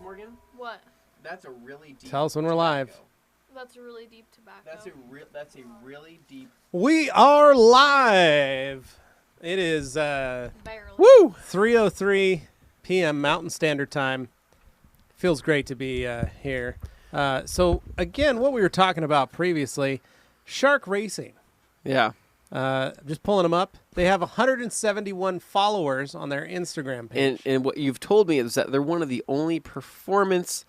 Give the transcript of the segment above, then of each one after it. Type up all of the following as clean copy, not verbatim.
Morgan? What? That's a really deep. Tell us when we're live. That's a really deep tobacco. That's a really deep. We are live. It is Barely. 3:03 p.m. Mountain Standard Time. Feels great to be here. So again, what we were talking about previously, Shark Racing. Yeah. Just pulling them up. They have 171 followers on their Instagram page. And what you've told me is that they're one of the only performance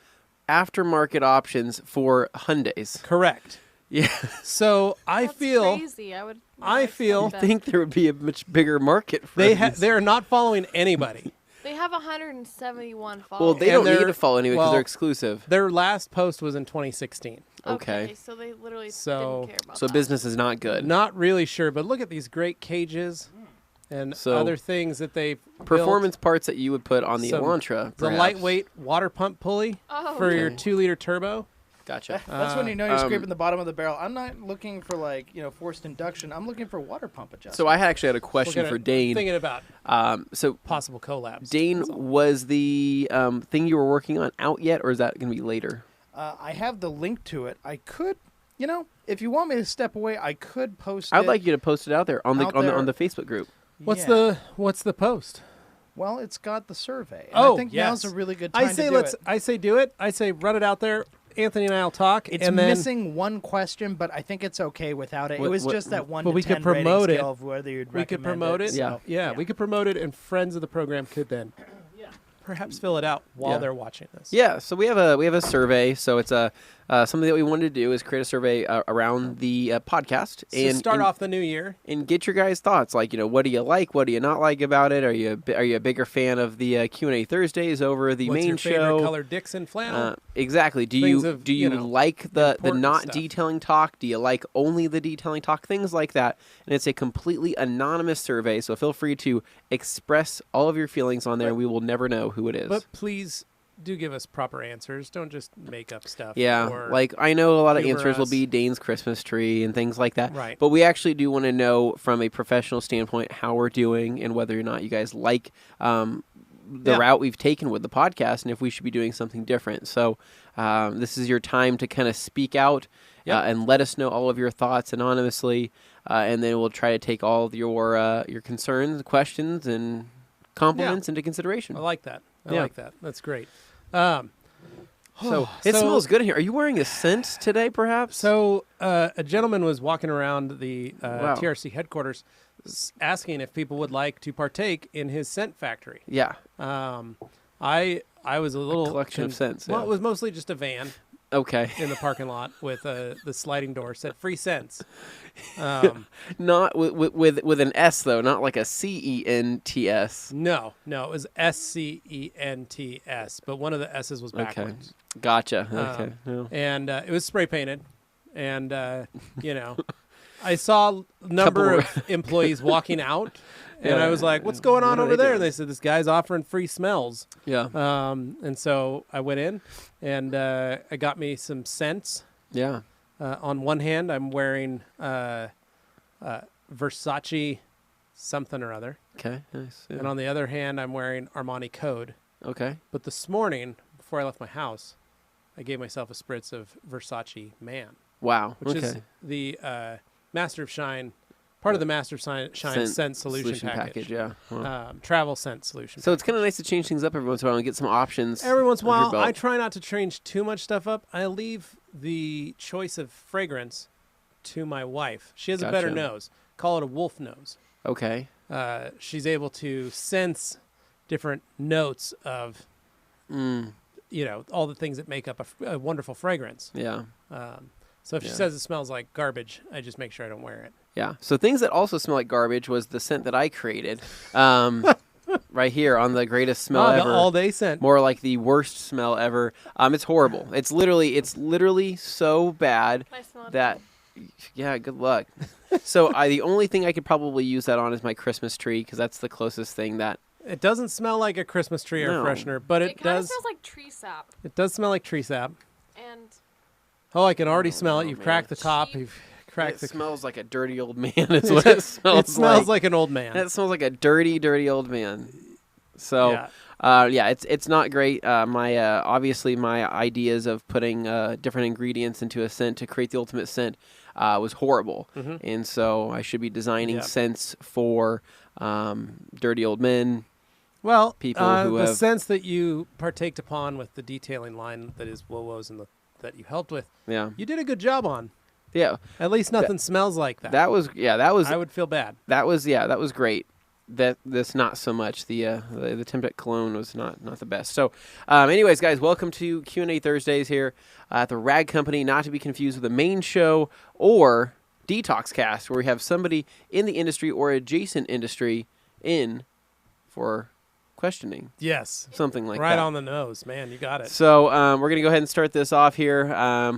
aftermarket options for Hyundais. Correct. Yeah. So That's crazy. I feel think there would be a much bigger market for these. They're not following anybody. They have 171 followers. Well, they don't need to follow anyway because they're exclusive. Their last post was in 2016. Okay. So they literally didn't care about So that. business is not good. Not really sure, but look at these great cages and other things that they performance parts that you would put on the Elantra. The lightweight water pump pulley for your 2-liter turbo. Gotcha. That's when you know you're scraping the bottom of the barrel. I'm not looking for forced induction. I'm looking for water pump adjustment. So I actually had a question for Dane. Thinking about so possible collabs. Dane, was the thing you were working on out yet, or is that going to be later? I have the link to it. I could, if you want me to step away, I could post it. I'd like you to post it out there on the Facebook group. What's the post? Well, it's got the survey. And I think now's a really good time to do it. I say do it. I say run it out there. Anthony and I will talk. It's missing one question, but I think it's okay without it. It was just that 1 to 10 we could rating promote it. scale of whether you'd recommend we could promote it. So, yeah, we could promote it, and friends of the program could then perhaps fill it out while they're watching this. Yeah, so we have a survey. So it's something that we wanted to do is create a survey around the podcast and start off the new year and get your guys' thoughts. Like, what do you like? What do you not like about it? Are you a bigger fan of the Q&A Thursdays over the main show? What's your favorite color Dixon flannel? Exactly. Do you like the not stuff. Detailing talk? Do you like only the detailing talk? Things like that. And it's a completely anonymous survey, so feel free to express all of your feelings on there. We will never know who it is. But please do give us proper answers. Don't just make up stuff. Yeah, I know a lot of answers will be Dane's Christmas tree and things like that. Right. But we actually do want to know from a professional standpoint how we're doing and whether or not you guys like the route we've taken with the podcast and if we should be doing something different. So this is your time to kind of speak out and let us know all of your thoughts anonymously, and then we'll try to take all of your concerns, questions, and compliments into consideration. I like that. I like that. That's great. So it smells good in here. Are you wearing a scent today, perhaps? So a gentleman was walking around the TRC headquarters asking if people would like to partake in his scent factory. Yeah. I was a little collection of scents. Well, it was mostly just a van. Okay. In the parking lot with the sliding door said free scents. Not with an S though, not like a CENTS. No, it was SCENTS, but one of the S's was backwards. Okay. Gotcha. Okay. And it was spray painted, and I saw a number of employees walking out. And I was like, what's going on over there? And they said, this guy's offering free smells. Yeah. And so I went in, and I got me some scents. Yeah. On one hand, I'm wearing Versace something or other. Okay, nice. Yeah. And on the other hand, I'm wearing Armani Code. Okay. But this morning, before I left my house, I gave myself a spritz of Versace Man. Wow. Which is the Master of Shine. Part of the Master of Shine scent solution package. Yeah. Travel scent solution. So it's kind of nice to change things up every once in a while and get some options. Every once in a while, I try not to change too much stuff up. I leave the choice of fragrance to my wife. She has a better nose. Call it a wolf nose. Okay. She's able to sense different notes of, all the things that make up a wonderful fragrance. Yeah. So if she says it smells like garbage, I just make sure I don't wear it. Yeah. So things that also smell like garbage was the scent that I created. Right here on the greatest smell ever. The all-day scent. More like the worst smell ever. It's horrible. It's literally so bad that. Yeah. Good luck. So the only thing I could probably use that on is my Christmas tree because that's the closest thing that. It doesn't smell like a Christmas tree air freshener, but it kind does. It smells like tree sap. It does smell like tree sap. And. Oh, I can already smell it. You've cracked the top. You've cracked it smells like a dirty old man. Is what it smells like. It smells like an old man. It smells like a dirty, dirty old man. So, Yeah, it's not great. My obviously my ideas of putting different ingredients into a scent to create the ultimate scent was horrible, and so I should be designing scents for dirty old men. Well, people who the have scents that you partaked upon with the detailing line that is Wowo's and that you helped with, you did a good job on. Yeah, at least nothing smells like that. That was I would feel bad. That was great. That's not so much. The Tempt Cologne was not the best. So, anyways, guys, welcome to Q&A Thursdays here at the Rag Company, not to be confused with the main show or Detox Cast, where we have somebody in the industry or adjacent industry in for questioning. Yes. Something like that. Right on the nose, man. You got it. So, we're going to go ahead and start this off here.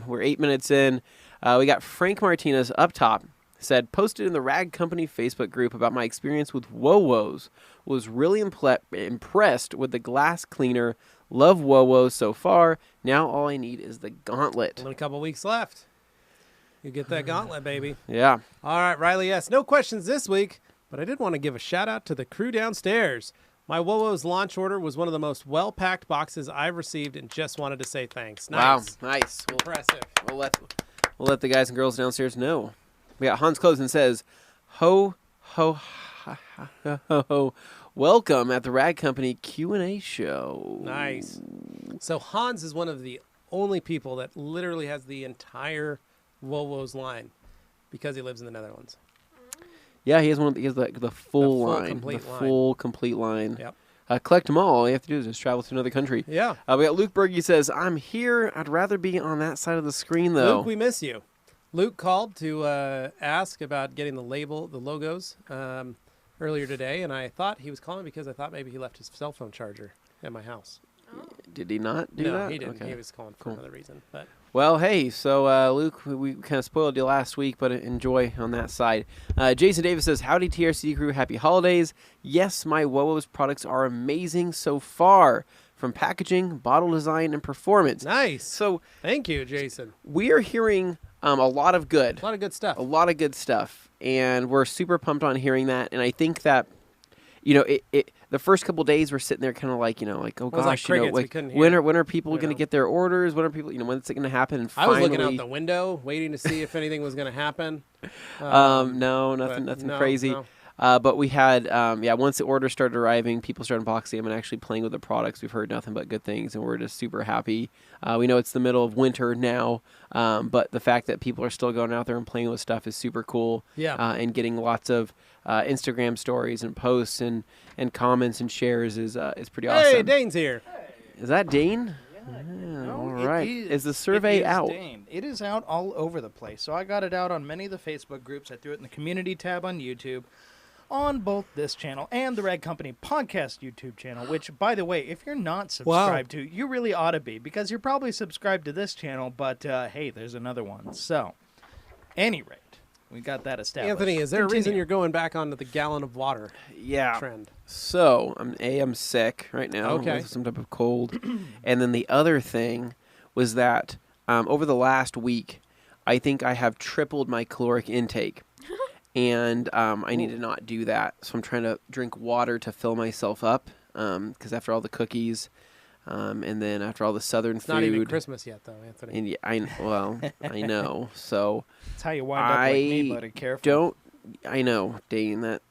We're 8 minutes in. We got Frank Martinez up top. Said, posted in the Rag Company Facebook group about my experience with Wowo's. Was really impressed with the glass cleaner. Love Wowo's so far. Now all I need is the gauntlet. Only a couple weeks left. You get that gauntlet, baby. Yeah. All right, Riley, yes. No questions this week, but I did want to give a shout out to the crew downstairs. My Wowo's launch order was one of the most well-packed boxes I've received and just wanted to say thanks. Nice. Wow, nice. Impressive. We'll let the guys and girls downstairs know. We got Hans Closen says, ho, ho, ha, ha, ho, ho, ho. Welcome at the Rag Company Q&A show. Nice. So Hans is one of the only people that literally has the entire Wowo's line because he lives in the Netherlands. Yeah, he has the full line. Complete the line. full complete line. Yep. Collect them all. All you have to do is just travel to another country. Yeah. We got Luke Berge says, I'm here. I'd rather be on that side of the screen, though. Luke, we miss you. Luke called to ask about getting the logos earlier today, and I thought he was calling because I thought maybe he left his cell phone charger at my house. Did he not do that? No, he didn't. Okay. He was calling for another reason. But well, hey, so Luke, we kind of spoiled you last week, but enjoy on that side. Jason Davis says, howdy TRC crew, happy holidays. Yes, my Wowo's products are amazing so far, from packaging, bottle design, and performance. Nice. So thank you, Jason. We are hearing a lot of good. A lot of good stuff. A lot of good stuff. And we're super pumped on hearing that. And I think that, the first couple of days we're sitting there kind of like, oh gosh, when are people going to get their orders? When are people, when's it going to happen? And I was looking out the window waiting to see if anything was going to happen. No, nothing crazy. No. But we had, once the orders started arriving, people started unboxing them and actually playing with the products. We've heard nothing but good things, and we're just super happy. We know it's the middle of winter now, but the fact that people are still going out there and playing with stuff is super cool. Yeah. And getting lots of Instagram stories and posts and comments and shares is pretty awesome. Hey, Dane's here. Is that Dane? Yeah, all right. Is the survey out? Dane. It is out all over the place. So I got it out on many of the Facebook groups. I threw it in the community tab on YouTube, on both this channel and the Rag Company podcast YouTube channel, which, by the way, if you're not subscribed to, you really ought to be, because you're probably subscribed to this channel, but hey, there's another one. So, any rate, we got that established. Anthony, is there a reason you're going back onto the gallon of water trend? So, I'm sick right now. Okay. With some type of cold. And then the other thing was that over the last week, I think I have tripled my caloric intake. And I need to not do that. So I'm trying to drink water to fill myself up. Because after all the cookies, and then after all the southern food. Not even Christmas yet, though, Anthony. And I know. So that's how you wind up like me, buddy. Careful. I know, Dane, that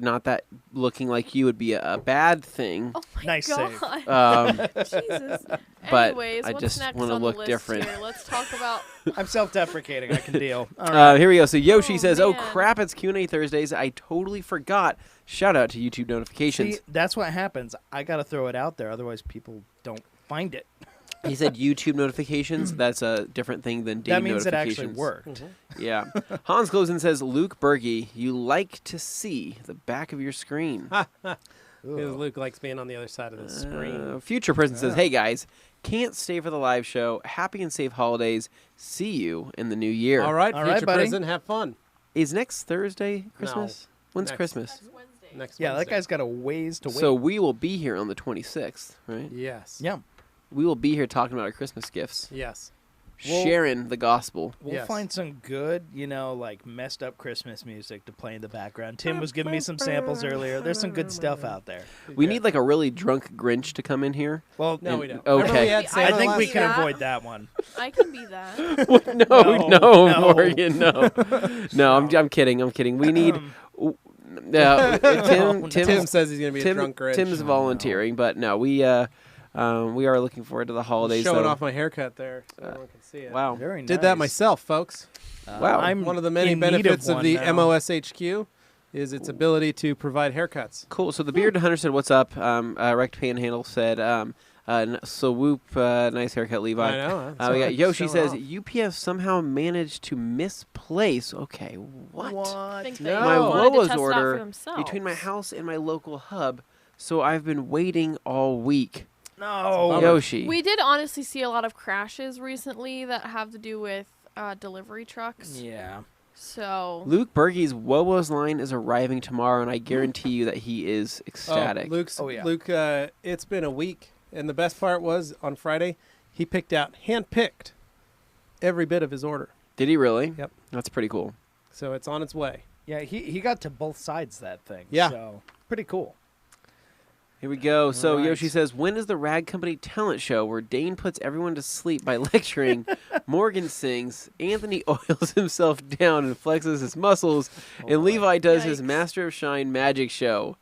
not that looking like you would be a bad thing. Oh my nice God. Jesus. But anyways, I what's just next want to on the look list different. Here? Let's talk about. I'm self-deprecating. I can deal. All right. Here we go. So Yoshi says, man. "Oh crap! It's Q&A Thursdays. I totally forgot." Shout out to YouTube notifications. See, that's what happens. I got to throw it out there, otherwise people don't find it. He said YouTube notifications. That's a different thing than Dane that means it notifications. actually worked. Mm-hmm. Yeah. Hans Closen says, Luke Berge, you like to see the back of your screen. Because Luke likes being on the other side of the screen. Future Person says, hey guys, can't stay for the live show. Happy and safe holidays. See you in the new year. All right, future buddy. President, have fun. Is next Thursday Christmas? When's Next. Christmas? Next Wednesday. Next Yeah, Wednesday. that guy's got a ways to wait. So we will be here on the 26th, right? Yes. Yeah. We will be here talking about our Christmas gifts. Yes. sharing the gospel. We'll Yes. find some good, like messed up Christmas music to play in the background. Tim was giving me some samples earlier. There's some good stuff out there. We need like a really drunk Grinch to come in here. Well, No, we don't. Okay. Remember we had I Santa I think last we see can that. avoid that one. I can be that. no, No. Morgan, no. I'm kidding. We need. Tim says he's gonna be a drunk Grinch. Tim's volunteering, but no, we are looking forward to the holidays. Showing though. off my haircut there, so everyone can see it. Wow. Very nice. Did that myself, folks. Wow. I'm One of the many in need benefits of one the now. MOSHQ is its ability to provide haircuts. Cool. So the Bearded Hunter said, "What's up?" Wrecked Panhandle said, "So whoop, nice haircut, Levi." I know. That's We why got I'm Yoshi showing says off. UPS somehow managed to misplace. Okay, what? I think No. they My wanted to Wowo's test it out for order themselves. between my house and my local hub, so I've been waiting all week. No. Bummer. Yoshi. We did honestly see a lot of crashes recently that have to do with delivery trucks. Yeah. So Luke Berge's Wowo's line is arriving tomorrow, and I guarantee you that he is ecstatic. Oh, yeah. Luke, it's been a week, and the best part was on Friday, he handpicked every bit of his order. Did he really? Yep. That's pretty cool. So it's on its way. Yeah, he got to both sides of that thing. Yeah. So, pretty cool. Here we go. So Right. Yoshi says, when is the Rag Company talent show where Dane puts everyone to sleep by lecturing, Morgan sings, Anthony oils himself down and flexes his muscles, and Levi does his Yikes. Master of Shine magic show?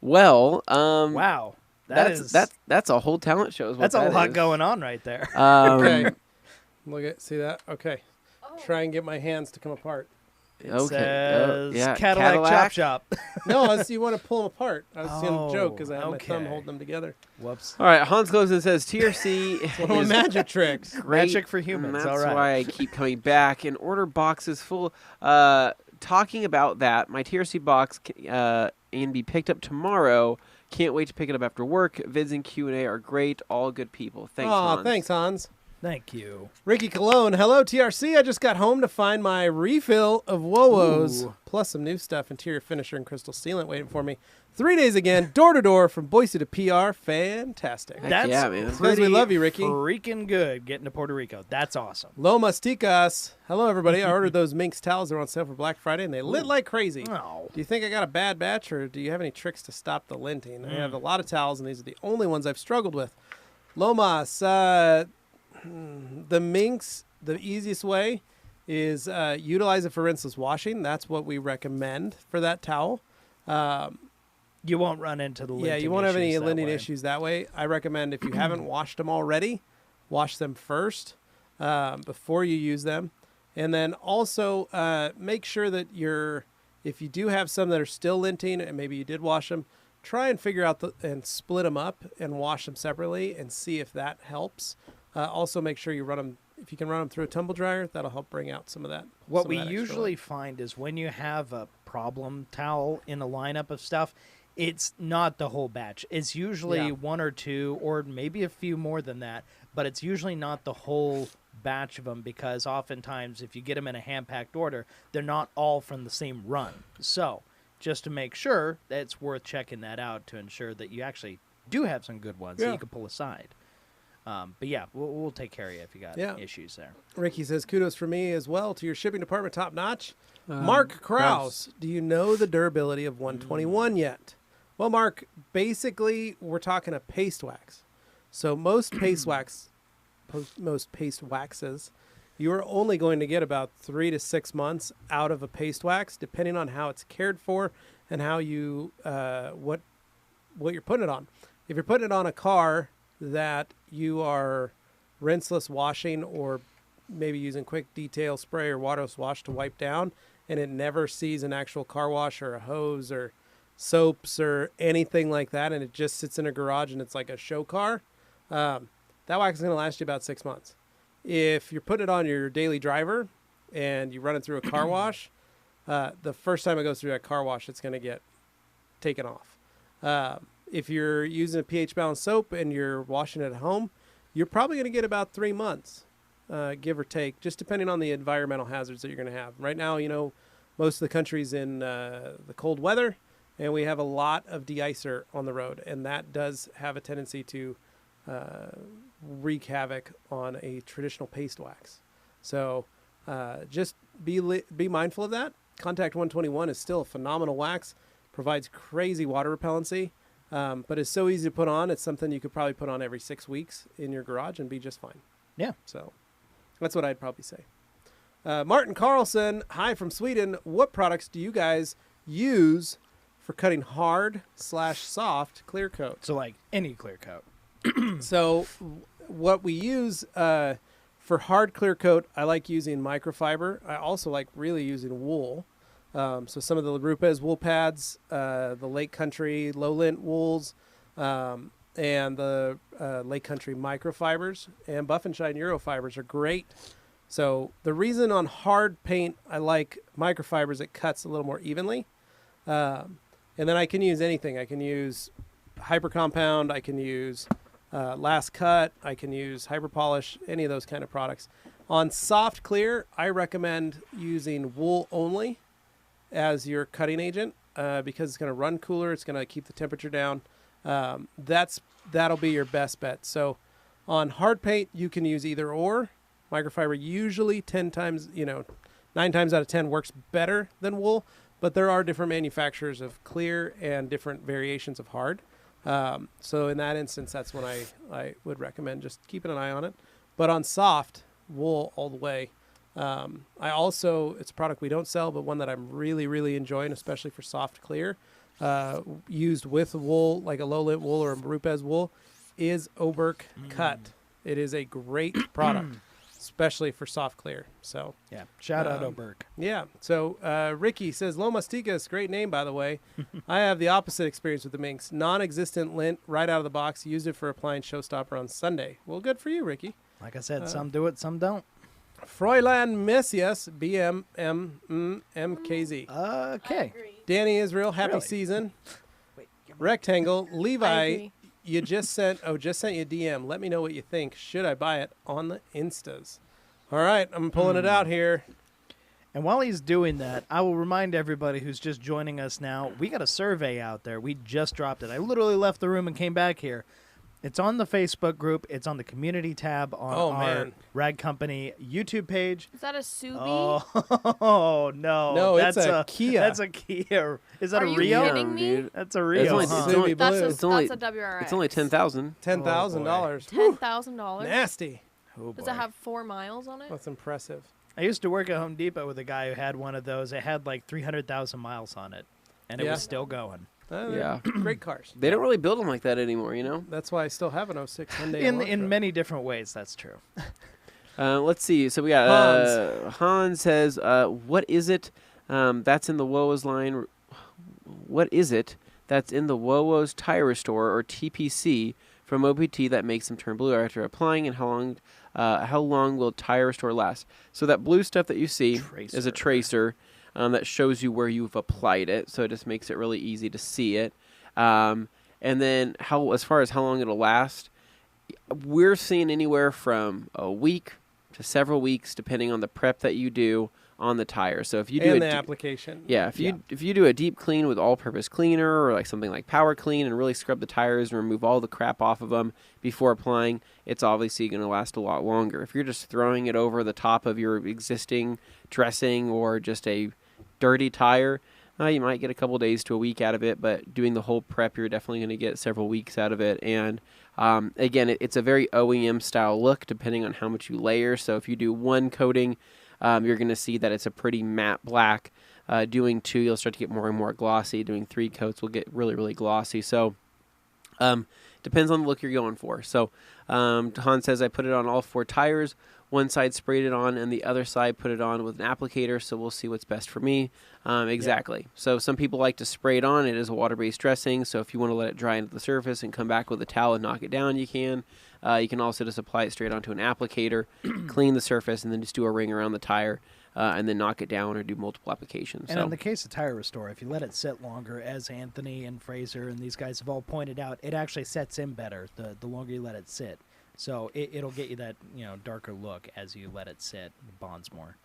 Well, Wow. that's a whole talent show. Is what That's a that lot is. going on right there. Okay. See that? Okay. Try and get my hands to come apart. It Okay. says Yeah, Cadillac Chop Shop. No, you want to pull them apart. I was going to joke because I had my thumb okay. holding them together. Whoops. All right, Hans Closen says TRC One of my is magic tricks. great, Magic for humans, and that's all right. why I keep coming back and order boxes full. Talking about that, my TRC box can be picked up tomorrow. Can't wait to pick it up after work. Vids and Q&A are great. All good people. Thanks, Aw, Hans. thanks, Hans. Thank you. Ricky Cologne, hello TRC. I just got home to find my refill of Wowo's, Ooh. plus some new stuff, interior finisher and crystal sealant waiting for me. 3 days again, door to door from Boise to PR. Fantastic. Heck That's yeah, man. Because pretty we love you, Ricky. freaking good getting to Puerto Rico. That's awesome. Lomas Ticas. Hello, everybody. I ordered those Minx towels. They're on sale for Black Friday, and they lit like crazy. Oh. Do you think I got a bad batch, or do you have any tricks to stop the linting? I have a lot of towels, and these are the only ones I've struggled with. Lomas, the Minx, the easiest way is utilize it for rinseless washing. That's what we recommend for that towel. You won't run into the linting Yeah, you won't have any issues that linting way. issues that way. I recommend if you haven't washed them already, wash them first before you use them. And then also make sure that if you do have some that are still linting and maybe you did wash them, try and figure out and split them up and wash them separately and see if that helps. Also make sure you run them, if you can run them through a tumble dryer, that'll help bring out some of that. What some we of that extra usually lint. find is when you have a problem towel in a lineup of stuff, it's not the whole batch. It's usually one or two or maybe a few more than that, but it's usually not the whole batch of them because oftentimes if you get them in a hand-packed order, they're not all from the same run. So just to make sure, that it's worth checking that out to ensure that you actually do have some good ones that you can pull aside. But yeah, we'll take care of you if you got issues there. Ricky says, kudos for me as well to your shipping department, top notch. Mark Krause, do you know the durability of 121 yet? Well, Mark, basically, we're talking a paste wax. So most paste waxes, you are only going to get about 3 to 6 months out of a paste wax, depending on how it's cared for and how you what you're putting it on. If you're putting it on a car that you are rinseless washing or maybe using quick detail spray or waterless wash to wipe down, and it never sees an actual car wash or a hose or soaps or anything like that, and it just sits in a garage and it's like a show car, that wax is going to last you about 6 months. If you're putting it on your daily driver and you run it through a car wash, the first time it goes through that car wash, it's going to get taken off. If you're using a pH balanced soap and you're washing it at home, you're probably going to get about 3 months, give or take, just depending on the environmental hazards that you're going to have. Right now, most of the country's in the cold weather, and we have a lot of de-icer on the road, and that does have a tendency to wreak havoc on a traditional paste wax. So just be mindful of that. Contact 121 is still a phenomenal wax, provides crazy water repellency, but it's so easy to put on. It's something you could probably put on every 6 weeks in your garage and be just fine. Yeah. So that's what I'd probably say. Martin Carlson, hi from Sweden. What products do you guys use for cutting hard/soft clear coat? So like any clear coat. So what we use for hard clear coat, I like using microfiber. I also like really using wool. So some of the Rupes wool pads, the Lake Country low lint wools, and the Lake Country microfibers and Buff and Shine Eurofibers are great. So the reason on hard paint I like microfibers, it cuts a little more evenly. And then I can use anything. I can use Hyper Compound. I can use Last Cut. I can use Hyper Polish, any of those kind of products. On soft clear, I recommend using wool only as your cutting agent because it's going to run cooler. It's going to keep the temperature down. That'll be your best bet. So on hard paint, you can use either or. Microfiber usually 9 times out of 10 works better than wool, but there are different manufacturers of clear and different variations of hard. So in that instance, that's when I would recommend just keeping an eye on it. But on soft, wool all the way. It's a product we don't sell, but one that I'm really, really enjoying, especially for soft clear, used with wool, like a low lint wool or a Rupes wool, is Oberk Cut. It is a great product, especially for soft clear. So Yeah. Shout out Oberk. yeah. So Ricky says, Lomas Ticas, great name, by the way. I have the opposite experience with the minks. Non-existent lint right out of the box. Used it for applying Showstopper on Sunday. Well, good for you, Ricky. Like I said, some do it, some don't. Fräulein Messias, BMMMKZ. Okay. Danny Israel, happy Really? season. Rectangle, Levi, agree. you just sent you a DM. Let me know what you think. Should I buy it on the Instas? All right, I'm pulling it out here. And while he's doing that, I will remind everybody who's just joining us now, we got a survey out there. We just dropped it. I literally left the room and came back here. It's on the Facebook group. It's on the community tab on our Rag Company YouTube page. Is that a Subi? Oh, no. No, that's it's a Kia. That's a Kia. Is that Are a you Rio? kidding me? Dude. That's a Rio. only- huh? it's only- That's Blue. a, It's only- that's a WRX. It's only 10,000. $10,000. $10,000. Nasty. Oh, Does boy. it have 4 miles on it? That's impressive. I used to work at Home Depot with a guy who had one of those. It had like 300,000 miles on it, and it Yeah. was still going. They're Yeah. great cars. They don't really build them like that anymore, you know? That's why I still have an 06 Hyundai In Elantra. many different ways, that's true. Let's see. So we got Hans says, what is it that's in the WOWO's line? What is it that's in the WOWO's Tire Restore or TPC from OPT that makes them turn blue after applying, and how long will Tire Restore last? So that blue stuff that you see is a tracer that shows you where you've applied it. So it just makes it really easy to see it. And then as far as how long it'll last, we're seeing anywhere from a week to several weeks, depending on the prep that you do on the tire. So if you do and the application. yeah, if you do a deep clean with all-purpose cleaner or like something like Power Clean and really scrub the tires and remove all the crap off of them before applying, it's obviously going to last a lot longer. If you're just throwing it over the top of your existing dressing or just a dirty tire, you might get a couple days to a week out of it, but doing the whole prep, you're definitely going to get several weeks out of it. And again, it's a very OEM style look depending on how much you layer. So if you do one coating, you're going to see that it's a pretty matte black. Doing 2, you'll start to get more and more glossy. Doing 3 coats will get really, really glossy. So depends on the look you're going for. So Han says, I put it on all 4 tires. One side sprayed it on, and the other side put it on with an applicator, so we'll see what's best for me. Exactly. Yeah. So some people like to spray it on. It is a water-based dressing, so if you want to let it dry into the surface and come back with a towel and knock it down, you can. You can also just apply it straight onto an applicator, clean the surface, and then just do a ring around the tire, and then knock it down or do multiple applications. And in the case of Tire Restore, if you let it sit longer, as Anthony and Fraser and these guys have all pointed out, it actually sets in better the longer you let it sit. So it'll get you that darker look as you let it sit. It bonds more.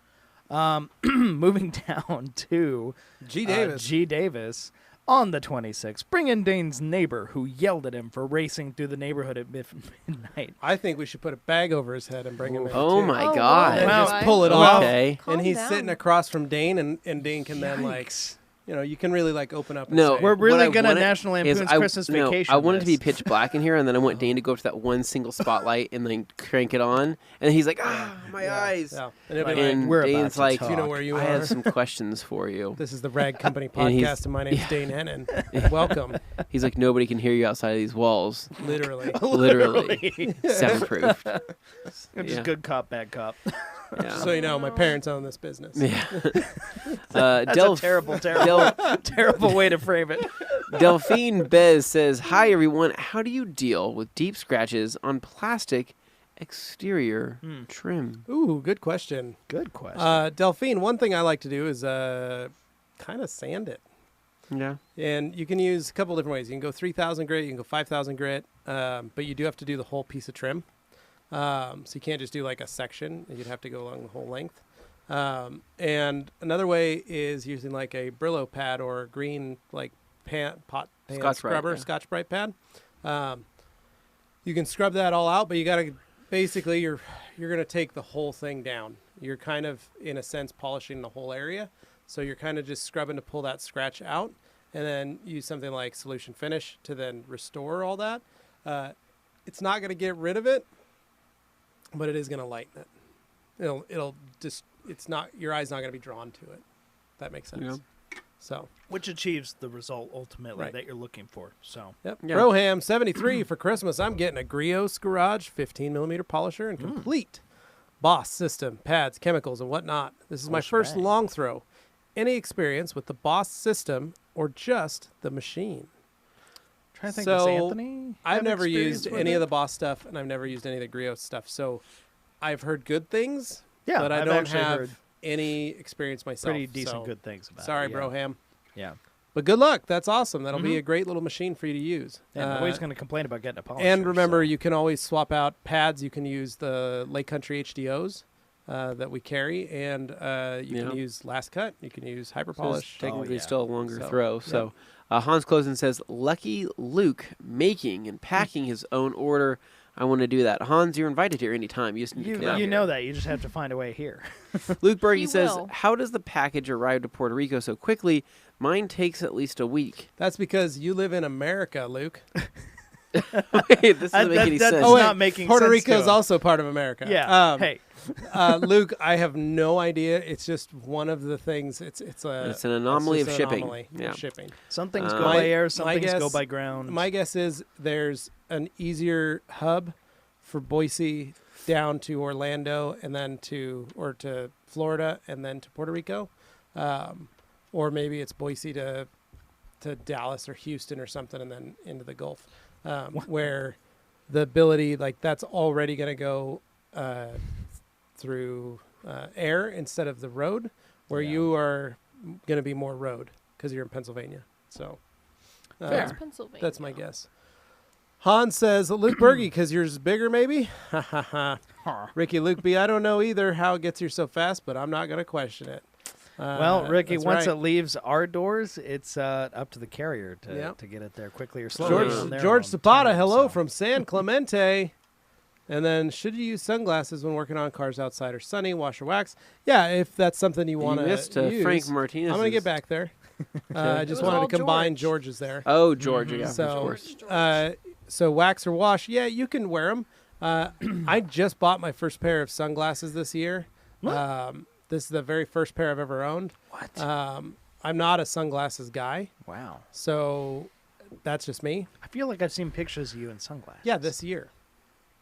Moving down to G. Davis. G. Davis. On the 26th, bring in Dane's neighbor who yelled at him for racing through the neighborhood at midnight. I think we should put a bag over his head and bring him in. Oh too. my Oh, God. And wow. just pull it off. Okay. Calm And he's down. sitting across from Dane, and Dane can then Yikes. you can really open up. And No, say, We're what really I gonna wanted National is Lampoon's Christmas Vacation. I wanted to be this. pitch black in here, and then I want Dane to go up to that one single spotlight and then crank it on, and he's like, my eyes. Yeah. And it'll be And We're about Dane's to like, talk. you know where you I are. have some questions for you. This is the Rag Company And he's- podcast, and my name's Dane Hennon. Welcome, He's like, nobody can hear you outside of these walls. literally. Literally. Soundproof. Just Yeah. good cop, bad cop. Yeah. So my parents own this business. Yeah. That's a terrible way to frame it. Delphine Bez says, "Hi everyone. How do you deal with deep scratches on plastic exterior trim?" Ooh, good question. Good question. Delphine, one thing I like to do is kind of sand it. Yeah. And you can use a couple different ways. You can go 3,000 grit, you can go 5,000 grit, but you do have to do the whole piece of trim. So you can't just do like a section. You'd have to go along the whole length. And another way is using like a Brillo pad or a green like pan scrubber, yeah. Scotch-Brite pad. You can scrub that all out, but you got to basically you're going to take the whole thing down. You're kind of in a sense polishing the whole area. So you're kind of just scrubbing to pull that scratch out, and then use something like Solution Finish to then restore all that. It's not going to get rid of it, but it is going to lighten it. It'll just, it's not, your eye's not going to be drawn to it. That makes sense. Yeah. So, Which achieves the result ultimately Right. that you're looking for. So yep. Yeah. Broham 73 for Christmas. I'm getting a Griot's Garage 15 millimeter polisher and complete Boss system, pads, chemicals, and whatnot. This is my first shebang. long throw. Any experience with the Boss system or just the machine? trying to think, So, does Anthony I've have never experience used with any it? of the Boss stuff, and I've never used any of the Griot stuff. So I've heard good things, Yeah, but I I've don't actually have heard any experience myself. pretty decent so good things about Sorry, it. Yeah. Broham. Yeah. But good luck. That's awesome. That'll be a great little machine for you to use. Yeah, nobody's going to complain about getting a polisher. And remember, so. you can always swap out pads. You can use the Lake Country HDOs that we carry, and you can use Last Cut. You can use Hyper So it's Polish. technically yeah. still a longer So, throw. yep. So Hans Closen says, "Lucky Luke making and packing his own order. I want to do that." Hans, you're invited here anytime. You just need to come out You here. know that. You just have to find a way here. Luke Berge He says, will. "How does the package arrive to Puerto Rico so quickly? Mine takes at least a week." That's because you live in America, Luke. Wait, this doesn't make any that's sense. Oh, wait, not making Puerto sense Rico to is him. also part of America. Yeah. Hey. Luke, I have no idea. It's just one of the things. It's an anomaly just of an shipping. anomaly Yeah. of shipping. Some things Uh, go My- by air, some my things go guess- by ground. My guess is there's an easier hub for Boise down to Orlando and then to Florida and then to Puerto Rico, or maybe it's Boise to Dallas or Houston or something and then into the Gulf, where the ability that's already going to go through air instead of the road, where Yeah. you are going to be more road because you're in Pennsylvania. So That's Pennsylvania. that's my guess. Hans says, Luke Berge, because yours is bigger, maybe? Ha ha ha. Ricky Luke B, I don't know either how it gets here so fast, but I'm not going to question it. Well, Ricky, that's once right. it leaves our doors, it's up to the carrier to, Yep. to get it there quickly or slowly. on their George own Zapata, time, hello so. from San Clemente. And then, should you use sunglasses when working on cars outside or sunny, wash or wax? Yeah, if that's something you want You to missed use. Frank Martinez. I'm going to get back there. I just It was wanted all to combine George. George's there. Oh, Georgia, yeah, of So, course. so wax or wash, yeah, you can wear them. I just bought my first pair of sunglasses this year. This is the very first pair I've ever owned. What? I'm not a sunglasses guy, Wow. so that's just me. I feel like I've seen pictures of you in sunglasses. Yeah, this year.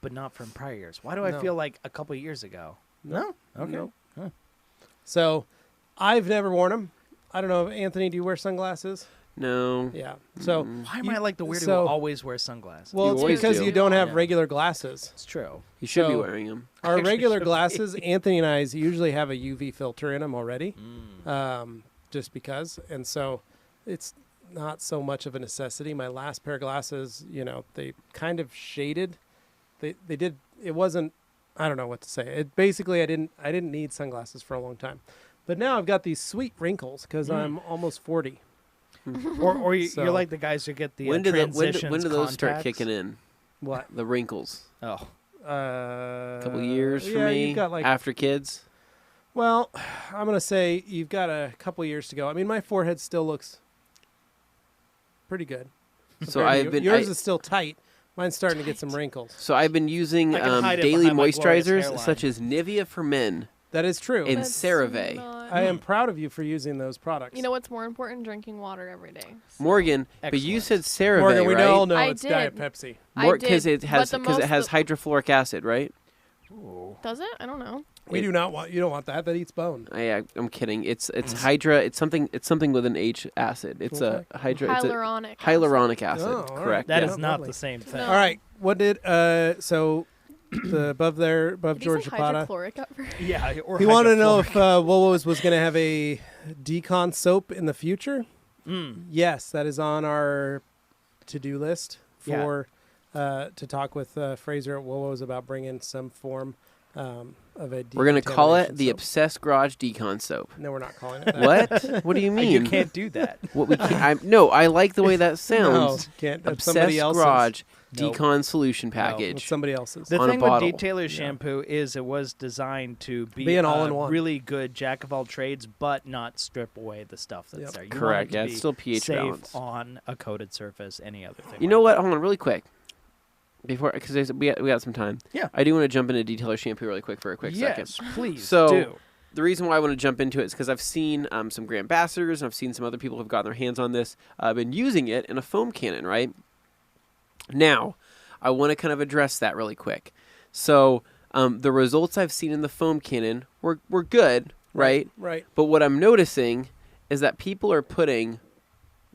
But not from prior years. Why do I No. feel like a couple years ago? No? Okay. Nope. Huh. So I've never worn them. I don't know, Anthony, do you wear sunglasses? No. Yeah. So Why am you- I like the weirdo so- who always wears sunglasses? well, You it's always because do. you don't have Yeah. regular glasses. It's true. You should be So- wearing them. Our Actually regular should be. glasses, Anthony and I usually have a UV filter in them already, Mm. just because. And so it's not so much of a necessity. My last pair of glasses, they kind of shaded. They did. It wasn't. I don't know what to say. It basically I didn't need sunglasses for a long time, but now I've got these sweet wrinkles because I'm almost 40. Or you're So- like the guys who get the when do transitions when do those start contacts. kicking in? What? The wrinkles. Oh, A Couple years for yeah, me. You've got like after kids. Well, I'm gonna say you've got a couple years to go. I mean, my forehead still looks pretty good. So compared to I've you. been Yours I- is still tight. Mine's starting to get some wrinkles. So I've been using I can hide it daily behind my glorious moisturizers hairline. such as Nivea for men That is true. and That's CeraVe. not- I am proud of you for using those products. You know what's more important? Drinking water every day. So- Morgan, but you said Excellent. CeraVe, Morgan, we right? all know I it's did. Diet Pepsi. I Because did, it has but the because it most has that- hydrofluoric acid, right? Does it? I don't know. We do not want. You don't want that. That eats bone. I'm kidding. It's Hydra. It's something with an H acid. It's Okay. a Hydra. It's a Hyaluronic. hyaluronic acid. Oh, all right. Correct. that Yeah, is not lovely. the same thing. No. All right. What did so the above Did George you say Zapata? hydrochloric at first? Yeah, or He wanted to know if hydrofluoric. Wowo's was going to have a decon soap in the future. Mm. Yes, that is on our to-do list Yeah. for to talk with Fraser at Wowo's about bringing some form of a. We're gonna call it decontamination the soap. Obsessed Garage Decon Soap. No, we're not calling it that. What? What do you You mean? can't do that. What we can't? No, I like the way that No, sounds. can't. That's Obsessed somebody else's. Garage Nope. Decon Solution It's Package. somebody else's. The On a thing with bottle. detailer Yeah. shampoo is it was designed to Be an a all-in-one. really good jack of all trades, but not strip away the stuff that's Yep. there. You Correct. Want it Yeah, to it's be still pH safe balance. on a coated surface. Any other thing. You know what? Hold on, really quick. Before, because we got some time. Yeah. I do want to jump into detailer shampoo really quick for a quick second. Yes, please So- do. The reason why I want to jump into it is because I've seen some Grand Ambassadors and I've seen some other people who've gotten their hands on this. I've been using it in a foam cannon, right? Now, I want to kind of address that really quick. So, the results I've seen in the foam cannon were good, right? Right. But what I'm noticing is that people are putting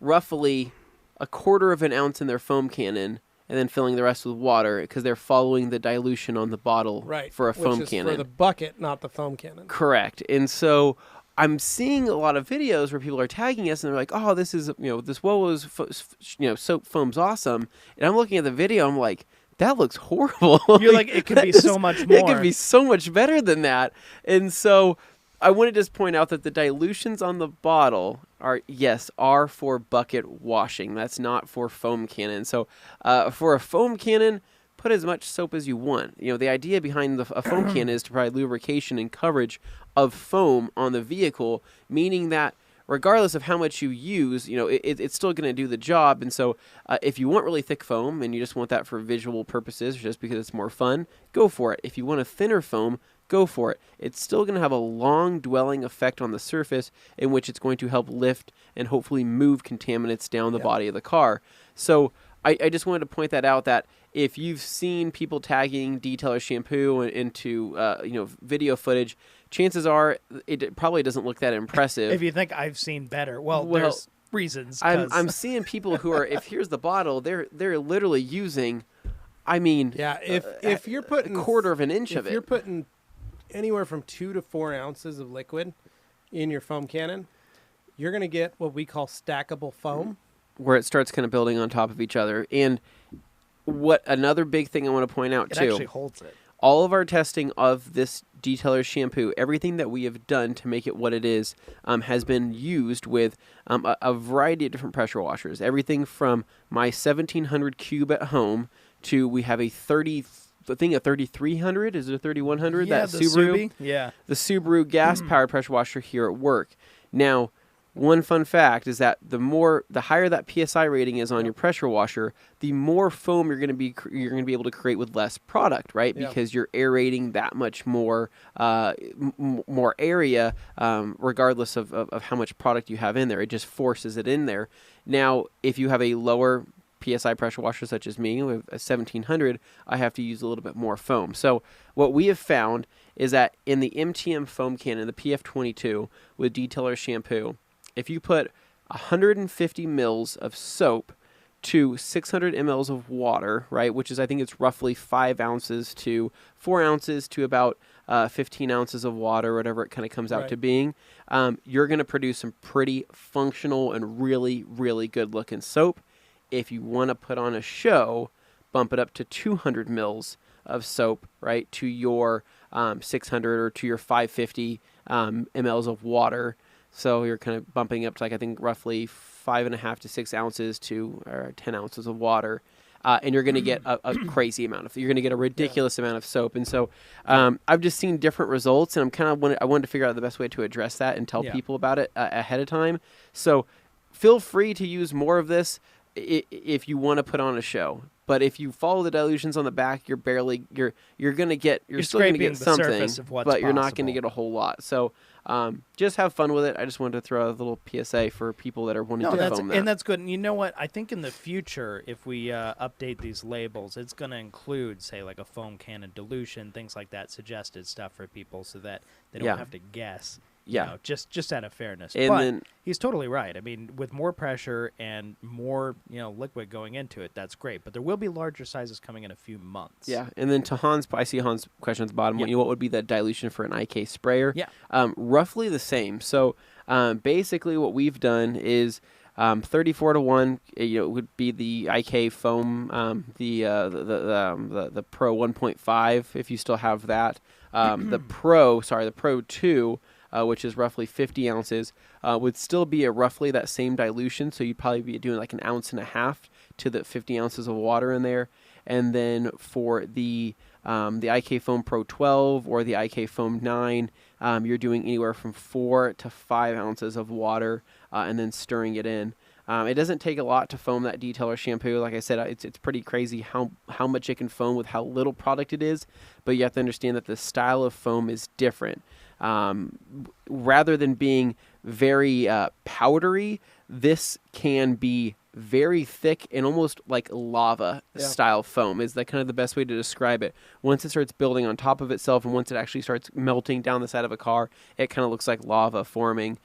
roughly a quarter of an ounce in their foam cannon and then filling the rest with water because they're following the dilution on the bottle Right. for a foam Which is cannon. for the bucket, not the foam cannon. Correct. And so I'm seeing a lot of videos where people are tagging us and they're like, "Oh, this is this Wowo's soap foam's awesome." And I'm looking at the video, I'm like, "That looks horrible." You're like, it could be so much It more. could be so much better than that. And so I want to just point out that the dilutions on the bottle are for bucket washing. That's not for foam cannon. So for a foam cannon, put as much soap as you want. The idea behind a foam cannon is to provide lubrication and coverage of foam on the vehicle, meaning that regardless of how much you use, it's still going to do the job. And so if you want really thick foam and you just want that for visual purposes, just because it's more fun, go for it. If you want a thinner foam, go for it. It's still going to have a long dwelling effect on the surface in which it's going to help lift and hopefully move contaminants down the body of the car. So I just wanted to point that out, that if you've seen people tagging detailer shampoo into video footage, chances are it probably doesn't look that impressive. If you think I've seen better, well there's reasons. I'm 'cause- seeing people who are, if here's the bottle, they're literally using, Yeah, if you're putting a quarter of an inch if of it. you're putting anywhere from 2 to 4 ounces of liquid in your foam cannon, you're going to get what we call stackable foam. Where it starts kind of building on top of each other. And what another big thing I want to point out it too, actually holds it. all of our testing of this detailer shampoo, everything that we have done to make it what it is, has been used with a variety of different pressure washers. Everything from my 1700 cube at home to we have a 3300, is it a 3100? Yeah, that the Subaru, Subi. Yeah. the Subaru gas-powered pressure washer here at work. Now, one fun fact is that the higher that PSI rating is on your pressure washer, the more foam you're going to be able to create with less product, right? Yeah. Because you're aerating that much more more area, regardless of how much product you have in there. It just forces it in there. Now, if you have a lower PSI pressure washer such as me, with a 1700, I have to use a little bit more foam. So what we have found is that in the MTM foam cannon, the PF22 with detailer shampoo, if you put 150 mils of soap to 600 mLs of water, right, which is, I think it's roughly 5 ounces to 4 ounces to about 15 ounces of water, whatever it kind of comes out Right. to being, you're going to produce some pretty functional and really, really good looking soap. If you want to put on a show, bump it up to 200 mils of soap, right, to your 600 or to your 550 mLs of water. So you're kind of bumping up to, like, I think roughly 5.5 to 6 ounces to or 10 ounces of water. And you're going to get a crazy amount of. You're going to get a ridiculous amount of soap, and so I've just seen different results, and I wanted to figure out the best way to address that and tell people about it ahead of time. So feel free to use more of this if you want to put on a show. But if you follow the dilutions on the back, you're still going to get something, but you're not going to get a whole lot. So just have fun with it. I just wanted to throw a little PSA for people that are wanting to foam that. And that's good. And you know what? I think in the future, if we update these labels, it's going to include, say, like a foam can and dilution, things like that, suggested stuff for people so that they don't have to guess. Yeah. You know, just out of fairness. And but he's totally right. I mean, with more pressure and more, liquid going into it, that's great. But there will be larger sizes coming in a few months. Yeah. And then to Hans, I see Hans' question at the bottom. What would be the dilution for an IK sprayer? Yeah. Roughly the same. So basically what we've done is 34 to 1, would be the IK foam, the Pro 1.5 if you still have that. The Pro 2, which is roughly 50 ounces, would still be roughly that same dilution. So you'd probably be doing like 1.5 ounces to the 50 ounces of water in there. And then for the IK Foam Pro 12 or the IK Foam 9, you're doing anywhere from 4 to 5 ounces of water and then stirring it in. It doesn't take a lot to foam that detailer shampoo. Like I said, it's pretty crazy how much it can foam with how little product it is. But you have to understand that the style of foam is different. Rather than being very powdery, this can be very thick and almost like lava style foam is that kind of the best way to describe it. Once it starts building on top of itself and once it actually starts melting down the side of a car, it kind of looks like lava forming.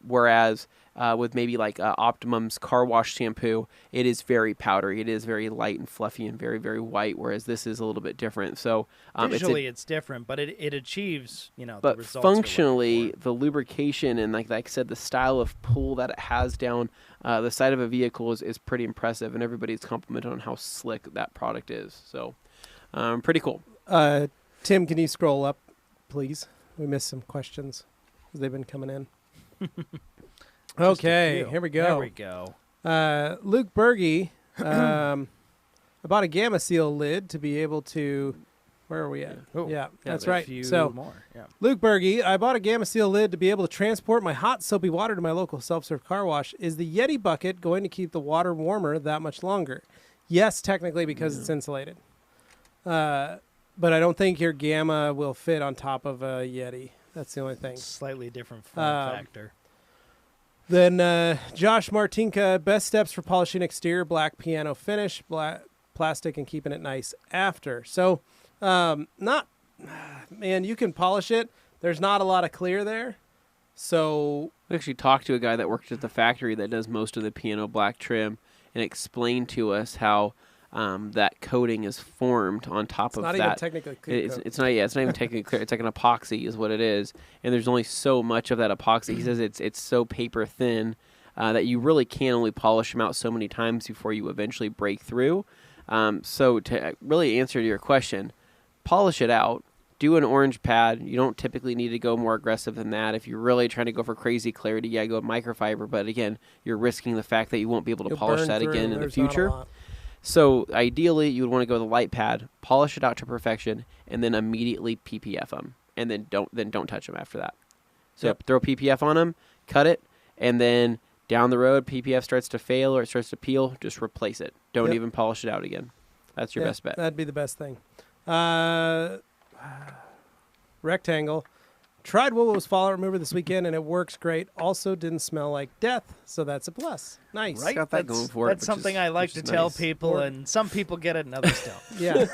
Whereas with maybe like Optimum's car wash shampoo, it is very powdery. It is very light and fluffy and very, very white, whereas this is a little bit different. So visually it's different, but it achieves, the but results. Functionally, the lubrication and like I said, the style of pull that it has down the side of a vehicle is pretty impressive, and everybody's complimented on how slick that product is. So pretty cool. Tim, can you scroll up, please? We missed some questions as they've been coming in. Okay, here we go. There we go. Luke Berge, I bought a Gamma Seal lid to be able to. Where are we at? Oh, yeah, that's a right. few So, more. Yeah. Luke Berge, I bought a Gamma Seal lid to be able to transport my hot soapy water to my local self-serve car wash. Is the Yeti bucket going to keep the water warmer that much longer? Yes, technically, because it's insulated. But I don't think your Gamma will fit on top of a Yeti. That's the only thing. Slightly different form factor. Then Josh Martinka, best steps for polishing exterior black piano finish, black plastic, and keeping it nice after. So, man, you can polish it. There's not a lot of clear there. So We actually talked to a guy that worked at the factory that does most of the piano black trim and explained to us how that coating is formed on top of that. It's not even technically clear. It's not even technically clear. It's like an epoxy is what it is. And there's only so much of that epoxy. He says it's so paper thin that you really can only polish them out so many times before you eventually break through. So to really answer your question, polish it out. Do an orange pad. You don't typically need to go more aggressive than that. If you're really trying to go for crazy clarity, yeah, go microfiber. But again, you're risking the fact that you won't be able to polish that again in the future. So ideally, you would want to go with a light pad, polish it out to perfection, and then immediately PPF them, and then don't touch them after that. So throw PPF on them, cut it, and then down the road, PPF starts to fail or it starts to peel, just replace it. Don't even polish it out again. That's your best bet. That'd be the best thing. Rectangle. Tried Woolow's fallout remover this weekend, and it works great. Also didn't smell like death, so that's a plus. Nice. Right? Got that going for it, that's something I like to tell people, and some people get it and others don't. Yeah.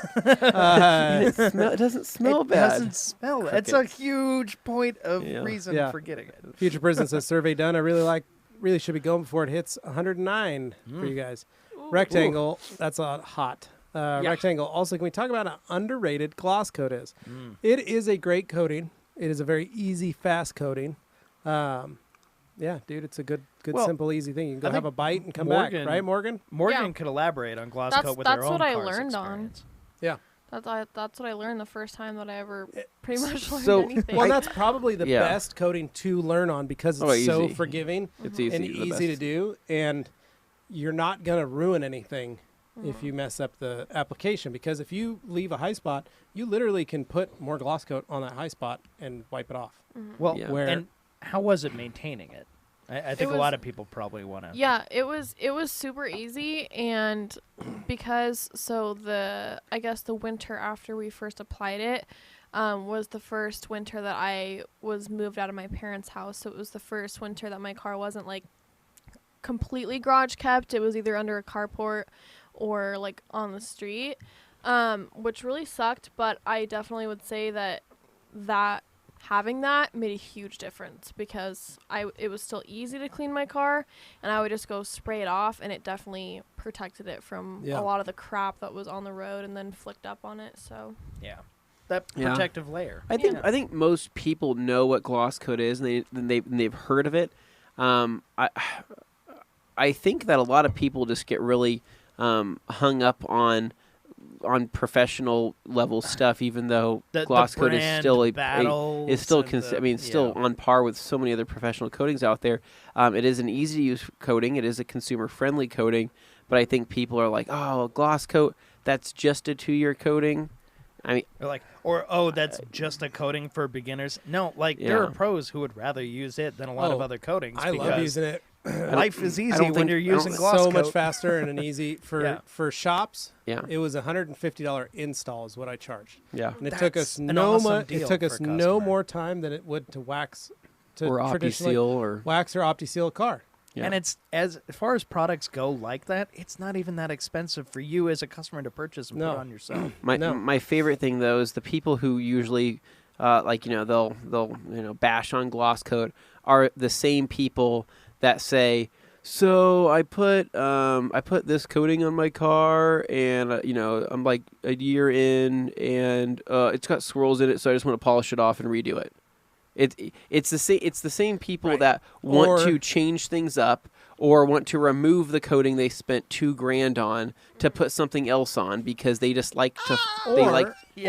It doesn't smell bad. It doesn't smell. It's a huge point of reason for getting it. Future Prison says, survey done. I really should be going before it hits 109 for you guys. Rectangle, that's a hot. Rectangle. Also, can we talk about how underrated gloss coat is? It is a great coating. It is a very easy, fast coating. Yeah, dude, it's a good, simple, easy thing. You can go have a bite and come back, right, Morgan? Morgan could elaborate on gloss coat with her own That's what I car's learned experience. on. Yeah. That's what I learned the first time that I ever pretty much learned So- anything. Well, that's probably the Yeah. best coating to learn on because it's Oh, so easy. forgiving It's easy. and the easy to best. do, and you're not gonna ruin anything if Mm-hmm. you mess up the application. Because if you leave a high spot, you literally can put more gloss coat on that high spot and wipe it off. Well, Yeah. Where- and how was it maintaining it? I think a was- lot of people probably want to. Yeah, it was super easy, and because I guess the winter after we first applied it was the first winter that I was moved out of my parents' house. So it was the first winter that my car wasn't like completely garage kept. It was either under a carport or like on the street, which really sucked. But I definitely would say that having that made a huge difference because it was still easy to clean my car, and I would just go spray it off, and it definitely protected it from Yeah. a lot of the crap that was on the road and then flicked up on it. So Yeah. That Yeah. protective layer. I think most people know what gloss coat is, and they've heard of it. I think that a lot of people just get really hung up on professional level stuff, even though The gloss coat is brand still battles is still and the- I mean, still yeah. on par with so many other professional coatings out there. It is an easy to use coating. It is a consumer friendly coating, but I think people are like, oh, a gloss coat, that's just a 2-year coating. I mean, Or like, that's just a coating for beginners. No, like there Yeah. are pros who would rather use it than a lot of Oh, other coatings. I love because using it. life is easy don't when think- you're I don't- using gloss So coat. much faster and an easy Yeah. for shops. yeah, It was $150 install is what I charged, yeah. and it took That's us an no awesome it deal took for us a no customer. more time than it would to wax to Or traditionally OptiSeal or wax or OptiSeal a car. yeah. And it's as far as products go like that, it's not even that expensive for you as a customer to purchase and No. put on yourself. No. My favorite thing though is the people who usually they'll bash on gloss coat are the same people that say, so I put this coating on my car, and I'm like a year in, and it's got swirls in it, so I just want to polish it off and redo it. It's the same people Right. that want Or- to change things up or want to remove the coating they spent $2,000 on to put something else on because they just like to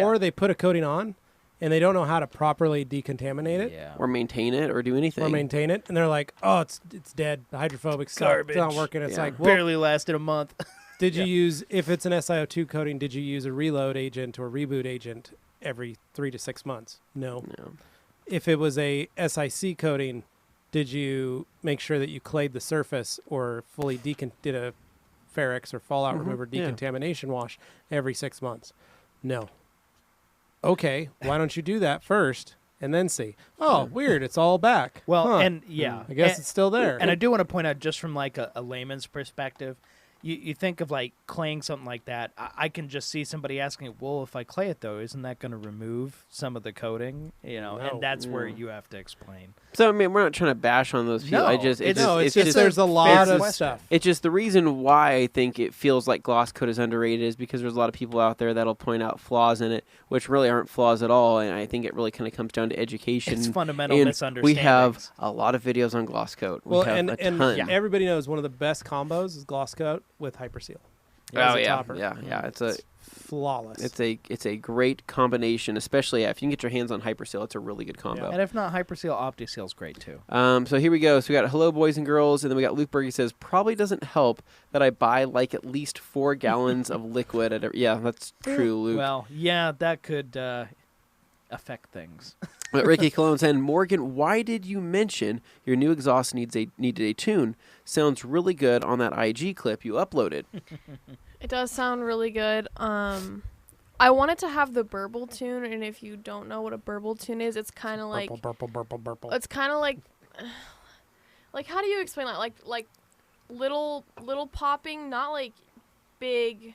Or they put a coating on and they don't know how to properly decontaminate it Yeah. or maintain it or do anything. or maintain it, and they're like, "Oh, it's dead. The hydrophobic sucks. It's not Garbage. working." It's Yeah. like, well, Barely lasted a month. did you use, if it's an SiO2 coating, did you use a reload agent or reboot agent every 3 to 6 months? No. No. If it was a SiC coating, did you make sure that you clayed the surface or fully did a Ferrex or fallout remover yeah. decontamination wash every 6 months? No. Okay, why don't you do that first and then see? Oh, weird, it's all back. Well, Huh. and yeah, I guess and, it's still there. and I do want to point out, just from like a layman's perspective, you think of like claying something like that. I can just see somebody asking, well, if I clay it though, isn't that going to remove some of the coating? No. And that's where No. you have to explain. So I mean, we're not trying to bash on those people. No, It's it's just just there's a lot of question. stuff. It's just the reason why I think it feels like gloss coat is underrated is because there's a lot of people out there that'll point out flaws in it, which really aren't flaws at all. And I think it really kind of comes down to education. It's fundamental and misunderstandings. we have a lot of videos on gloss coat. We Well, have and a ton. everybody knows one of the best combos is gloss coat with hyperseal. Oh As a yeah, topper. yeah. It's Flawless. a great combination, especially if you can get your hands on hyperseal. It's a really good combo. And if not, Hyperseal, OptiSeal's great too. So here we go. So we got hello boys and girls, and then we got Luke Berg. He says probably doesn't help that I buy like at least 4 gallons of liquid at yeah, that's true, Luke. Well, yeah, that could affect things. But Ricky Cologne saying, Morgan, why did you mention your new exhaust needed a tune? Sounds really good on that IG clip you uploaded. it does sound really good. I wanted to have the burble tune, and if you don't know what a burble tune is, it's kind of like Burple. it's kind of like how do you explain that? Like little popping, not like big,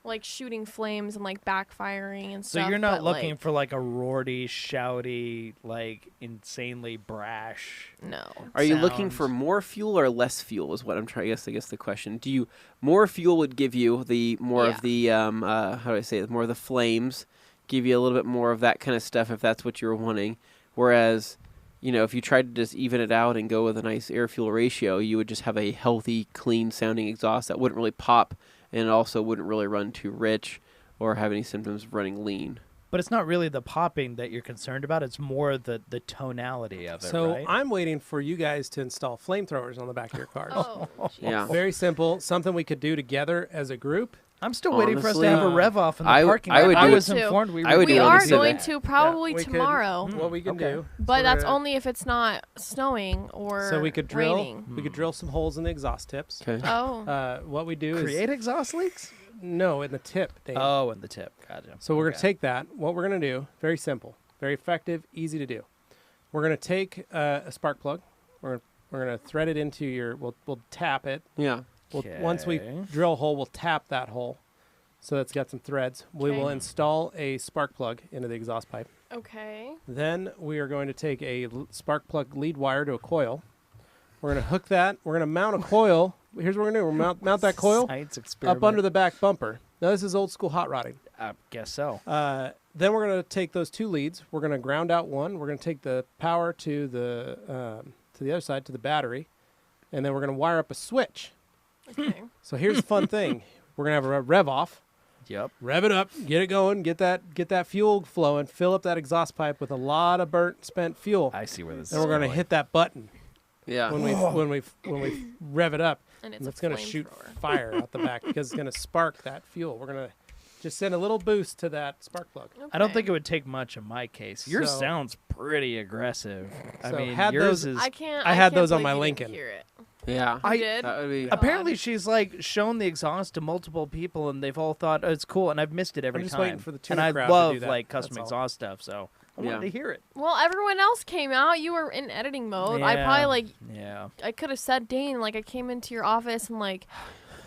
like shooting flames and like backfiring and So stuff. you're not but, looking like, for like a roarty, shouty, like insanely brash. no. Are you looking sound. for more fuel or less fuel is what I'm trying, I guess the question. Do you, more fuel would give you the more of the, how do I say it, more of the flames, give you a little bit more of that kind of stuff if that's what you're wanting. Whereas, if you tried to just even it out and go with a nice air-fuel ratio, you would just have a healthy, clean-sounding exhaust that wouldn't really pop and it also wouldn't really run too rich or have any symptoms of running lean. But it's not really the popping that you're concerned about. It's more the tonality of it, So right? I'm waiting for you guys to install flamethrowers on the back of your cars. Oh, Yeah. Very simple. Something we could do together as a group. I'm still waiting for us to Honestly, have a rev off in the I parking would lot. I do was it too. informed we were I would we do it are on the going Civic. to probably Yeah, we could- tomorrow, What we can Okay. do. but we're that's gonna- only if it's not snowing or So we could drill. raining. We could drill some holes in the exhaust tips. Okay. Oh, What we do Create exhaust leaks? is no in the tip. Dave. Oh, and the tip. Gotcha. So we're going to Okay. take that. What we're going to do, very simple, very effective, easy to do. We're going to take a spark plug. We're going to thread it into your. We'll tap it. Yeah. Once we Okay. drill a hole, we'll tap that hole, so it's got some threads. We will Okay. install a spark plug into the exhaust pipe. okay. Then we are going to take a spark plug lead wire to a coil. We're going to hook that. We're going to mount a coil. Here's what we're going to do. We're mount that coil Science experiment. up under the back bumper. Now this is old school hot rodding. I guess so. Then we're going to take those two leads. We're going to ground out one. We're going to take the power to the other side, to the battery, and then we're going to wire up a switch. Okay. So here's the fun thing: we're going to have a rev off, Yep. rev it up, get it going, get that fuel flowing, fill up that exhaust pipe with a lot of burnt spent fuel. I see where this Then is we're going to going. hit that button Yeah. when we rev it up, And it's and a it's going to shoot flamethrower. fire out the back because it's going to spark that fuel. We're going to just send a little boost to that spark plug. I don't Okay. think it would take much in my case. Yours So- sounds pretty aggressive. I So mean, had yours those- is. I can't. I had can't those on believe my you didn't Lincoln. Hear it. Yeah. I You did? That would be. Apparently, she's like shown the exhaust to multiple people, and they've all thought, "Oh, it's cool," and I've missed it every I'm just time. waiting for the and tuner I crowd to love do that. like custom That's all. exhaust stuff, so I Yeah. wanted to hear it. Well, everyone else came out. You were in editing mode. I Yeah. probably like. Yeah. I could have said Dane. Like I came into your office and like,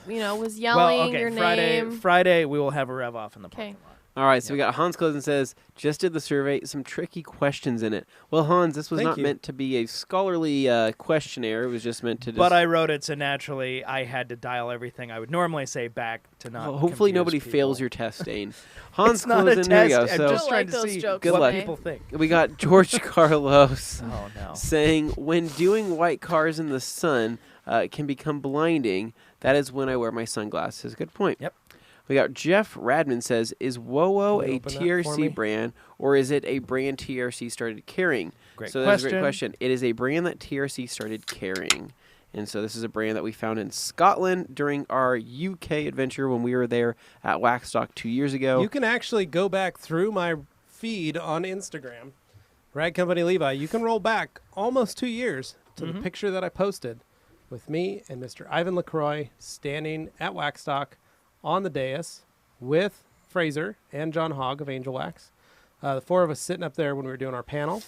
was yelling Well, okay. your Friday, name. Friday we will have a rev off in the Okay. parking lot. All right, so we got Hans Closen says, just did the survey, some tricky questions in it. Well, Hans, this was Thank not you. meant to be a scholarly questionnaire. It was just meant to just... But I wrote it, so naturally I had to dial everything I would normally say back to not. Well, hopefully confuse nobody people. fails your test, Dane. Hans It's not a Closen, here we test. go. I'm So just I trying like to those see jokes, Good what luck. people think. we got George Carlos Oh no. saying, when doing white cars in the sun, it can become blinding. That is when I wear my sunglasses. Good point. Yep. We got Jeff Radman says, is WoWo Can you a open that for me? TRC brand, or is it a brand TRC started carrying? Great So that's a great question. It is a brand that TRC started carrying. And so this is a brand that we found in Scotland during our UK adventure when we were there at Waxstock 2 years ago. You can actually go back through my feed on Instagram, Rag Company Levi. You can roll back almost 2 years to the picture that I posted with me and Mr. Ivan LaCroix standing at Waxstock on the dais with Fraser and John Hogg of Angel Wax. The four of us sitting up there when we were doing our panel.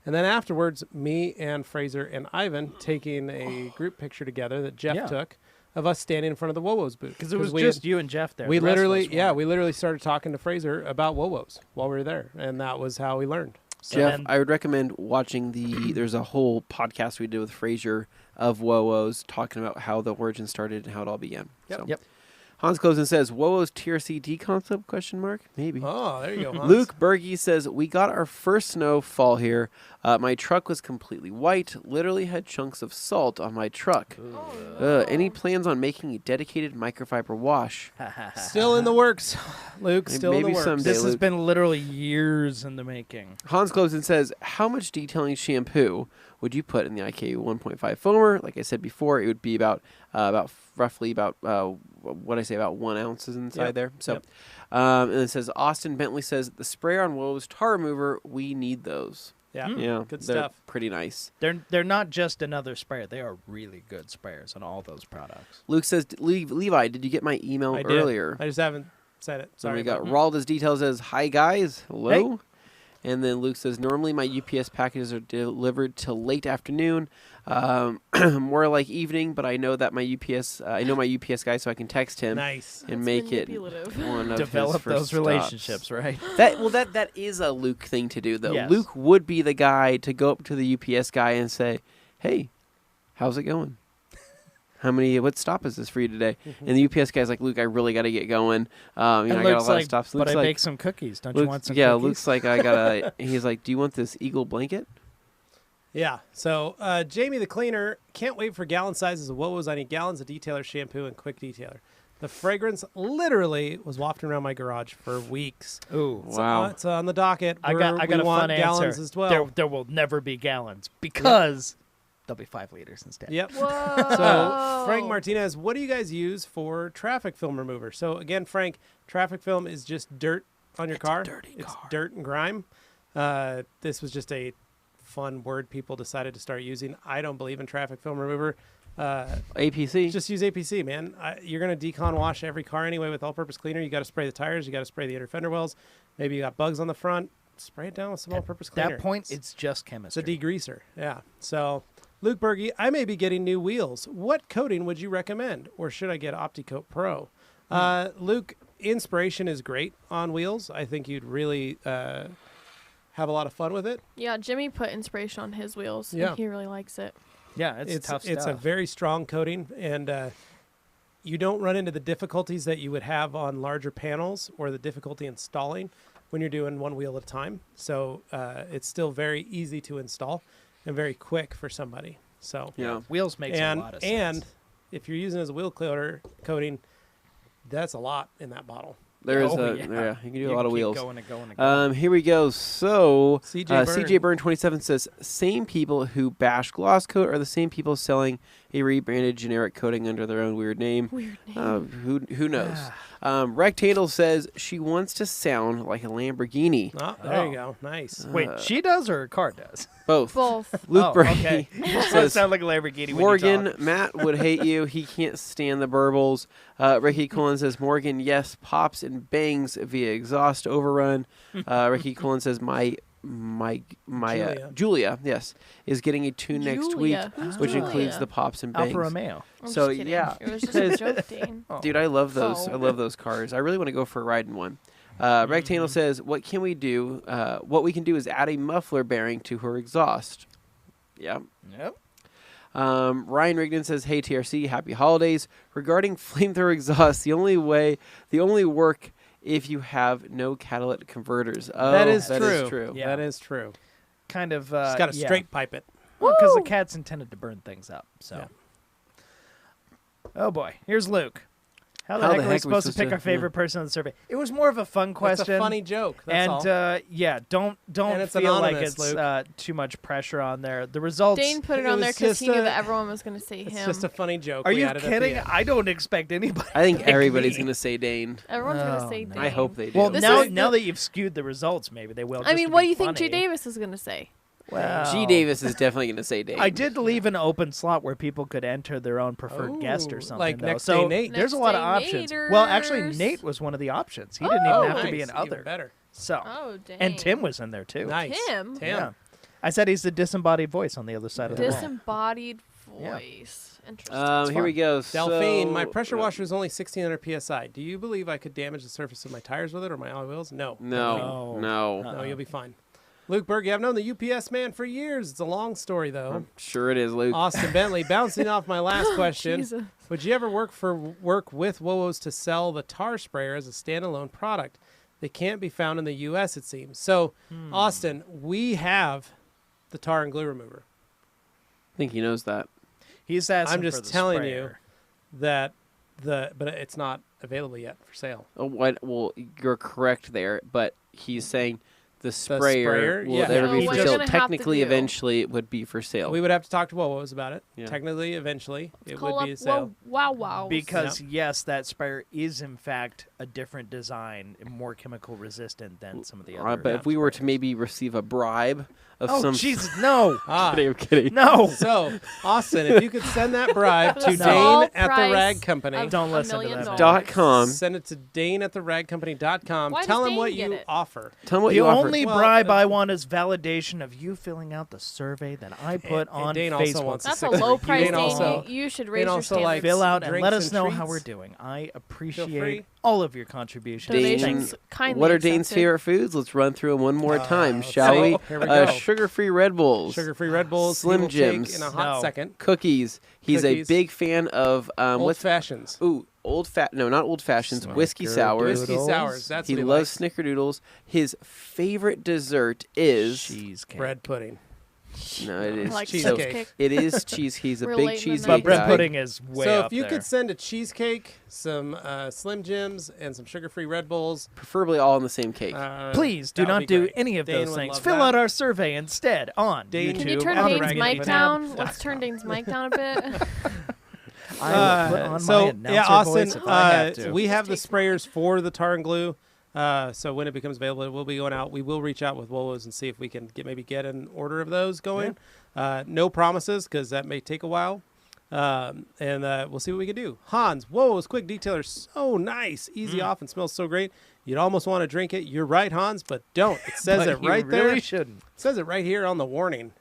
And then afterwards, me and Fraser and Ivan taking a group picture together that Jeff Yeah. took of us standing in front of the WoWo's booth. Because it was we just had- you and Jeff there. we The rest of literally, us weren't. we literally started talking to Fraser about WoWo's while we were there, and that was how we learned. So Jeff, And- I would recommend watching there's a whole podcast we did with Fraser of WoWo's talking about how the origin started and how it all began. Yep. So. Yep. Hans Closen says, WoWo's TRC-D concept, question mark? Maybe. oh, there you go, Hans. Luke Berge says, we got our first snowfall here. My truck was completely white, literally had chunks of salt on my truck. Any plans on making a dedicated microfiber wash? Still in the works, Luke. Still in Maybe the works. someday. This has Luke. been literally years in the making. Hans Closen says, how much detailing shampoo would you put in the IK 1.5 foamer? Like I said before, it would be about roughly about 1 ounce is inside Yep. there. So, Yep. And it says Austin Bentley says the sprayer on WoWo's tar remover. We need those. Yeah, Yeah, good they're stuff. pretty nice. They're not just another sprayer. They are really good sprayers on all those products. Luke says, Levi, did you get my email I did. earlier? I just haven't said it. So Sorry. we got about Ralda's details says, hi guys, hello. And then Luke says, normally my UPS packages are delivered till late afternoon, more like evening, but I know that my UPS, I know my UPS guy, so I can text him Nice. and That's make it manipulative. one of his Develop first those stops. relationships, right? That is a Luke thing to do, though. Yes. Luke would be the guy to go up to the UPS guy and say, hey, how's it going? What stop is this for you today? And the UPS guy's like, Luke, I really got to get going. I got a Luke's lot like, of stops. but Luke's I like, bake some cookies. Don't you want some yeah, cookies? Luke's like, I gotta. He's like, do you want this eagle blanket? Yeah. So Jamie the cleaner can't wait for gallon sizes of WoWo's. I need gallons of detailer shampoo and quick detailer. The fragrance literally was wafting around my garage for weeks. Ooh. Wow. It's on the docket. I got We a want fun gallons answer. as well. There will never be gallons because there'll be 5 liters instead. Yep. Whoa. So, Frank Martinez, what do you guys use for traffic film remover? So, again, Frank, traffic film is just dirt on your car. It's dirt and grime. This was just a fun word people decided to start using. I don't believe in traffic film remover. APC. Just use APC, man. You're going to decon wash every car anyway with all-purpose cleaner. You got to spray the tires. You got to spray the inner fender wells. Maybe you got bugs on the front. Spray it down with some all-purpose At cleaner. that point, it's just chemistry. It's a degreaser. Yeah. So, Luke Berge, I may be getting new wheels. What coating would you recommend? Or should I get OptiCoat Pro? Luke, inspiration is great on wheels. I think you'd really have a lot of fun with it. Yeah, Jimmy put inspiration on his wheels. Yeah. And he really likes it. Yeah, it's tough stuff. It's a very strong coating, and you don't run into the difficulties that you would have on larger panels or the difficulty installing when you're doing one wheel at a time. So it's still very easy to install and very quick for somebody. So Yeah. Wheels makes a lot of sense. and if you're using it as a wheel coating, that's a lot in that bottle. There's Oh, you yeah. can do a lot of keep wheels. Going and going and going. Here we go. So CJ Burn 27 says, same people who bash gloss coat are the same people selling a rebranded generic coating under their own weird name. Weird name. Who knows? Rectangle says she wants to sound like a Lamborghini. Oh, there you go. Nice. Wait, she does or her car does? Both. Both. Luke Oh, Brady okay. says, sound like a Lamborghini when you Morgan, talk. Matt would hate you. He can't stand the burbles. Ricky Cullen says, Morgan, yes, pops and bangs via exhaust overrun. Ricky Cullen says, Julia, yes, is getting a tune next week, Julia. Who's which Julia? includes the pops and bangs. Alfa Romeo. I'm So, just kidding. yeah. It was just a joke, Dane. Dude, I love those. Oh. I love those cars. I really want to go for a ride in one. Rectangle says, what can we do? What we can do is add a muffler bearing to her exhaust. Yeah. Yep. Ryan Rigdon says, hey, TRC, happy holidays. Regarding flamethrower exhaust, the only work if you have no catalytic converters. Oh, that is true. true. Yeah. That is true. Kind of. Just got to yeah. straight pipe it. Well, because the Woo! cat's intended to burn things up. So. Yeah. Oh boy, here's Luke. How the heck are we supposed to pick our favorite person on the survey? It was more of a fun question. It's a funny joke. That's and all. yeah, don't And it's feel like anonymous, it's Luke. too much pressure on there. The results. Dane put it It on there was because he just knew a- that everyone was going to say It's him. just a funny joke. Are we you added at the kidding? end. I don't expect anybody. I think to pick everybody's me. going to say Dane. Everyone's going Oh, to say no. Dane. I hope they do. Well, This now is now the- that you've skewed the results, maybe they will. I just mean, to what be do you think G. funny. Davis is going to say? Well, G. Davis is definitely going to say Dane. I did leave an open slot where people could enter their own preferred guest or Ooh, something. like though. Next so Day Nate. there's a Next lot of Day options. Well, actually, Naters. Nate was one of the options. He didn't even have to be Nice. an Even other. better. So, Oh, dang. and Tim was in there too. Nice. Tim? Yeah. I said he's the disembodied voice on the other side of the wall. Disembodied Yeah. voice. Interesting. Here we go. Delphine, So- my pressure washer is only 1,600 psi. Do you believe I could damage the surface of my tires with it or my alloy wheels? No. No. No, you'll be fine. Luke Berge, I've known the UPS man for years. It's a long story, though. Sure it is, Luke. Austin Bentley, bouncing off my last question. Jesus. Would you ever work with Wowos to sell the tar sprayer as a standalone product? They can't be found in the U.S., it seems. So, Austin, we have the tar and glue remover. I think he knows that. He's asking I'm just for the telling sprayer. you that but it's not available yet for sale. Oh, what? Well, you're correct there, but he's saying the sprayer, sprayer? will Yeah. never No, be what for you're sale. gonna have to Technically, do- eventually, it would be for sale. We would have to talk to Wowos about it. Yeah. Technically, eventually, it Call would be a up sale. Wow. Because yes, that sprayer is in fact a different design, and more chemical resistant than some of the other. But if we were to maybe receive a bribe of oh some, Jesus, no, Ah, I'm kidding. no! so Austin, if you could send that bribe For to the small Dane at the price rag company. of Don't $1 listen to million. that man. .com. Send it to Dane at the ragcompany.com. Why Tell does him what Dane get you it? offer. Tell him what The you offered. only Well, bribe I want is validation of you filling out the survey that I put and on Dane Facebook. also wants That's a a six- low price, Dane Dane. also- You should Dane raise your also standards. likes Fill out and let drinks us and know how treats. we're doing. I free. appreciate all of your contributions. Dane, Donations kindly what are Dane's accepted. favorite foods? Let's run through them one more time, let's shall see. we? Here we go. Sugar-free Red Bulls, Sugar-free Red Bulls, he Slim will take Jims. in a hot No. second. cookies. He's Cookies. a big fan of Old what's fashions. not old fashions, whiskey sours. Whiskey sours. That's He what he loves likes. snickerdoodles. His favorite dessert is Cheesecake. Bread pudding. No, it is Like cheesecake. It is cheese. He's a We're big late in the cheesecake night. But bread guy. pudding is way So up if you there. could send a cheesecake, some Slim Jims, and some sugar-free Red Bulls, Preferably all in the same cake. Please do that would not be do great. any of Dane those would things. love Fill that. out our survey instead on Dane- YouTube. Can you turn on the Dane's Raggedy mic Tab. down? Let's turn Dane's mic down a bit. I will put on so my announcer yeah, Austin, voice if I have to. we have the Just sprayers for the tar and glue. So when it becomes available, it will be going out. We will reach out with Wolos and see if we can get an order of those going. No promises because that may take a while. And we'll see what we can do. Hans, Wolos Quick Detailer, so nice, easy off, and smells so great. You'd almost want to drink it. You're right, Hans, but don't. It says But it you right there. really It shouldn't. says it right here on the warning.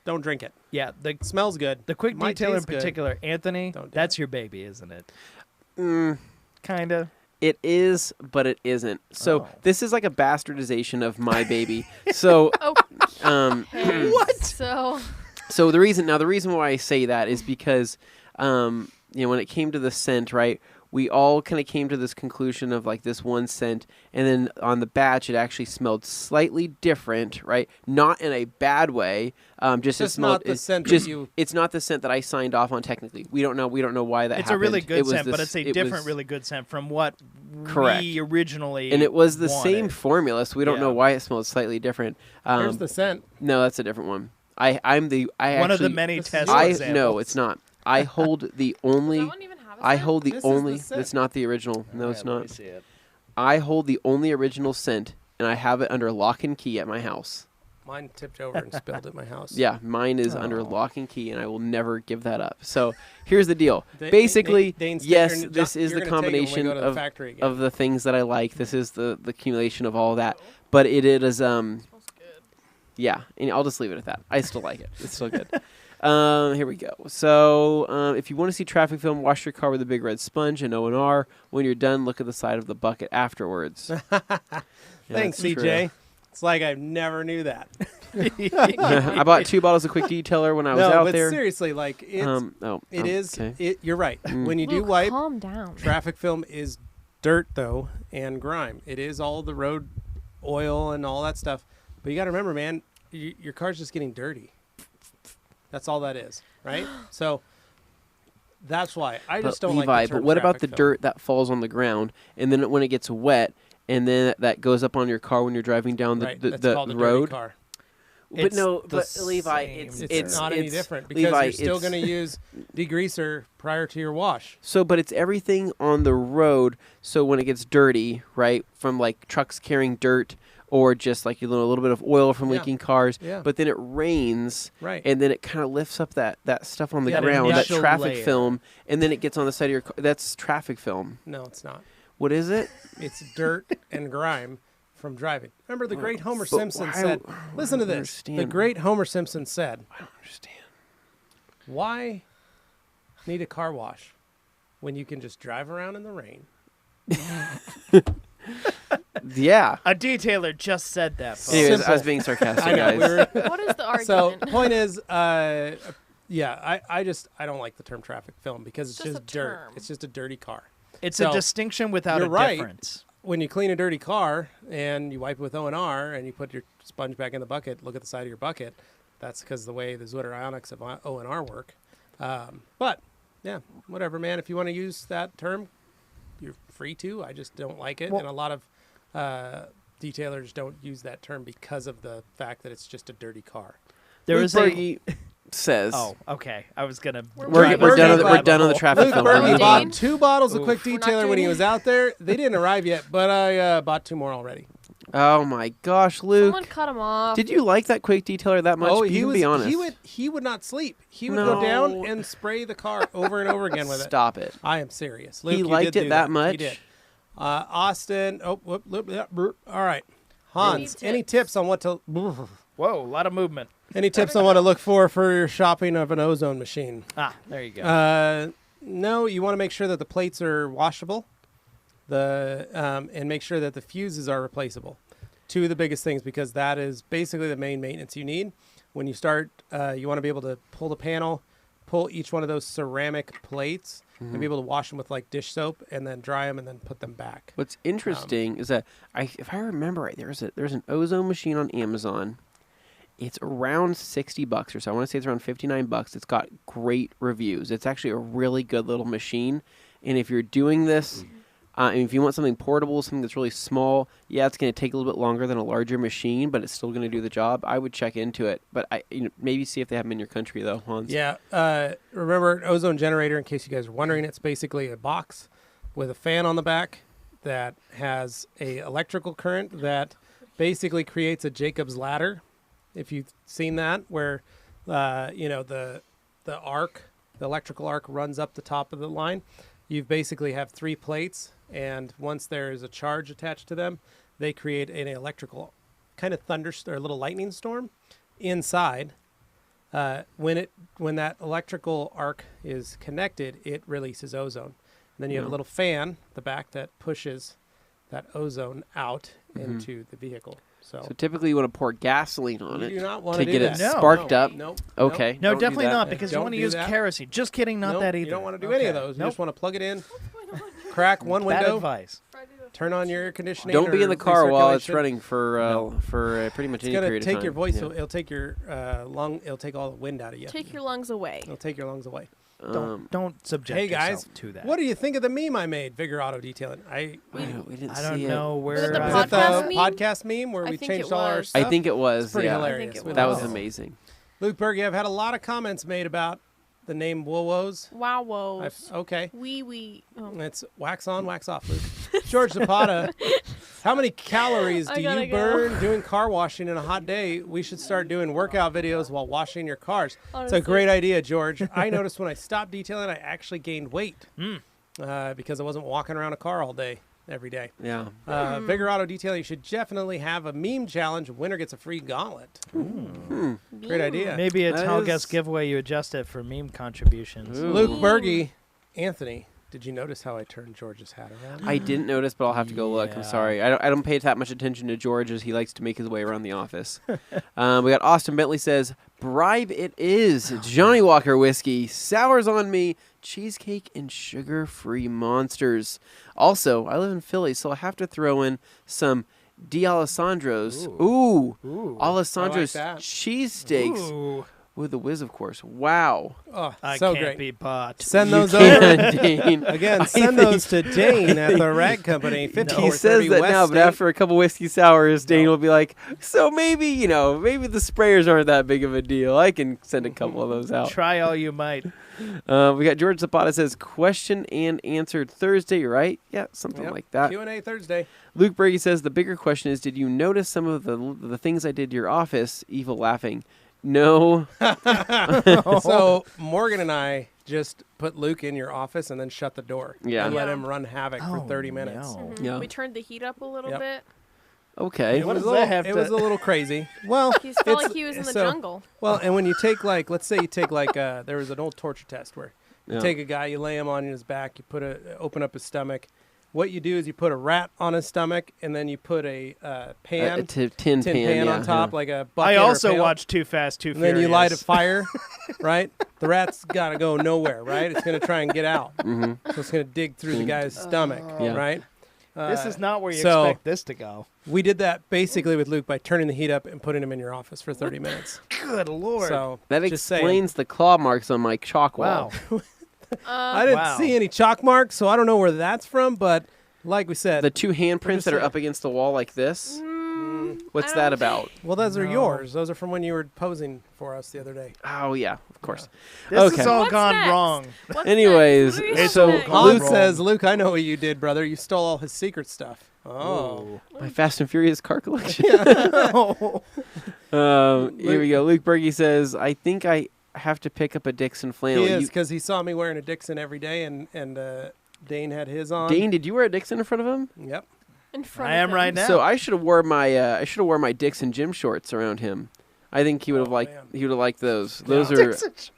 Don't drink it. Yeah, It smells good. the quick Might detailer in taste good. particular, Anthony, Don't do that's your baby, isn't it? Mm, Kinda. it is, but it isn't. So Oh. this is like a bastardization of my baby. So, Oh, hey. What? So the reason why I say that is because, when it came to the scent, right, we all kind of came to this conclusion of like this one scent, and then on the batch, it actually smelled slightly different, right? Not in a bad way. Just it Just smelled. not the it- scent that just you- it's not the scent that I signed off on technically. We don't know why that It's happened. a really It good was scent, but this- it's a it different, was- really good scent from what Correct. we originally And it was the wanted. same formula, so we don't know Yeah. why it smelled slightly different. Here's the scent. No, that's a different one. I One of the actually- many this is test yours. examples. No, it's not. I hold the does only. that one even have a I scent? hold the This is the only. scent. That's not the original. No, All it's right, let me not. see it. I hold the only original scent, and I have it under lock and key at my house. Mine tipped over and spilled at my house. Yeah, mine is under Oh. lock and key, and I will never give that up. So here's the deal. Da- Basically, Dane's yes, sticker- this is you're the gonna take it when we combination go to the of factory again. of the things that I like. This is the accumulation of all that. But it is Smells good. Yeah, and I'll just leave it at that. I still like it. It's still good. Here we go. So if you want to see traffic film, wash your car with a big red sponge and O&R. When you're done, look at the side of the bucket afterwards. Yeah, Thanks, that's true. CJ. It's like I never knew that. I bought 2 bottles of Quick Detailer when I was no, out but there. seriously, like it's, it is. Okay. You're right. Mm. When you do Luke, wipe, calm down. traffic film is dirt though and grime. It is all the road oil and all that stuff. But you got to remember, man, your car's just getting dirty. That's all that is, right? So that's why I just don't Levi, like the term but what about the traffic film. dirt that falls on the ground, and then when it gets wet, and then that goes up on your car when you're driving down the, Right, the, that's the called a dirty road? car. But It's no, the but Levi, same it's dirt. It's not any it's- different because Levi, you're still it's- going to use degreaser prior to your wash. So, but it's everything on the road. So when it gets dirty, right, from like trucks carrying dirt or just like a little bit of oil from Yeah. leaking cars. Yeah. But then it rains, Right. and then it kind of lifts up that stuff on the Yeah, the ground, that initial traffic layer. film, and then it gets on the side of your car. That's traffic film. No, it's not. What is it? It's dirt and grime from driving. Remember the great Homer But Simpson why- said, I listen to don't this. The understand. great Homer Simpson said, I don't understand. why need a car wash when you can just drive around in the rain? Yeah. A detailer just said that. folks. Anyways, I Simple. was being sarcastic, I know. guys. We were, What is the so argument? point is, yeah, I don't like the term traffic film because it's Just just a dirt. term. It's just a dirty car. It's So, a distinction without you're a right. difference. When you clean a dirty car and you wipe it with O&R and you put your sponge back in the bucket, look at the side of your bucket. That's because the way the Zwitter ionics of O&R work. But yeah, whatever, man. If you want to use that term, you're free to. I just don't like it, Well- and a lot of detailers don't use that term because of the fact that it's just a dirty car. There Luke is a. Berge says. Oh, okay. I was gonna. We're We're, We're done. gonna We're done on the traffic Luke film. Berge Berge We're bought- bought moving. 2 bottles of Oof. Quick We're not Detailer when doing he it. was out there. They didn't arrive yet, but I bought 2 more already. Oh my gosh, Luke! Someone cut him off. Did you like that Quick Detailer that much? Oh, you he can was. be honest. He would not sleep. He would go down No. and spray the car over and over again with it. Stop it. I am serious. Luke, He you liked did it do that He much? did. Austin. Oh, whoop, whoop, yeah, brr. All right. Hans, Any any tips on what to? Whoa, a lot of movement. Any tips on what to look for your shopping of an ozone machine? Ah, there you go. No, you want to make sure that the plates are washable, and make sure that the fuses are replaceable. 2 of the biggest things, because that is basically the main maintenance you need. When you start, you want to be able to pull the panel, pull each one of those ceramic plates, and be able to wash them with like dish soap, and then dry them, and then put them back. What's interesting is that if I remember right, there's an ozone machine on Amazon, It's around $60 or so. I want to say it's around $59. It's got great reviews. It's actually a really good little machine. And if you're doing this, and if you want something portable, something that's really small, yeah, it's going to take a little bit longer than a larger machine, but it's still going to do the job. I would check into it, but maybe see if they have them in your country though, Hans. Yeah. Remember, an ozone generator, in case you guys are wondering, it's basically a box with a fan on the back that has a electrical current that basically creates a Jacob's ladder. If you've seen that, where the arc, the electrical arc runs up the top of the line, you basically have 3 plates, and once there is a charge attached to them, they create an electrical kind of thunderstorm, or a little lightning storm inside. When that electrical arc is connected, it releases ozone. And then you have a little fan at the back that pushes that ozone out into the vehicle. So typically you want to pour gasoline on you it do not want to do get that. it sparked up. Nope. Okay. No, Don't do definitely that. not, because you Don't want to do use that. kerosene. Just kidding, not Nope, that either. You don't want to do any of those. You Nope. just want to plug it in, crack one Bad window, advice. turn on your air conditioning. Don't be in or the car while it's recirculation. running for pretty much It's any gonna period of take time. your voice. Yeah. It'll take your lung. It'll take all the wind out of you. Take your lungs away. It'll take your lungs away. Don't subject Hey guys, yourself to that. what do you think of the meme I made? Vigor Auto Detailing. we didn't I don't see know it. where. Was it the Is I- it the podcast meme? podcast meme where I we think changed it all our was. stuff? I think it was. It's pretty yeah. hilarious. it We That love was it. amazing. Luke Berge, I've had a lot of comments made about the name Woos. Wow, whoa. Okay. Wee. Oh. It's wax on, wax off, Luke. George Zapata, how many calories I do gotta you go. burn doing car washing in a hot day? We should start doing workout videos while washing your cars. Honestly. It's a great idea, George. I noticed when I stopped detailing, I actually gained weight because I wasn't walking around a car all day, every day. Yeah. Vigor Auto Detailing, you should definitely have a meme challenge. Winner gets a free gauntlet. Great idea. Maybe a That tall is- guest giveaway. You adjust it for meme contributions. Ooh. Luke Berge, Anthony, did you notice how I turned George's hat around? I didn't notice, but I'll have to go look. I'm Yeah. sorry. I don't pay that much attention to George as he likes to make his way around the office. We got Austin Bentley says, bribe it is. Johnny Walker whiskey, sours on me, cheesecake, and sugar-free monsters. Also, I live in Philly, so I have to throw in some D'Alessandro's. Ooh. Alessandro's I like that. cheesesteaks Ooh, with the whiz, of course. Wow. Oh, I so can't great. be bought. Send You those over. can, Dane. Again, I send think- those to Dane at the Rag Company. 5430 He says that West now, but State. after a couple whiskey sours, Dane will be like, so maybe the sprayers aren't that big of a deal. I can send a couple of those out. Try all you might. We got George Zapata says, question and answer Thursday, right? Yeah, something Yep. like that. Q&A Thursday. Luke Brady says, the bigger question is, did you notice some of the things I did to your office? Evil laughing. No. So Morgan and I just put Luke in your office and then shut the door. Yeah. And let Yeah. him run havoc for Oh, 30 minutes. no. Yeah. We turned the heat up a little Yep. bit. Okay. It What was, does a that little, have it to- was a little crazy. Well, He felt it's- like he was in the so- jungle. Well, and when you take let's say you take there was an old torture test where you Yeah. take a guy, you lay him on his back, you open up his stomach. What you do is you put a rat on his stomach, and then you put a pan, tin pan on yeah, top, yeah. like a bucket. I or a also pail. watched Too Fast, Too And Furious. then you light a fire, right? The rat's got to go nowhere, right? It's going to try and get out. Mhm. So it's going to dig through the guy's stomach, Yeah. right? This is not where you so- expect this to go. We did that basically with Luke by turning the heat up and putting him in your office for 30 minutes. Good Lord. So That just saying. explains the claw marks on my chalk wow. wall. I didn't Wow. see any chalk marks, so I don't know where that's from. But like we said, The two handprints just that are saying. up against the wall like this. Mm, What's I that don't- about? well, those are No. yours. Those are from when you were posing for us the other day. Oh yeah, of course. This Okay. has all What's gone next? wrong. What's Anyways, next? What do we have so next? Gone Luke wrong. says, Luke, I know what you did, brother. You stole all his secret stuff. Oh. My Fast and Furious car collection. Oh. Here we go. Luke Berge says, I think I have to pick up a Dixon flannel. He is You- because he saw me wearing a Dixon every day, and Dane had his on. Dane, did you wear a Dixon in front of him? Yep. In front I of am him. right now. So I should have wore my Dixon gym shorts around him. I think he would have Oh, liked man. he would have liked those. Those are Dixon shorts.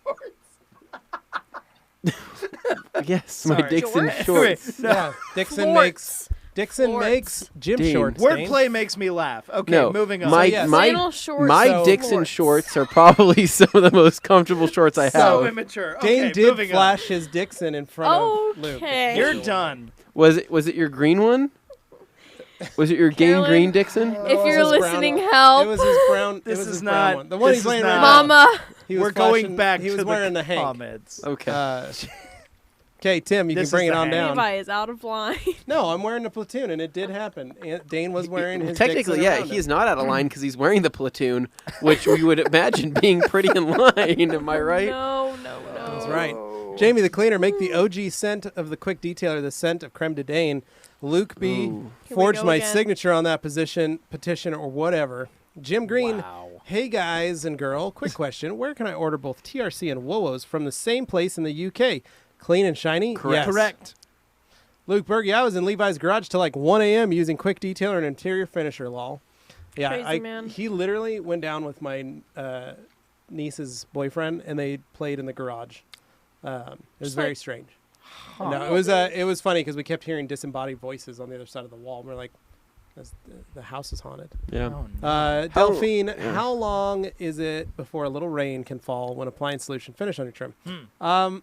yes, my Sorry. Dixon Shorts. shorts. No. Yeah. Dixon Florts. Dixon makes gym Dane. shorts. Dane. Wordplay makes me laugh. Okay, No, moving on. my yes. my Flannel shorts. my So- Dixon Florts. shorts are probably some of the most comfortable shorts I so have. immature. Dane Okay, did moving flash his Dixon in front of Luke. Okay. on. You're done. Was it your green one? Was it your Game Carolyn, Green Dixon? It If was you're his brown listening, one. help. It was his brown. This it was is his not- brown one. The one this he's is laying not- right now. Mama. He was We're going flashing- back He to was wearing the the Hank. comments. Okay. Okay, Tim, you This can bring is it the on Hank. down. Levi is out of line. No, I'm wearing the platoon, and it did happen. Dane was wearing his Technically, Dixon yeah, around he him. is not out of line because he's wearing the platoon, which we would imagine being pretty in line. Am I right? No. That's right. Jamie the Cleaner, make the OG scent of the quick detailer the scent of creme de Dane. Luke B. Ooh. Here we forged go my again. signature on that petition, or whatever. Jim Green, Wow. hey guys and girl, quick question. Where can I order both TRC and Wowos from the same place in the UK? Clean and shiny? Correct. Yes. Correct. Luke Berge, I was in Levi's garage till like 1 a.m. using quick detailer and interior finisher, lol. Yeah, Crazy, man. he literally went down with my niece's boyfriend, and they played in the garage. It was Just very like- strange. Huh. No, it was funny because we kept hearing disembodied voices on the other side of the wall. And we're like, the house is haunted. Yeah. Oh, no. How- Delphine, yeah. how long is it before a little rain can fall when applying solution finish on your trim? Hmm.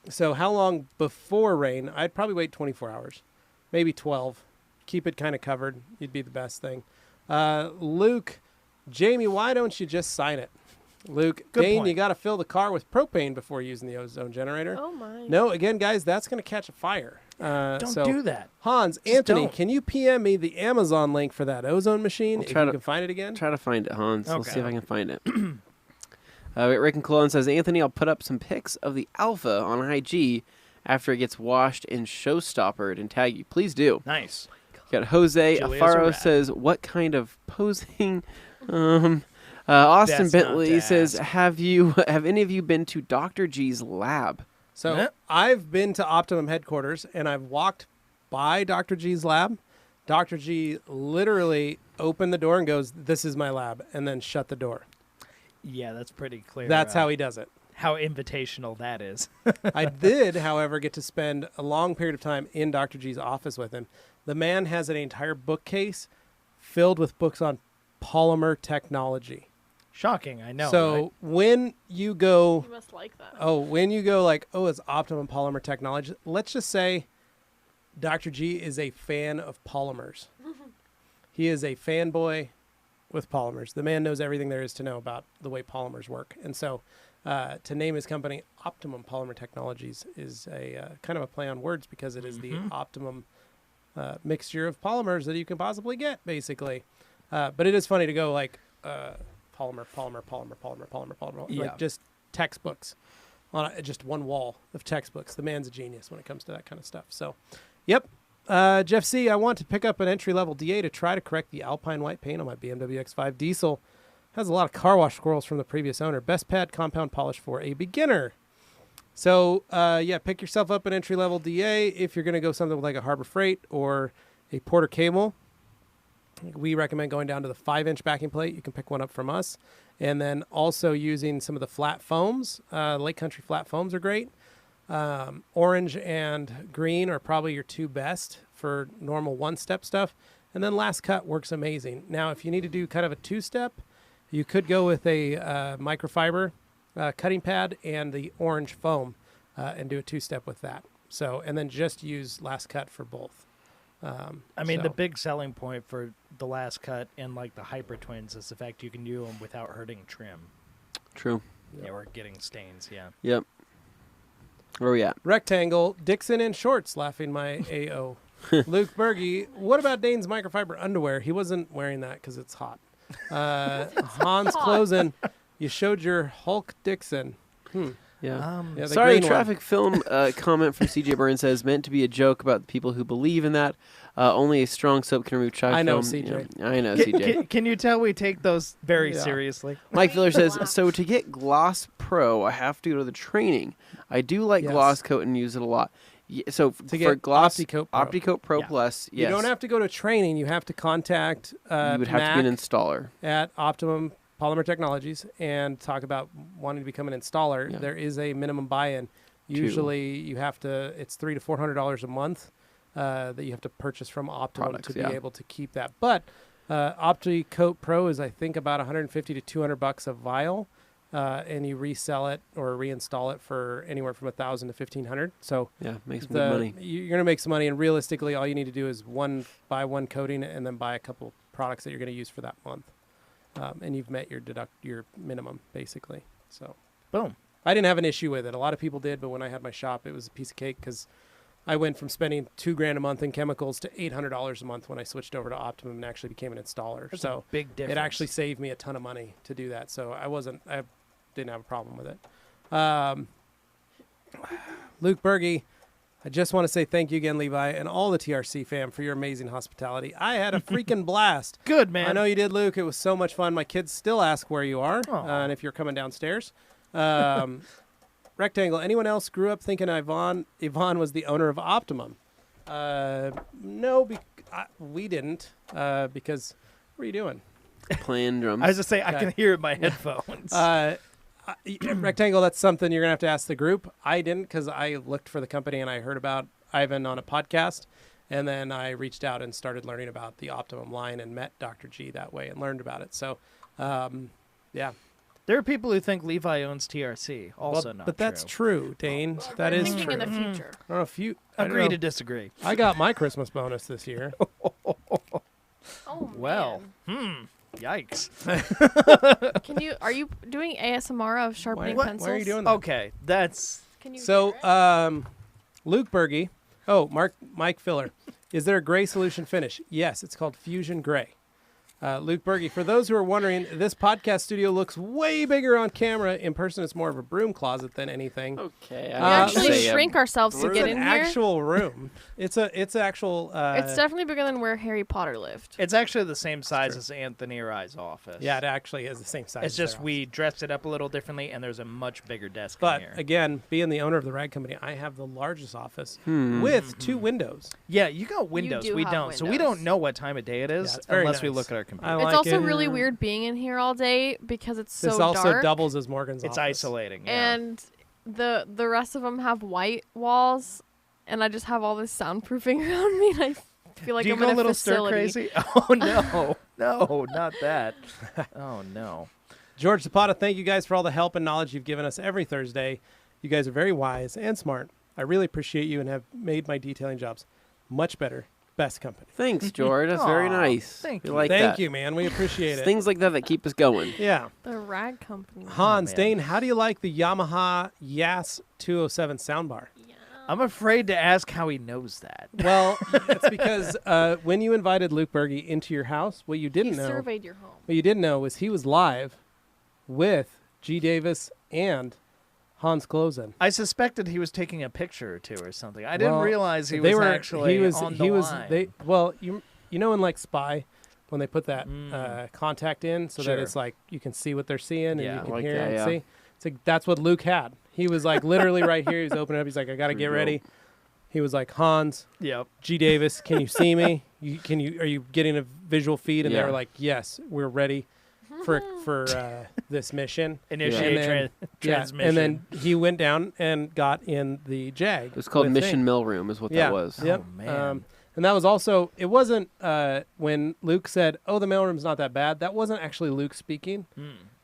So how long before rain? I'd probably wait 24 hours, maybe 12. Keep it kind of covered. You'd be the best thing. Luke, Jamie, why don't you just sign it? Luke, Good Dane, point. you got to fill the car with propane before using the ozone generator. Oh my. No, again, guys, that's going to catch a fire. Don't so do that. Hans, Just Anthony, don't. can you PM me the Amazon link for that ozone machine I'll if try you to- can find it again? Try to find it, Hans. Let's Okay. see if I can find it. Rick and Cologne says, Anthony, I'll put up some pics of the Alpha on IG after it gets washed and showstoppered and tag you. Please do. Nice. Got Jose Julia's a Afaro rat. says, what kind of posing? Austin That's not Bentley to says, ask. have any of you been to Dr. G's lab? So Huh? I've been to Optimum headquarters and I've walked by Dr. G's lab. Dr. G literally opened the door and goes, "This is my lab," and then shut the door. Yeah, that's pretty clear. That's how he does it. how invitational that is. I did, however, get to spend a long period of time in Dr. G's office with him. The man has an entire bookcase filled with books on polymer technology. Shocking, I know. So right? when you go, You must like that. when you go like, it's Optimum Polymer Technology, let's just say Dr. G is a fan of polymers. He is a fanboy with polymers. The man knows everything there is to know about the way polymers work. And so to name his company Optimum Polymer Technologies is a kind of a play on words because it is the optimum mixture of polymers that you can possibly get, basically. But it is funny to go like polymer, Yeah. like just textbooks on just one wall of textbooks. The man's a genius when it comes to that kind of stuff. So, yep. Jeff C., I want to pick up an entry-level DA to try to correct the Alpine white paint on my BMW X5 diesel. Has a lot of car wash squirrels from the previous owner. Best pad compound polish for a beginner. So, pick yourself up an entry-level DA if you're going to go something with like a Harbor Freight or a Porter Cable. We recommend going down to the 5-inch backing plate. You can pick one up from us. And then also using some of the flat foams. Lake Country flat foams are great. Orange and green are probably your two best for normal one-step stuff. And then Last Cut works amazing. Now, if you need to do kind of a two-step, you could go with a microfiber cutting pad and the orange foam and do a two-step with that. So, and then just use Last Cut for both. I mean, so- the big selling point for the Last Cut and like the Hyper Twins is the fact you can do them without hurting trim. True. Yeah, or getting stains. Yeah. Yep. Where are we at? Rectangle, Dixon in shorts, laughing my AO. Luke Berge, what about Dane's microfiber underwear? He wasn't wearing that because it's hot. Hans Closen, you showed your Hulk Dixon. Yeah. Yeah, the Sorry, green one. traffic film comment from CJ Burns says, meant to be a joke about the people who believe in that. Only a strong soap can remove traffic I know, film. CJ. Yeah, I know, CJ. Can you tell we take those very Yeah. seriously? Mike Viller says, so to get Gloss Pro, I have to go to the training. I do like Yes. Gloss Coat and use it a lot. So To for get Gloss OptiCoat Pro. OptiCoat Pro Yeah. Plus, You yes, don't have to go to training. You have to contact you would have to be an Mac installer. at Optimum Polymer Technologies and talk about wanting to become an installer. Yeah. There is a minimum buy-in. Usually you have to, it's $300 to $400 a month that you have to purchase from Optimum Products, to be yeah. able to keep that. But OptiCoat Pro is, I think, about $150 to $200 a vial. and you resell it or reinstall it for anywhere from $1,000 to $1,500. So Yeah, make some good money. you're going to make some money, and realistically, all you need to do is buy one coating and then buy a couple products that you're going to use for that month, and you've met your minimum basically. So Boom. I didn't have an issue with it. A lot of people did, but when I had my shop, it was a piece of cake because I went from spending $2,000 a month in chemicals to $800 a month when I switched over to Optimum and actually became an installer. That's So a big difference. it actually saved me a ton of money to do that. So I didn't have a problem with it. Luke Berge, I just want to say thank you again, Levi, and all the TRC fam for your amazing hospitality. I had a freaking blast. Good, man. I know you did, Luke. It was so much fun. My kids still ask where you are Aw. and if you're coming downstairs. Rectangle, anyone else grew up thinking Yvonne was the owner of Optimum? No, we didn't, because what are you doing? Playing drums. I was just saying, I Okay. can hear it in my headphones. Rectangle, that's something you're going to have to ask the group. I didn't because I looked for the company and I heard about Ivan on a podcast. And then I reached out and started learning about the Optimum line and met Dr. G that way and learned about it. So, yeah. There are people who think Levi owns TRC. Also Well, not but that's true, Dane. That is Thinking true. in the future. I don't know if you I don't Agree know. to disagree. I got my Christmas bonus this year. Oh, Well, man. Yikes. Are you doing ASMR of sharpening pencils? Why are you doing that? Okay, that's... Can you So, hear it? Luke Berge. Mike Filler. Is there a gray solution finish? Yes, it's called Fusion Gray. Luke Berge, for those who are wondering, this podcast studio looks way bigger on camera. In person, it's more of a broom closet than anything. Okay. We I would actually say, shrink ourselves to It's get an in here. actual room. It's actual. It's definitely bigger than where Harry Potter lived. It's actually the same size as Anthony or I's office. yeah, it actually is the same size. It's as just their we dressed it up a little differently, and there's a much bigger desk But in here. again, being the owner of the rag company, I have the largest office with 2 windows. Yeah, you got windows. do We have don't. So we windows. don't know what time of day it is Yeah, it's very unless we nice. look at our computer. I It's like also it. really weird being in here all day because it's so This dark. also doubles as Morgan's It's office. isolating. Yeah. And the rest of them have white walls, and I just have all this soundproofing around me, and I feel like Do you I'm go in a little facility. stir crazy? Oh no, no, not that. Oh no. George Zapata, thank you guys for all the help and knowledge you've given us every Thursday. You guys are very wise and smart. I really appreciate you and have made my detailing jobs much better. Best company. Thanks, George. That's very Aw, nice. thank We you. like Thank that. you, man. We appreciate It's it. things like that keep us going. Yeah. The rag company. Hans, man. Dane, how do you like the Yamaha Yas 207 soundbar? I'm afraid to ask how he knows that. Well, it's because when you invited Luke Berge into your house, what you He didn't know, surveyed your home. what you didn't know was he was live with G. Davis and Hans Klosen. I suspected he was taking a picture or two or something. I didn't Well, realize he was actually on the line. Well, you know in like Spy when they put that contact in so Sure. that it's like you can see what they're seeing and Yeah. you can Like hear that, and yeah. see. It's like that's what Luke had. He was like literally right here. He was opening up. He's like, I gotta get Pretty ready. He was like, Hans, Yep. G. Davis, can you see me? Are you getting a visual feed? And they Yeah. were like, yes, we're ready for this mission. Initiate And then- transmission. and then he went down and got in the Jag. It was called with Mission Thing. Mill Room is what Yeah. that was. Yep. Oh, man. And that was also, it wasn't when Luke said, oh, the mailroom's not that bad. That wasn't actually Luke speaking.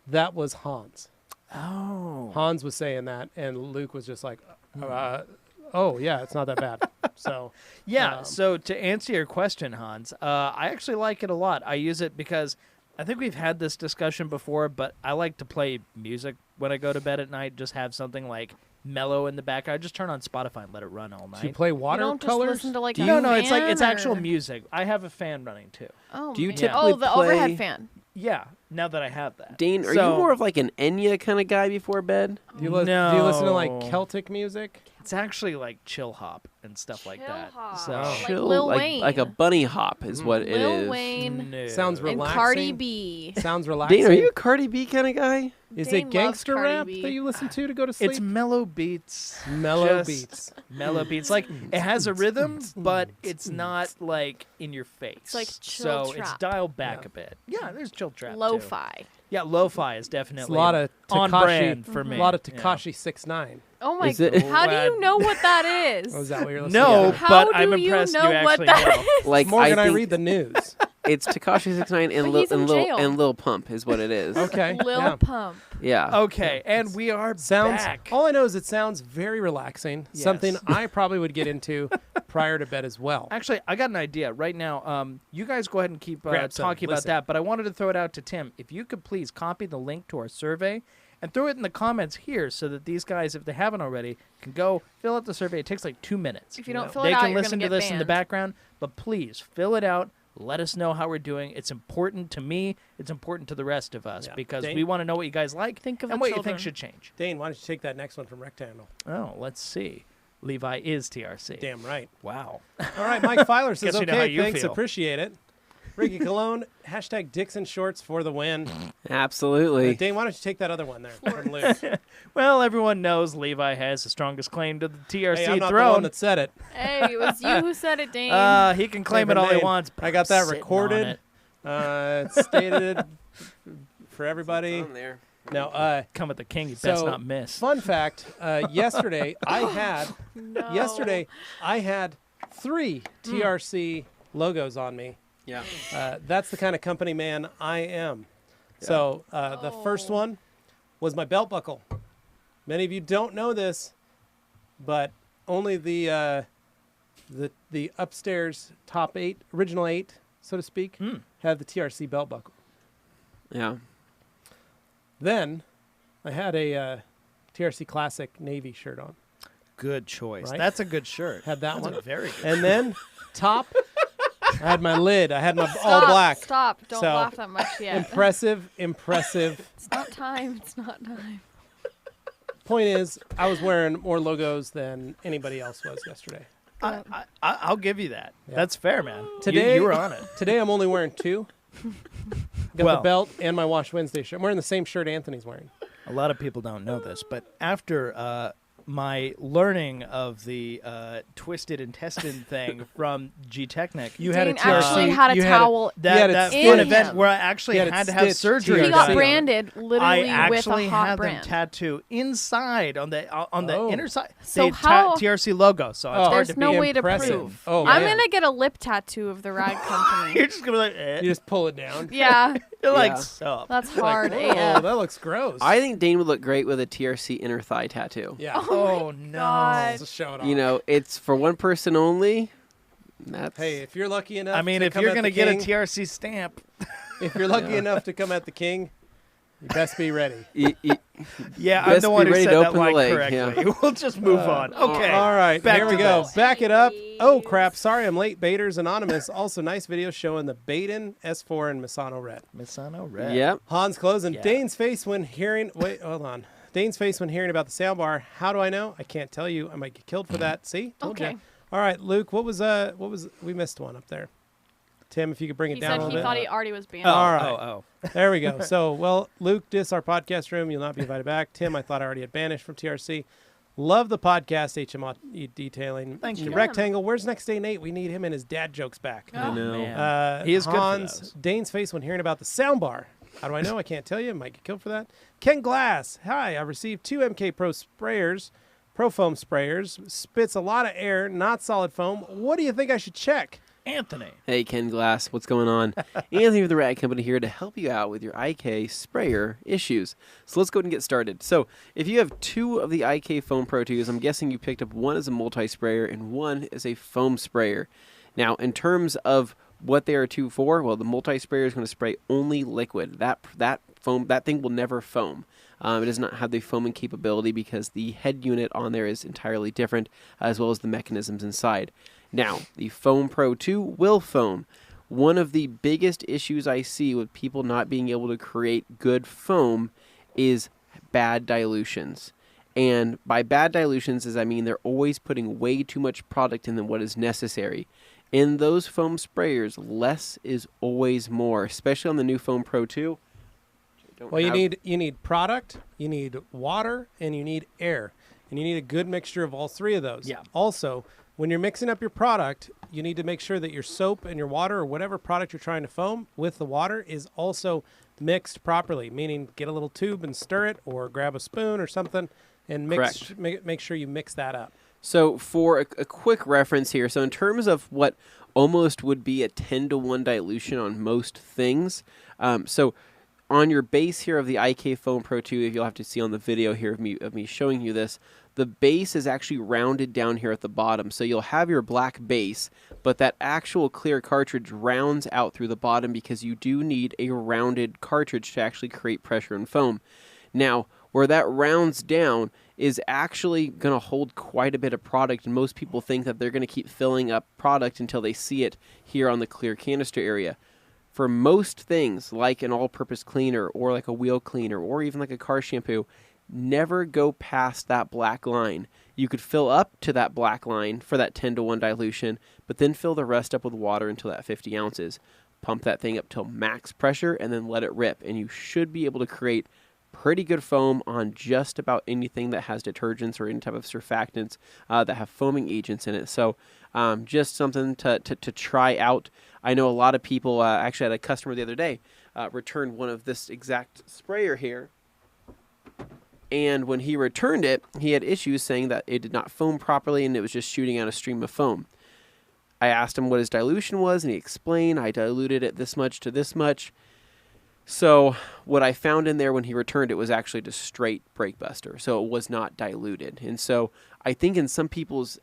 That was Hans. Oh. Hans was saying that, and Luke was just like, oh, yeah, it's not that bad. So, Yeah, so to answer your question, Hans, I actually like it a lot. I use it because I think we've had this discussion before, but I like to play music when I go to bed at night, just have something like mellow in the background. I just turn on Spotify and let it run all do you night. play You don't watercolors? just listen to like No, a no, it's like it's fan, actual or- music. I have a fan running too. Oh, Do you man. typically Oh, the play- overhead fan. Yeah, now that I have that. Dane, are So- you more of like an Enya kind of guy before bed? Do you listen to like No. Celtic music? It's actually like chill hop and stuff like Chill that. hop. So Like Chill, Lil like a Wayne. bunny hop is what it Lil is. Wayne no. Sounds and relaxing. Cardi B. Sounds relaxing. Dane, are you a Cardi B kind of guy? Is Dane it loves gangster Cardi rap B. that you listen to go to sleep? It's mellow beats. mellow just beats. Mellow beats. Like it has a rhythm, but it's not like in your face. It's like chill so it's trap. dialed back Yeah. a bit. Yeah, there's chill trap. too. Lo-fi. Yeah, lo-fi is It's a definitely lot of on Tekashi. brand for me. A lot of Yeah. Tekashi 6ix9ine. Oh my Is it- god. How do Glad- you know what that is? Oh, is that what you're listening No, to? How but do I'm you impressed know you what actually that know. is? Like Morgan, I think, read the news. It's Tekashi 69 and But he's in jail. Lil Pump is what it is. Okay. Lil yeah. Pump. Yeah. Okay, and we are Sounds. back. All I know is it sounds very relaxing. Yes. Something I probably would get into prior to bed as well. Actually, I got an idea right now. You guys go ahead and keep Grab some. talking about Listen. that, but I wanted to throw it out to Tim. If you could please copy the link to our survey and throw it in the comments here so that these guys, if they haven't already, can go fill out the survey. It takes like 2 minutes. If you don't fill They it out, can you're listen gonna to get this in the banned. background, but please fill it out. Let us know how we're doing. It's important to me. It's important to the rest of us Yeah. because Dane? we want to know what you guys like Think of and the what you children. think should change. Dane, why don't you take that next one from Rectangle? Oh, let's see. Levi is TRC. Damn right. Wow. All right, Mike Filer says, Guess we know how okay, you thanks, feel. appreciate it. Ricky Cologne, hashtag Dixon Shorts for the win. Absolutely. Dane, why don't you take that other one there from Luke? Well, everyone knows Levi has the strongest claim to the TRC Hey, I'm not the throne. one that said it. Hey, it was you who said it, Dane. He can claim it Favorite all he name. wants. but I got I'm that sitting on recorded. it. It's stated for everybody. On there. Now, Come with the king, you best so, not miss. fun fact, yesterday I No. had 3 TRC logos on me. Yeah. That's the kind of company man I am. So the first one was my belt buckle. Many of you don't know this, but only the upstairs top 8, original 8, so to speak, have the TRC belt buckle. Yeah. Then I had a TRC Classic Navy shirt on. Good choice. Right? That's a good shirt. Had that That's one. a very good. And then top, I had my lid. I had my Stop, all black. Stop. Don't So, laugh that much yet. Impressive. It's not time. It's not time. Point is, I was wearing more logos than anybody else was yesterday. I'll give you that. Yeah. That's fair, man. Today you were on it. Today I'm only wearing 2. Got Well- the belt and my Wash Wednesday shirt. I'm wearing the same shirt Anthony's wearing. A lot of people don't know this, but after my learning of the twisted intestine thing from G-Technic, You had a Dane TRC. actually had a you towel. that it fun stitched. event him. where I actually You had it had to have stitched surgery. TRC. He got on it. branded I literally with actually a hot had them brand. tattoo inside on the Oh. inner side. So the how- TRC logo. So it's Oh. hard There's to no be way to impressive. prove. Oh, I'm man. gonna get a lip tattoo of the rag company. You're just gonna be like, eh. You just pull it down. Yeah, You're like, Yeah. sup. that's It's like, hard. whoa, AF. that looks gross. I think Dane would look great with a TRC inner thigh tattoo. yeah. Oh no. God. Just show it off. You know, it's for one person only. That's Hey, if you're lucky enough, I mean, to if come you're at gonna the get a king, TRC stamp, if you're lucky Yeah. enough to come at the king, you best be ready. yeah, I'm Best the one be who ready said to that open the line leg, correctly. yeah. We'll just move on. Okay. All right, back here we to go. this. Back it up. Oh crap! Sorry, I'm late. Baiters Anonymous. Also, nice video showing the Baden S4 and Misano Red. Misano Red. Yep. Hans closing. Yeah. Dane's face when hearing. Wait, hold on. Dane's face when hearing about the soundbar. How do I know? I can't tell you. I might get killed for that. See? Told ya. Okay. All right, Luke. What was we missed one up there? Tim, if you could bring He it down a said little he bit. thought he already was banned. Oh, All right. oh. There we go. So, well, Luke, diss our podcast room. You'll not be invited back. Tim, I thought I already had banished from TRC. Love the podcast, HMO detailing. Thank you. Rectangle, where's Next Day Nate? We need him and his dad jokes back. Oh, I know. man. He is good for Hans, those. Dane's face when hearing about the soundbar. How do I know? I can't tell you. Might get killed for that. Ken Glass. Hi, I received 2 MK Pro sprayers, Pro Foam sprayers. Spits a lot of air, not solid foam. What do you think I should check? Anthony. Hey, Ken Glass, what's going on? Anthony with the Rag Company here to help you out with your IK sprayer issues. So let's go ahead and get started. So if you have 2 of the IK Foam Pro 2s, I'm guessing you picked up one as a multi-sprayer and one as a foam sprayer. Now, in terms of what they are 2 for, well, the multi-sprayer is going to spray only liquid. That thing will never foam. It does not have the foaming capability because the head unit on there is entirely different, as well as the mechanisms inside. Now, the Foam Pro 2 will foam. One of the biggest issues I see with people not being able to create good foam is bad dilutions. And by bad dilutions, I mean they're always putting way too much product in than what is necessary. In those foam sprayers, less is always more, especially on the new Foam Pro 2. Well, you need product, you need water, and you need air. And you need a good mixture of all 3 of those. Yeah. Also, when you're mixing up your product, you need to make sure that your soap and your water or whatever product you're trying to foam with the water is also mixed properly, meaning get a little tube and stir it or grab a spoon or something and make sure you mix that up. So for a quick reference here, so in terms of what almost would be a 10-to-1 dilution on most things. So on your base here of the IK Foam Pro 2, if you'll have to see on the video here of me showing you this, the base is actually rounded down here at the bottom. So you'll have your black base, but that actual clear cartridge rounds out through the bottom because you do need a rounded cartridge to actually create pressure and foam. Now, where that rounds down is actually going to hold quite a bit of product, and most people think that they're going to keep filling up product until they see it here on the clear canister area. For most things, like an all-purpose cleaner or like a wheel cleaner or even like a car shampoo, never go past that black line. You could fill up to that black line for that 10-to-1 dilution, but then fill the rest up with water until that 50 ounces. Pump that thing up till max pressure and then let it rip, and you should be able to create pretty good foam on just about anything that has detergents or any type of surfactants that have foaming agents in it. So just something to try out. I know a lot of people, actually I had a customer the other day, returned one of this exact sprayer here. And when he returned it, he had issues saying that it did not foam properly and it was just shooting out a stream of foam. I asked him what his dilution was, and he explained, I diluted it this much to this much. So what I found in there when he returned it was actually just straight brake buster. So it was not diluted. And so I think in some people's,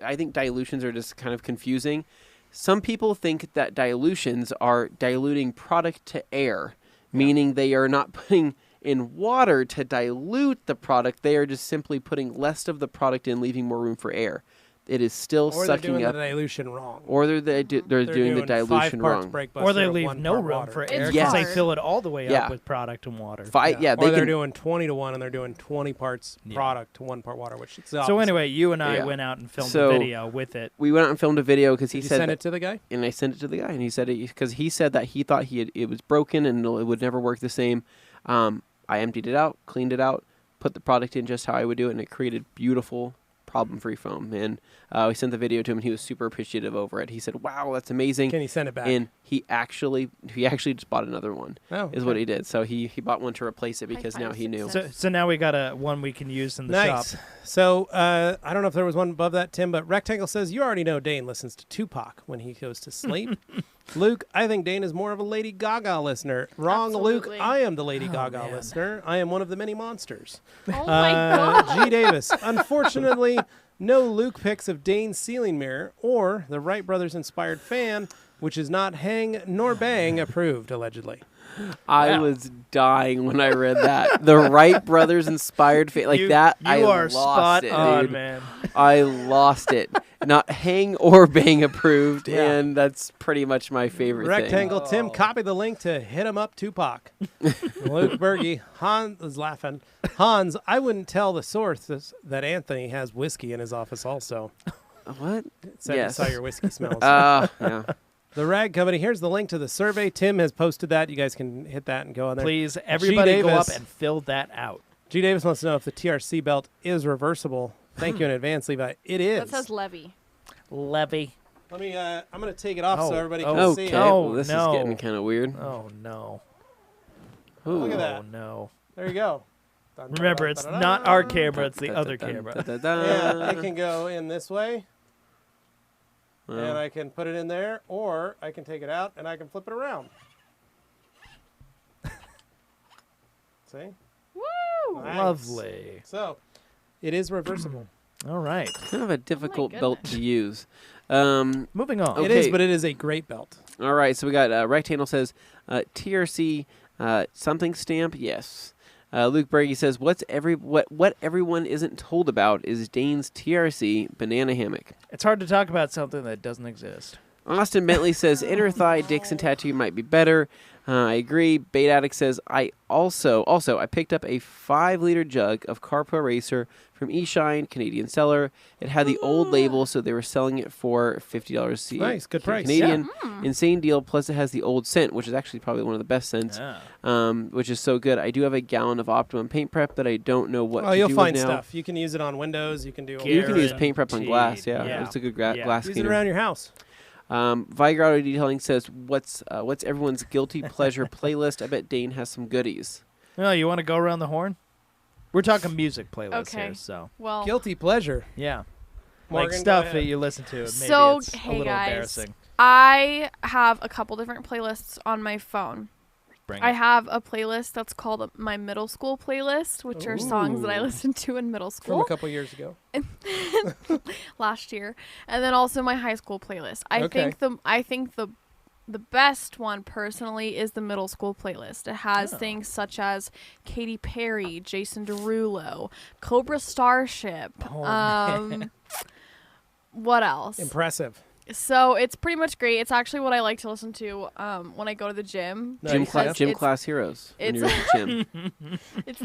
I think dilutions are just kind of confusing. Some people think that dilutions are diluting product to air, meaning they are not putting in water to dilute the product. They are just simply putting less of the product in, leaving more room for air. It is still Or sucking they're doing up. the dilution wrong. Or they're doing the dilution 5 parts wrong. brake Or they buster to leave 1 no part room water. for It's air Yes. because they hard. fill it all the way Yeah. up with product and water. Yeah, Or they they're can. doing 20 to 1 and they're doing 20 parts Yeah. product to 1 part water, which is the So opposite. anyway, you and I Yeah. went out and filmed So- a video with it. We went out and filmed a video because he Did you said send that- it to the guy? and I sent it to the guy, and he said it because he said that he thought it was broken and it would never work the same. I emptied it out, cleaned it out, put the product in just how I would do it, and it created beautiful problem-free foam. And we sent the video to him, and he was super appreciative over it. He said, "Wow, that's amazing." Can you send it back? And he actually just bought another one. Oh, Is what he did. So he bought one to replace it because High now five he knew. success. So now we got a one we can use in the Nice. shop. So I don't know if there was one above that, Tim, but Rectangle says, you already know Dane listens to Tupac when he goes to sleep. Luke, I think Dane is more of a Lady Gaga listener. Wrong, Luke. Absolutely. I am the Lady Gaga man. listener. I am one of the many monsters. Oh my god. G. Davis. Unfortunately, no Luke pics of Dane's ceiling mirror or the Wright Brothers inspired fan, which is not hang nor bang approved, allegedly. I Wow. was dying when I read that. The Wright Brothers inspired like you, that. You I are lost spot it, on, dude. man. I lost it. Not hang or bang approved, Yeah. and that's pretty much my favorite Rectangle Tim, Oh. copy the link to hit him up, Tupac. Luke Berge, Hans is laughing. Hans, I wouldn't tell the source that Anthony has whiskey in his office also. thing. What? Said Yes. he saw your whiskey smells. Yeah. The Rag Company, here's the link to the survey. Tim has posted that. You guys can hit that and go on there. Please, everybody go up Davis. and fill that out. G. Davis wants to know if the TRC belt is reversible. Thank you in advance, Levi. It is. That says levy. Levy. Let me. I'm going to take it off Oh, so everybody can oh, see Okay. it. Oh, well, this no. is getting kind of weird. Oh no. Look at Oh that. no. There you go. Dun, dun, Remember, dun, it's dun, dun, not dun. our camera, it's the Dun, other dun, dun, camera. dun, dun, dun. Yeah, it can go in this way, Well, and I can put it in there, or I can take it out and I can flip it around. See? Woo! Nice. Lovely. So, it is reversible. All right. kind of a difficult belt goodness. to use. Moving on. It is, Okay. but it is a great belt. All right, so we got Rectangle says TRC something stamp. Yes. Luke Brady says what everyone isn't told about is Dane's TRC banana hammock. It's hard to talk about something that doesn't exist. Austin Bentley says inner thigh Dixon tattoo might be better. I agree. Bait Addict says I picked up a 5-liter jug of Carpro Racer from eShine, Canadian seller. It had the old label, so they were selling it for $50 Nice, good price. Canadian. Insane deal. Plus, it has the old scent, which is actually probably one of the best scents, Yeah. which is so good. I do have a gallon of Optimum paint prep that I don't know what Oh, to you'll do find with now. stuff. You can use it on windows. You can do. You can use Guaranteed. paint prep on glass. Yeah, Yeah. it's a good Yeah. glass Use it cleaner. around your house. Viger Auto Detailing says, what's everyone's guilty pleasure playlist? I bet Dane has some goodies. Oh, you want to go around the horn? We're talking music playlists Okay. here, so Well, Guilty pleasure. yeah. Morgan, like go stuff ahead. that you listen to. Maybe So, it's a hey, little guys. embarrassing. I have a couple different playlists on my phone. Bring I it. have a playlist that's called my middle school playlist, which are songs that I Ooh. listened to in middle From school a couple years ago. last year, and then also my high school playlist. I Okay. think the best one personally is the middle school playlist. It has things such as Katy Perry, Jason Derulo, Cobra Starship. Oh, man. What else? Impressive. So it's pretty much great. It's actually what I like to listen to when I go to the gym. Nice. Gym, because gym it's- class heroes. When it's- you're at the gym.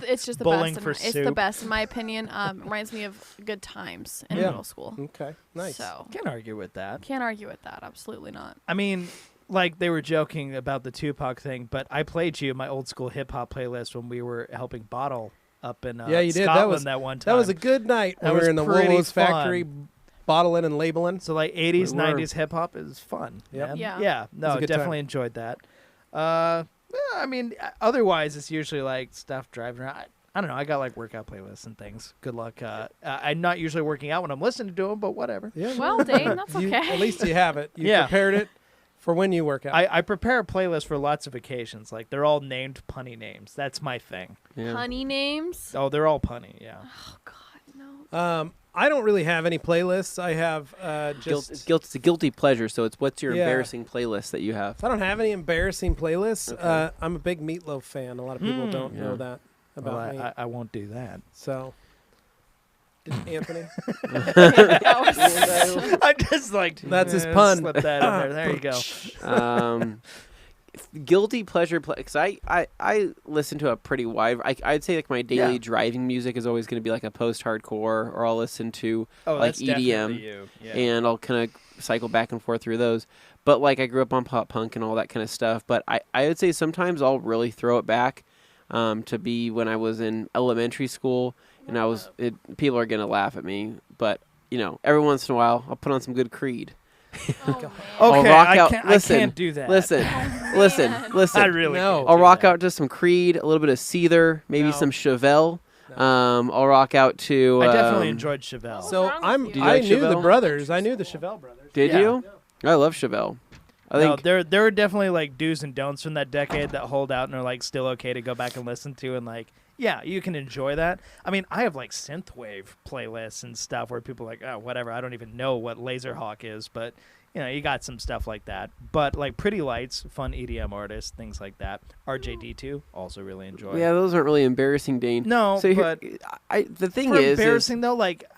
It's just the Bowling best. for It's the soup. best in my opinion. Reminds me of good times in Yeah. middle school. Okay. Nice. So Can't argue with that. can't argue with that. Absolutely not. I mean, like they were joking about the Tupac thing, but I played you my old school hip hop playlist when we were helping bottle up in Yeah, you did. Scotland That was- one time. That was a good night. That when we was were in the pretty Wolos fun. factory, bottling and labeling. So like 80s, We were. 90s hip hop is fun. Yep. man. Yeah. Yeah. was No, a good definitely time. enjoyed that. I mean, otherwise it's usually like stuff driving around. I don't know. I got like workout playlists and things. Good luck. I'm not usually working out when I'm listening to them, but whatever. Yeah. Well, Dane, that's You- okay. At least you have it. You Yeah. prepared it for when you work out. I prepare a playlist for lots of occasions. Like they're all named punny names. That's my thing. Yeah. Honey names. Oh, they're all punny. Yeah. Oh God, no. I don't really have any playlists. I have just. It's a guilty pleasure. So it's what's your Yeah. embarrassing playlist that you have? I don't have any embarrassing playlists. Okay. I'm a big Meatloaf fan. A lot of people don't know Yeah. that about Well, me. I won't do that. So, Anthony. I just like That's his pun. Slip that in there. There you go. Guilty pleasure because I listen to a pretty wide. I'd say like my daily Yeah. driving music is always going to be like a post-hardcore, or I'll listen to Oh, like that's EDM, definitely you. Yeah. and I'll kind of cycle back and forth through those. But like I grew up on pop punk and all that kind of stuff. But I would say sometimes I'll really throw it back to be when I was in elementary school, and people are going to laugh at me, but you know, every once in a while I'll put on some good Creed. Oh, man. I'll Okay, rock I out- can't, listen, I can't do that. Listen, Oh, listen, man. listen. I really No. can't I'll do rock that. out to some Creed, a little bit of Seether, maybe No. some Chevelle. No. I'll rock out to. I definitely enjoyed Chevelle. So wrong with you? Do you I like knew the Chevelle? brothers. I knew the Chevelle brothers. Did Yeah. you? I love Chevelle. I No, think there are definitely like do's and don'ts from that decade that hold out and are like still okay to go back and listen to, and like yeah, you can enjoy that. I mean, I have like synthwave playlists and stuff where people are like, oh, whatever, I don't even know what Laserhawk is, but you know, you got some stuff like that. But like Pretty Lights, fun EDM artists, things like that. RJD2 also really enjoy. yeah, those aren't really embarrassing, Dane. No, So here, but the thing for is embarrassing though, like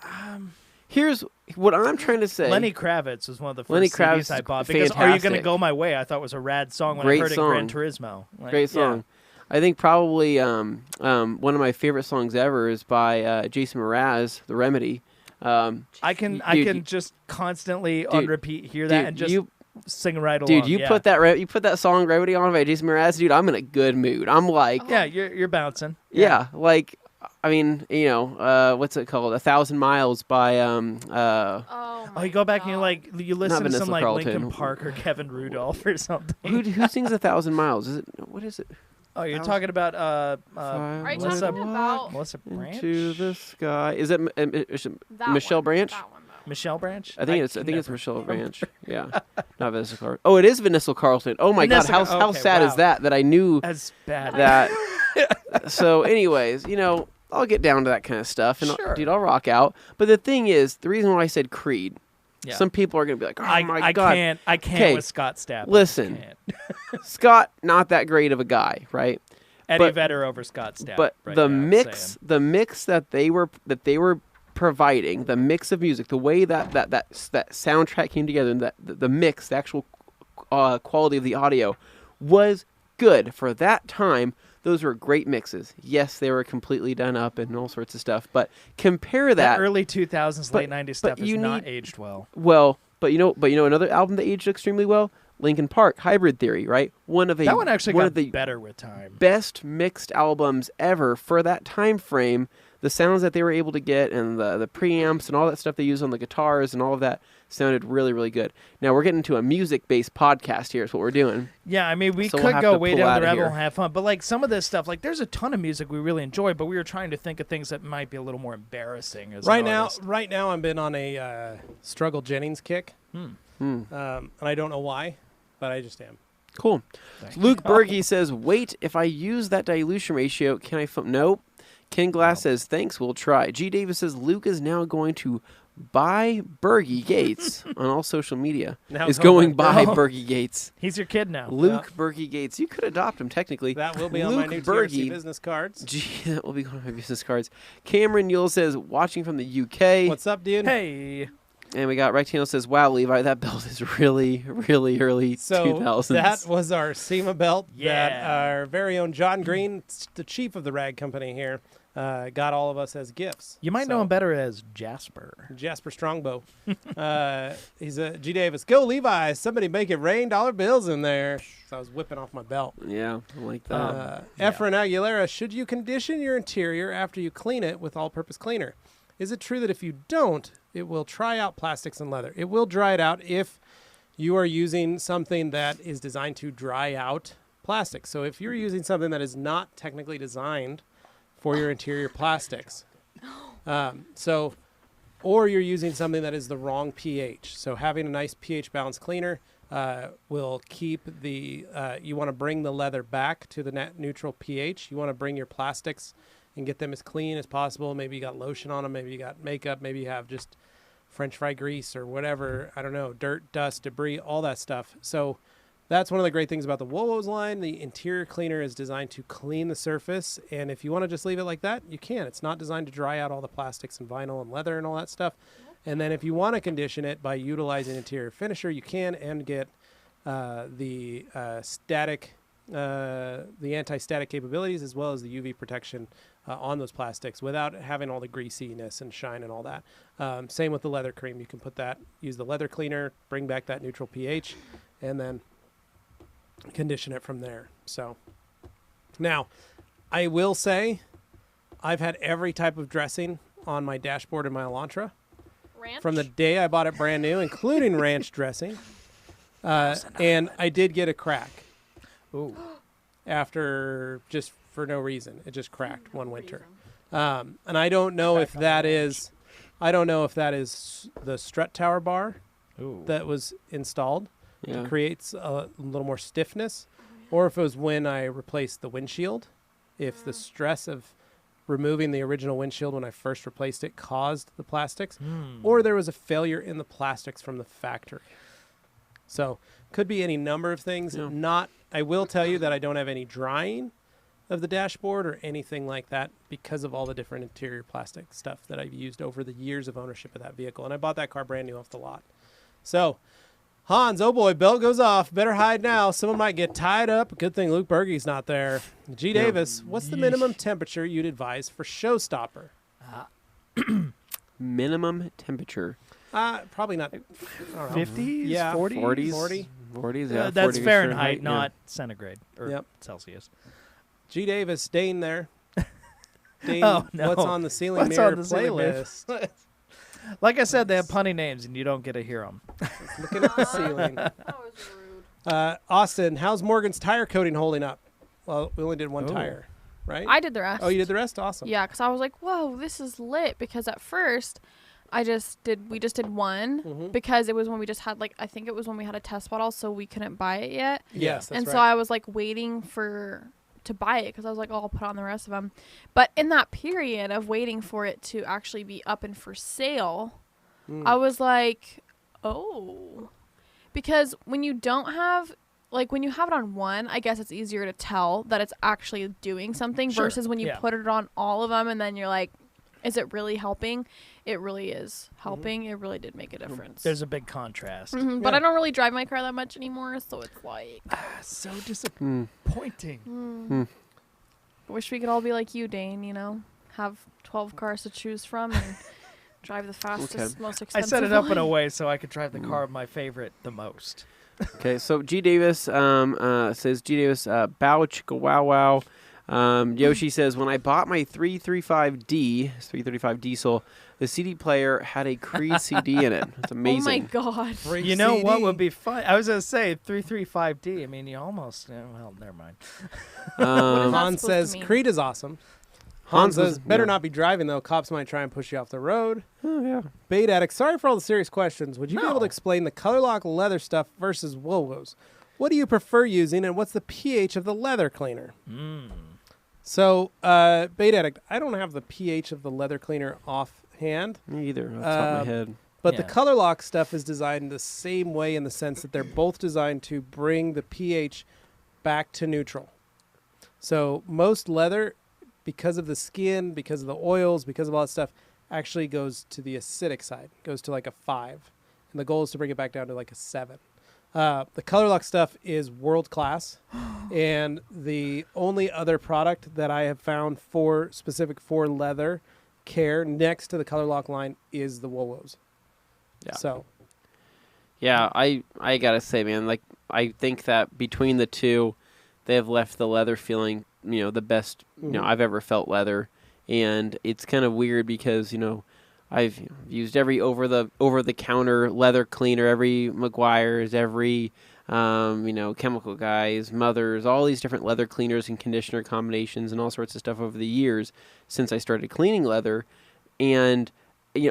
here's what I'm trying to say. Lenny Kravitz was one of the first Lenny CDs Kravitz I is bought because "Are You Gonna fantastic. Go My Way" I thought was a rad song when Great I heard song. it in Gran Turismo. Like, Great song. I think probably one of my favorite songs ever is by Jason Mraz, "The Remedy." I Dude, can just constantly on dude, repeat hear that dude, and just you- sing right along. Dude, you yeah. put that song "Remedy" on by Jason Mraz, dude. I'm in a good mood. I'm like, Yeah, you're bouncing. yeah, like, I mean, you know, what's it called? 1,000 Miles by Oh, you go back and you listen to Vanessa some like Carlton. Linkin Park or Kevin Rudolph or something. who sings 1,000 Miles? Is it what is it? Oh, you're Thousand- talking about Are you Melissa, talking about Melissa Branch? Into the sky. Is it that Michelle one? Branch? That one, though. Michelle Branch? I think it's never- Michelle Branch. Yeah, not Vanessa Carlton. Oh, it is Vanessa Carlton. Oh my Vanessa God, Car- how okay, sad wow. is that I knew That's bad. that. So, anyways, you know, I'll get down to that kind of stuff, and Sure. I'll rock out. But the thing is, the reason why I said Creed, Yeah. some people are gonna be like, "Oh my I God, can't. I can't 'Kay, with Scott Stapp. listen. Scott, not that great of a guy, right?" Eddie but- Vedder over Scott Stapp. But right the now, I'm mix, saying. the mix that they were providing, the mix of music, the way that soundtrack came together, and the mix, the actual quality of the audio was good for that time. Those were great mixes. Yes, they were completely done up and all sorts of stuff. But compare that that. early 2000s, but- late 90s but stuff is you not need- aged well. Well, but you know another album that aged extremely well Linkin Park, Hybrid Theory, right? That one actually one got of the better with time. best mixed albums ever for that time frame. The sounds that they were able to get and the preamps and all that stuff they used on the guitars and all of that sounded really, really good. Now we're getting into a music-based podcast here is what we're doing. Yeah, I mean, we So we'll could have go to way pull down out the of rabbit hole here. and have fun, but like some of this stuff, like there's a ton of music we really enjoy, but we were trying to think of things that might be a little more embarrassing as Right an now, artist. right now, I've been on a Struggle Jennings kick, and I don't know why, but I just am. Cool. Thank Luke Berge says, wait, if I use that dilution ratio, can I... Nope. Ken Glass says, thanks, we'll try. G. Davis says, Luke is now going to buy Berge Gates on all social media. Now is go going back. by Berge Gates. He's your kid now. Luke Berge Gates. You could adopt him, technically. That will be on my new Luke TRC Berge. business cards. Gee, that will be one of my business cards. Cameron Yule says, watching from the UK. What's up, dude? Hey, And we got Rectangle says, wow, Levi, that belt is really, really early So 2000s. that was our SEMA belt that Yeah. our very own John Green, the chief of the rag company here, got all of us as gifts. you might know him better as Jasper. Jasper Strongbow. He's a G. Davis. Go Levi! Somebody make it rain dollar bills in there. So I was whipping off my belt. Yeah, I like that. Efren Aguilera, should you condition your interior after you clean it with all-purpose cleaner? Is it true that if you don't, it will dry out plastics and leather? It will dry it out if you are using something that is designed to dry out plastic. So if you're using something that is not technically designed for your interior plastics, or you're using something that is the wrong pH. So having a nice pH balanced cleaner will keep the, you want to bring the leather back to the net neutral pH. You want to bring your plastics and get them as clean as possible. Maybe you got lotion on them. Maybe you got makeup. Maybe you have just French fry grease or whatever. I don't know, dirt, dust, debris, all that stuff. So that's one of the great things about the Wowo's line. The interior cleaner is designed to clean the surface. And if you want to just leave it like that, you can. It's not designed to dry out all the plastics and vinyl and leather and all that stuff. And then if you want to condition it by utilizing interior finisher, you can and get the anti-static capabilities as well as the UV protection on those plastics without having all the greasiness and shine and all that. Same with the leather cream. You can put that, use the leather cleaner, bring back that neutral pH, and then condition it from there. So now, I will say I've had every type of dressing on my dashboard in my Elantra. Ranch? From the day I bought it brand new, including ranch dressing. And I did get a crack Ooh. after just for no reason. It just cracked one winter. And I don't know if that is, the strut tower bar Ooh. that was installed. Yeah. It creates a little more stiffness, or if it was when I replaced the windshield, if the stress of removing the original windshield when I first replaced it caused the plastics, or there was a failure in the plastics from the factory. So could be any number of things. Yeah. I will tell you that I don't have any drying of the dashboard or anything like that because of all the different interior plastic stuff that I've used over the years of ownership of that vehicle. And I bought that car brand new off the lot. So Hans, oh boy, belt goes off. Better hide now. Someone might get tied up. Good thing Luke Berge's not there. G. Davis, what's the minimum temperature you'd advise for showstopper? Minimum temperature. Probably not. I don't know. 50s? Yeah, 40s? 40. 40s, yeah. That's 40 Fahrenheit, yeah. not centigrade or Yep. Celsius. G. Davis, Dane there. Dane, Oh, no. what's on the ceiling What's mirror on the ceiling mirror? playlist? Like I said, they have punny names, and you don't get to hear them. Looking at the ceiling. That was rude. Austin, how's Morgan's tire coating holding up? Well, we only did one Ooh. tire, right? I did the rest. Oh, you did the rest? Awesome. Yeah, because I was like, whoa, this is lit. Because at first, we just did one because it was when we just had I think it was when we had a test bottle, so we couldn't buy it yet. Yes, that's and right. so I was like waiting to buy it because I was like, oh, I'll put on the rest of them. But in that period of waiting for it to actually be up and for sale, I was like, oh, because when you don't have, when you have it on one, I guess it's easier to tell that it's actually doing something versus when you put it on all of them and then you're like, is it really helping? It really is helping. It really did make a difference. There's a big contrast. But I don't really drive my car that much anymore, so it's like, So disappointing. wish we could all be like you, Dane, have 12 cars to choose from and drive the fastest, most I expensive set it up in a one. way so I could drive the car of my favorite the most. Okay, so G Davis says bow chicka wow wow. Yoshi says, when I bought my 335 diesel, the CD player had a Creed CD in it. It's amazing. Oh my god. Free You know what CD. would be fun? I was gonna say 335D. I mean, you almost. Well, never mind. What is that Hans supposed to says mean? Creed is awesome. Hans Hans was- says, better yeah. not be driving, though. Cops might try and push you off the road. Oh, yeah. Bait Addict, sorry for all the serious questions. Would you be able to No. explain the color lock leather stuff versus Volvos? What do you prefer using, and what's the pH of the leather cleaner? So, Bait Addict, I don't have the pH of the leather cleaner offhand, Me either, off the top of my head. but the Yeah. color lock stuff is designed the same way in the sense that they're both designed to bring the pH back to neutral. So most leather, because of the skin, because of the oils, because of all that stuff, actually goes to the acidic side, goes to like a 5. And the goal is to bring it back down to like a 7. The color lock stuff is world class. And the only other product that I have found specific for leather care next to the color lock line is the Wolos. Yeah. So Yeah, I gotta say, man, like, I think that between the two, they have left the leather feeling, the best, I've ever felt leather. And it's kind of weird because, I've used every over the counter leather cleaner, every Meguiar's, every Chemical Guys, Mothers, all these different leather cleaners and conditioner combinations and all sorts of stuff over the years since I started cleaning leather. And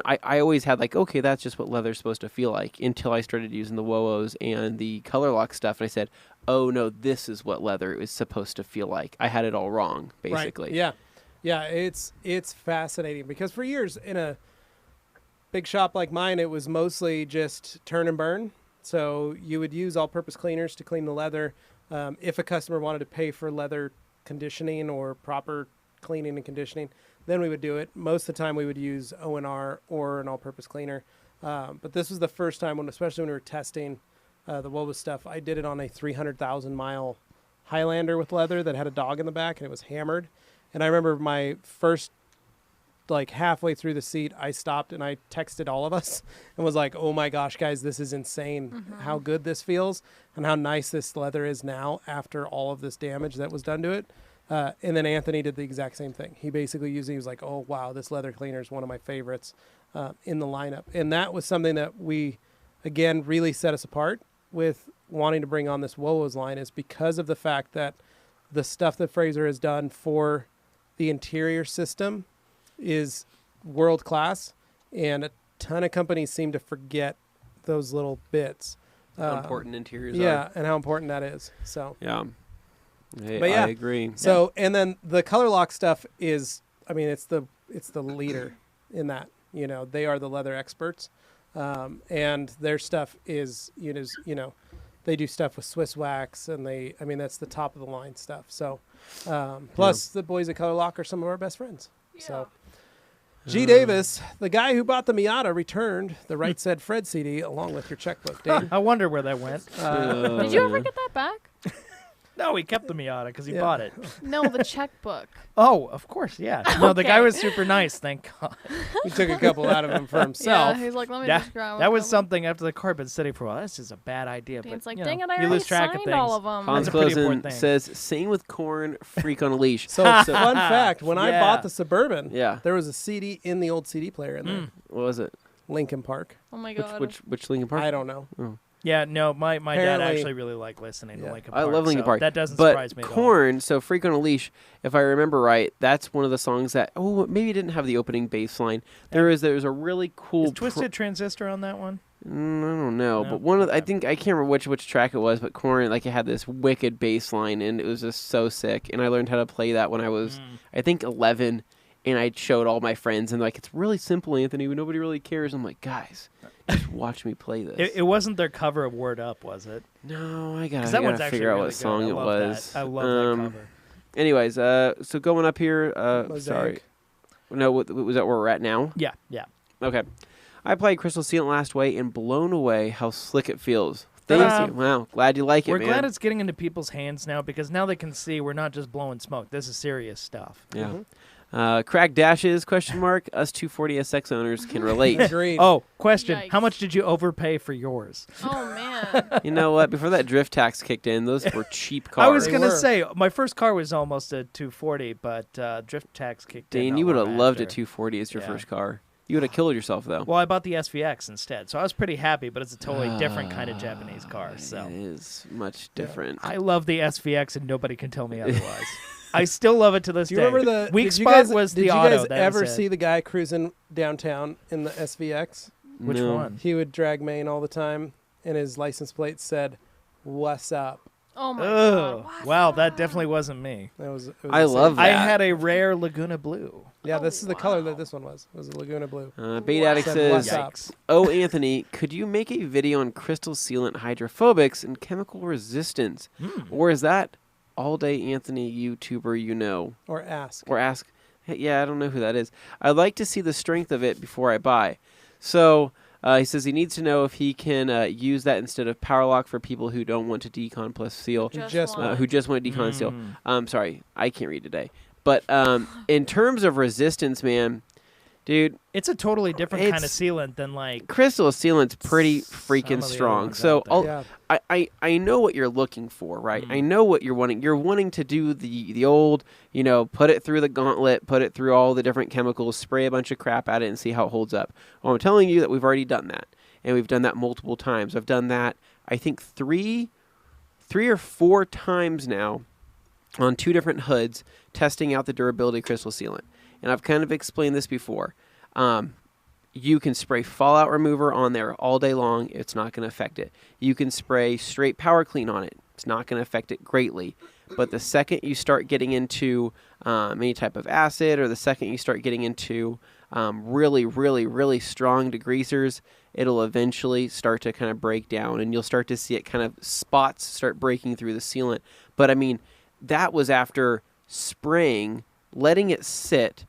I always had like, okay, that's just what leather's supposed to feel like, until I started using the Woos and the color lock stuff, and I said, oh no, this is what leather is supposed to feel like. I had it all wrong, basically. Right. Yeah, it's fascinating because for years in a big shop like mine, it was mostly just turn and burn. So you would use all-purpose cleaners to clean the leather. If a customer wanted to pay for leather conditioning or proper cleaning and conditioning, then we would do it. Most of the time we would use O&R or an all-purpose cleaner. But this was the first time, especially when we were testing the Woba stuff, I did it on a 300,000-mile Highlander with leather that had a dog in the back, and it was hammered. And I remember my first, halfway through the seat, I stopped and I texted all of us and was like, oh my gosh, guys, this is insane how good this feels and how nice this leather is now after all of this damage that was done to it. And then Anthony did the exact same thing. He basically he was like, oh, wow, this leather cleaner is one of my favorites in the lineup. And that was something that we, again, really set us apart with wanting to bring on this Woos line, is because of the fact that the stuff that Fraser has done for the interior system is world class, and a ton of companies seem to forget those little bits. How important interiors Yeah, are. and how important that is. So Yeah. But yeah. I agree. So and then the color lock stuff is, it's the leader in that. They are the leather experts, and their stuff is they do stuff with Swiss wax, and that's the top of the line stuff. So plus the boys at Color Lock are some of our best friends. So G Davis, the guy who bought the Miata, returned the Right Said Fred CD along with your checkbook, Dave. I wonder where that went. Did you ever get that back? No, he kept the Miata because he bought it. No, the checkbook. Oh, of course, yeah. No, the guy Okay. was super nice, thank God. He took a couple out of him for himself. Yeah, he's like, let me That, just grab that was one. something after the car had been sitting for a while. This is a bad idea. Dane's but, like, you dang know, it, I you already lose track of signed things. all of them. Hans That's a pretty Closen important thing. says, sing with corn, freak on a leash. So fun fact, when I Yeah. bought the Suburban, Yeah. there was a CD in the old CD player in there. What was it? Lincoln Park. Oh my god. Which Linkin Park? I don't know. Yeah, no, my dad Apparently- actually really liked listening to Yeah. Linkin I Park. love Linkin so Park. That doesn't but surprise me at all. Korn, so Freak on a Leash, if I remember right, that's one of the songs that, maybe it didn't have the opening bass line. There's a really cool... Is Twisted Transistor on that one? I don't know, No? but one of the, I Okay. think, I can't remember which track it was, but Korn, it had this wicked bass line, and it was just so sick, and I learned how to play that when I was, I think, 11, and I showed all my friends, and it's really simple, Anthony, but nobody really cares. I'm like, guys, just watch me play this. It wasn't their cover of Word Up, was it? No, I gotta, Because that one's actually figure out really what song good. it I love was. That. I love that cover. Anyways, so going up here, Mosaic. sorry. No, was that where we're at now? Yeah. Okay. I played Crystal Sealant last way and blown away how slick it feels. Ta-da. Thank you. Wow, glad you like it, We're man. glad it's getting into people's hands now because now they can see we're not just blowing smoke. This is serious stuff. Yeah. Cracked dashes, question mark. Us 240SX owners can relate. Agreed. Oh, question. How Yikes. much did you overpay for yours? Oh man. You know what? Before that drift tax kicked in, those were cheap cars. I was They going to were. say, my first car was almost a 240, but drift tax kicked in. Dane, not you would have long loved a after. 240 as your Yeah. first car. You would have killed yourself, though. Well, I bought the SVX instead, so I was pretty happy, but it's a totally different kind of Japanese car. So It is much different. I love the SVX, and nobody can tell me otherwise. I still love it to this Do you day. remember the weak did you spot guys, was did the you auto. guys that ever was it. see the guy cruising downtown in the SVX? Which No. one? He would drag Maine all the time, and his license plate said, "What's up?" Oh my Ugh. god. What's Wow, that up? definitely wasn't me. That was. It was I insane. love I that. had a rare Laguna Blue. Yeah, Oh, this is the color that wow. this one was. It was a Laguna Blue. Bait Addict Said, says, "What's up?" Yikes. "Oh, Anthony, could you make a video on crystal sealant hydrophobics and chemical resistance? Or is that all day Anthony YouTuber you know? Or ask. Or ask, hey, yeah, I don't know who that is. I'd like to see the strength of it before I buy." So he says he needs to know if he can use that instead of power lock for people who don't want to decon plus seal. Just one. Who just want to decon seal. Sorry, I can't read today. But in terms of resistance, man, dude, It's a totally different kind of It's- sealant than like. crystal sealant's pretty Some freaking of the other strong. ones So out there. Yeah. I know what you're looking for, right? I know what you're wanting. You're wanting to do the old, put it through the gauntlet, put it through all the different chemicals, spray a bunch of crap at it, and see how it holds up. Well, I'm telling you that we've already done that, and we've done that multiple times. I've done that, I think, three or four times now on 2 different hoods, testing out the durability of crystal sealant. And I've kind of explained this before. You can spray fallout remover on there all day long. It's not going to affect it. You can spray straight power clean on it. It's not going to affect it greatly. But the second you start getting into any type of acid, or the second you start getting into really, really, really strong degreasers, it'll eventually start to kind of break down, and you'll start to see it kind of spots start breaking through the sealant. But I mean, that was after spraying, letting it sit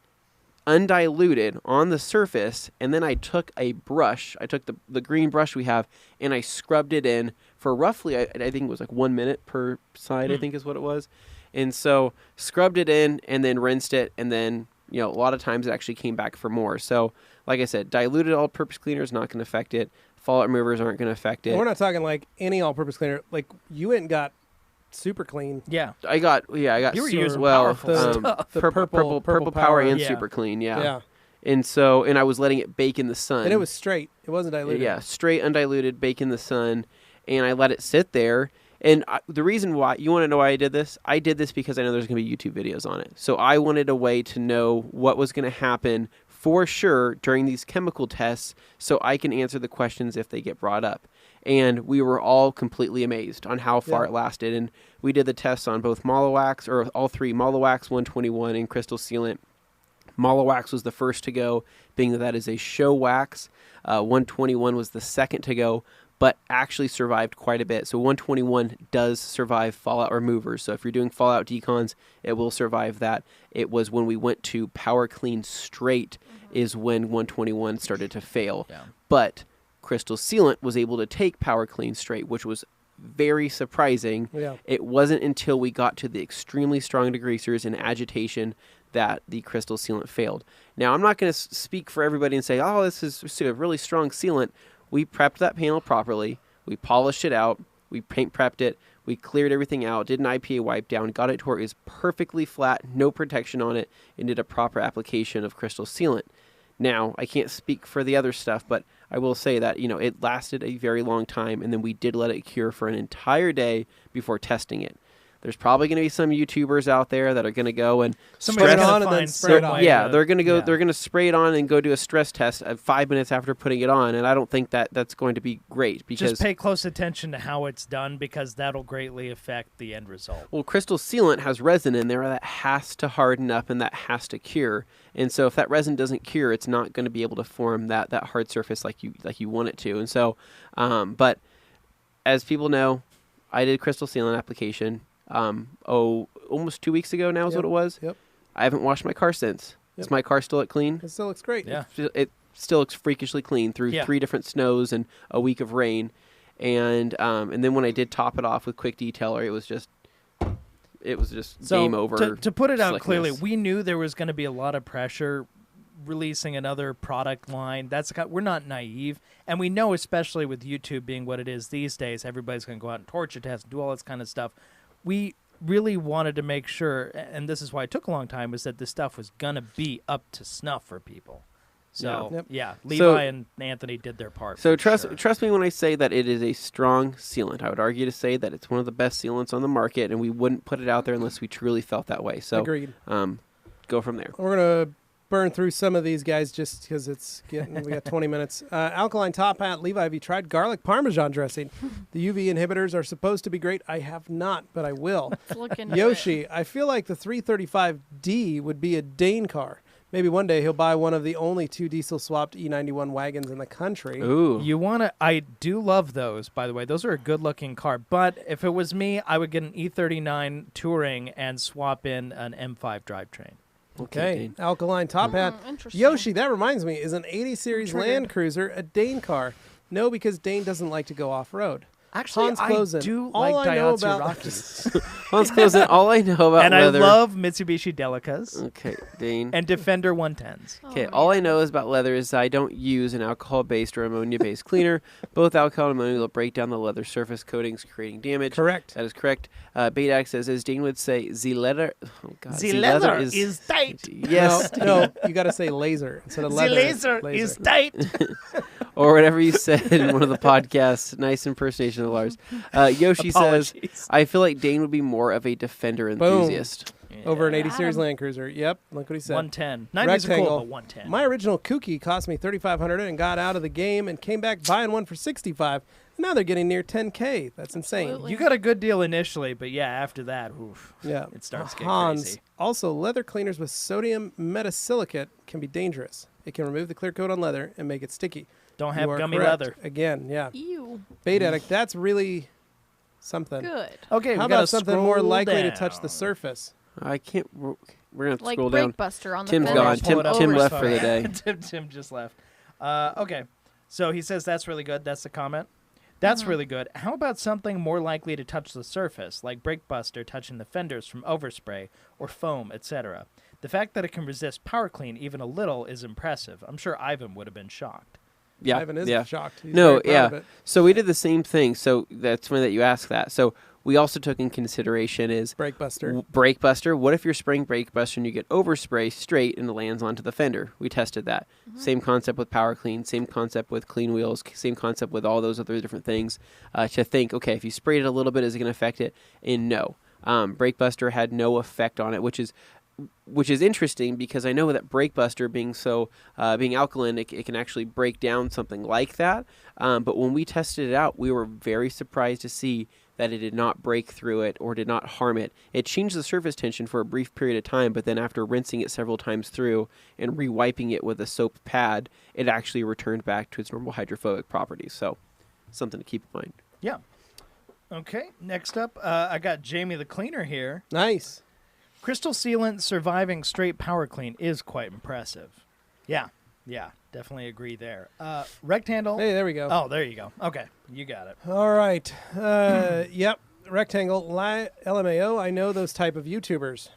undiluted on the surface, and then I took a brush, I took the green brush we have, and I scrubbed it in for roughly, I think it was like 1 minute per side, I think is what it was. And so scrubbed it in and then rinsed it, and then a lot of times it actually came back for more. So like I said, diluted all-purpose cleaner is not going to affect it. Fallout removers aren't going to affect it. And we're not talking like any all-purpose cleaner. Like you went and got super clean. Yeah. I got You were super using well, powerful stuff. The purple purple power and Yeah. super clean, Yeah. And I was letting it bake in the sun. And it was straight. It wasn't diluted. Yeah, straight undiluted, bake in the sun, and I let it sit there. And the reason why, you want to know why I did this? I did this because I know there's going to be YouTube videos on it. So I wanted a way to know what was going to happen for sure during these chemical tests, so I can answer the questions if they get brought up. And we were all completely amazed on how far Yeah. it lasted. And we did the tests on both Molowax, or all 3, Molowax, 121, and Crystal Sealant. Molowax was the first to go, being that is a show wax. 121 was the second to go, but actually survived quite a bit. So 121 does survive fallout removers. So if you're doing fallout decons, it will survive that. It was when we went to power clean straight is when 121 started to fail. Yeah. But Crystal Sealant was able to take power clean straight, which was very surprising. Yeah. It wasn't until we got to the extremely strong degreasers and agitation that the Crystal Sealant failed. Now, I'm not going to speak for everybody and say, oh, this is a really strong sealant. We prepped that panel properly. We polished it out. We paint prepped it. We cleared everything out, did an IPA wipe down, got it to where it was perfectly flat, no protection on it, and did a proper application of Crystal Sealant. Now, I can't speak for the other stuff, but I will say that, it lasted a very long time, and then we did let it cure for an entire day before testing it. There's probably going to be some YouTubers out there that are going to go and Somebody's Spray it gonna on and then find spray some it off. way yeah, to- they're going to go. yeah. They're going to spray it on and go do a stress test 5 minutes after putting it on, and I don't think that that's going to be great because Just pay close attention to how it's done, because that'll greatly affect the end result. well, Crystal Sealant has resin in there that has to harden up and that has to cure, and so if that resin doesn't cure, it's not going to be able to form that hard surface like you want it to, and so, but as people know, I did Crystal Sealant application. Almost 2 weeks ago now is what it was. Yep. I haven't washed my car since. Yep. Is my car still clean? It still looks great. Yeah. It still looks freakishly clean through Yeah. 3 different snows and a week of rain, and then when I did top it off with quick detailer, it was just it was just So game over. To put it out clearly, slickness. we knew there was going to be a lot of pressure releasing another product line. We're not naive, and we know, especially with YouTube being what it is these days, everybody's going to go out and torture test and do all this kind of stuff. We really wanted to make sure, and this is why it took a long time, was that this stuff was going to be up to snuff for people. So, Levi and Anthony did their part. So for sure. trust me when I say that it is a strong sealant. I would argue to say that it's one of the best sealants on the market, and we wouldn't put it out there unless we truly felt that way. So, Agreed. Go from there. We're going to burn through some of these guys just because we got 20 minutes. Alkaline Top Hat. Levi, have you tried garlic Parmesan dressing? The UV inhibitors are supposed to be great. I have not, but I will. Let's look into Yoshi, it. I feel like the 335D would be a Dane car. Maybe one day he'll buy one of the only 2 diesel-swapped E91 wagons in the country. Ooh. You want to? I do love those, by the way. Those are a good-looking car. But if it was me, I would get an E39 Touring and swap in an M5 drivetrain. Okay, Dane. Alkaline Top Hat. Interesting. Yoshi, that reminds me, is an 80 series Triggered. Land Cruiser a Dane car? No, because Dane doesn't like to go off-road. Actually, Hans I Closen. do All like I know Daihatsu about- Rockies. Hans Closen, all I know about And leather. I love Mitsubishi Delicas Okay, Dane. and Defender 110s. Okay, all I know is about leather is I don't use an alcohol-based or ammonia-based cleaner. Both alcohol and ammonia will break down the leather surface coatings, creating damage. Correct. That is correct. Baidak says, as Dane would say, the leather. Oh God, The leather is tight. Yes, No, you got to say laser instead of The leather. laser is tight. or whatever you said in one of the podcasts. Nice impersonation of Lars. Yoshi says, Apologies. I feel like Dane would be more of a Defender enthusiast. Over an 80 series Adam. Land Cruiser. Yep, look what he said. 110. 90s are cool, Rectangle. but 110. My original Kooky cost me $3,500 and got out of the game and came back buying one for $65. Now they're getting near $10K. That's insane. Absolutely. You got a good deal initially, but yeah, after that, oof, Yeah. it starts getting Hans. crazy. Also, leather cleaners with sodium metasilicate can be dangerous. It can remove the clear coat on leather and make it sticky. Don't You have are gummy correct. leather. Again, yeah. Ew. Bait addict, that's really something. Good. Okay, How we about gotta something more scroll likely to down. touch the surface? I can't. We're gonna have to Like scroll down. Breakbuster on the Tim's fender. gone. Pull it up. Tim Oh, left sorry. for the day. Tim just left. Okay, so he says that's really good. That's the comment. That's really good. How about something more likely to touch the surface, like Breakbuster touching the fenders from overspray or foam, etc.? The fact that it can resist power clean even a little is impressive. I'm sure Ivan would have been shocked. Yeah, Ivan is yeah. shocked. He's No, very proud yeah. of it. So we did the same thing. So that's funny that you asked that. So we also took in consideration is Breakbuster. brake buster. What if you're spraying brake buster and you get overspray straight and it lands onto the fender? We tested that. Same concept with power clean. Same concept with clean wheels. Same concept with all those other different things. To think, okay, if you sprayed it a little bit, is it going to affect it? And no, brake buster had no effect on it, which is interesting because I know that Breakbuster being alkaline, it can actually break down something like that. But when we tested it out, we were very surprised to see that it did not break through it or did not harm it. It changed the surface tension for a brief period of time, but then after rinsing it several times through and re-wiping it with a soap pad, it actually returned back to its normal hydrophobic properties. So something to keep in mind. Yeah. Okay, next up, I got Jamie the Cleaner here. Nice. Crystal sealant surviving straight power clean is quite impressive. Yeah, definitely agree there. Rectangle. Hey, there we go. Oh, there you go. Okay, you got it. All right. Yep. Rectangle. LMAO. I know those type of YouTubers.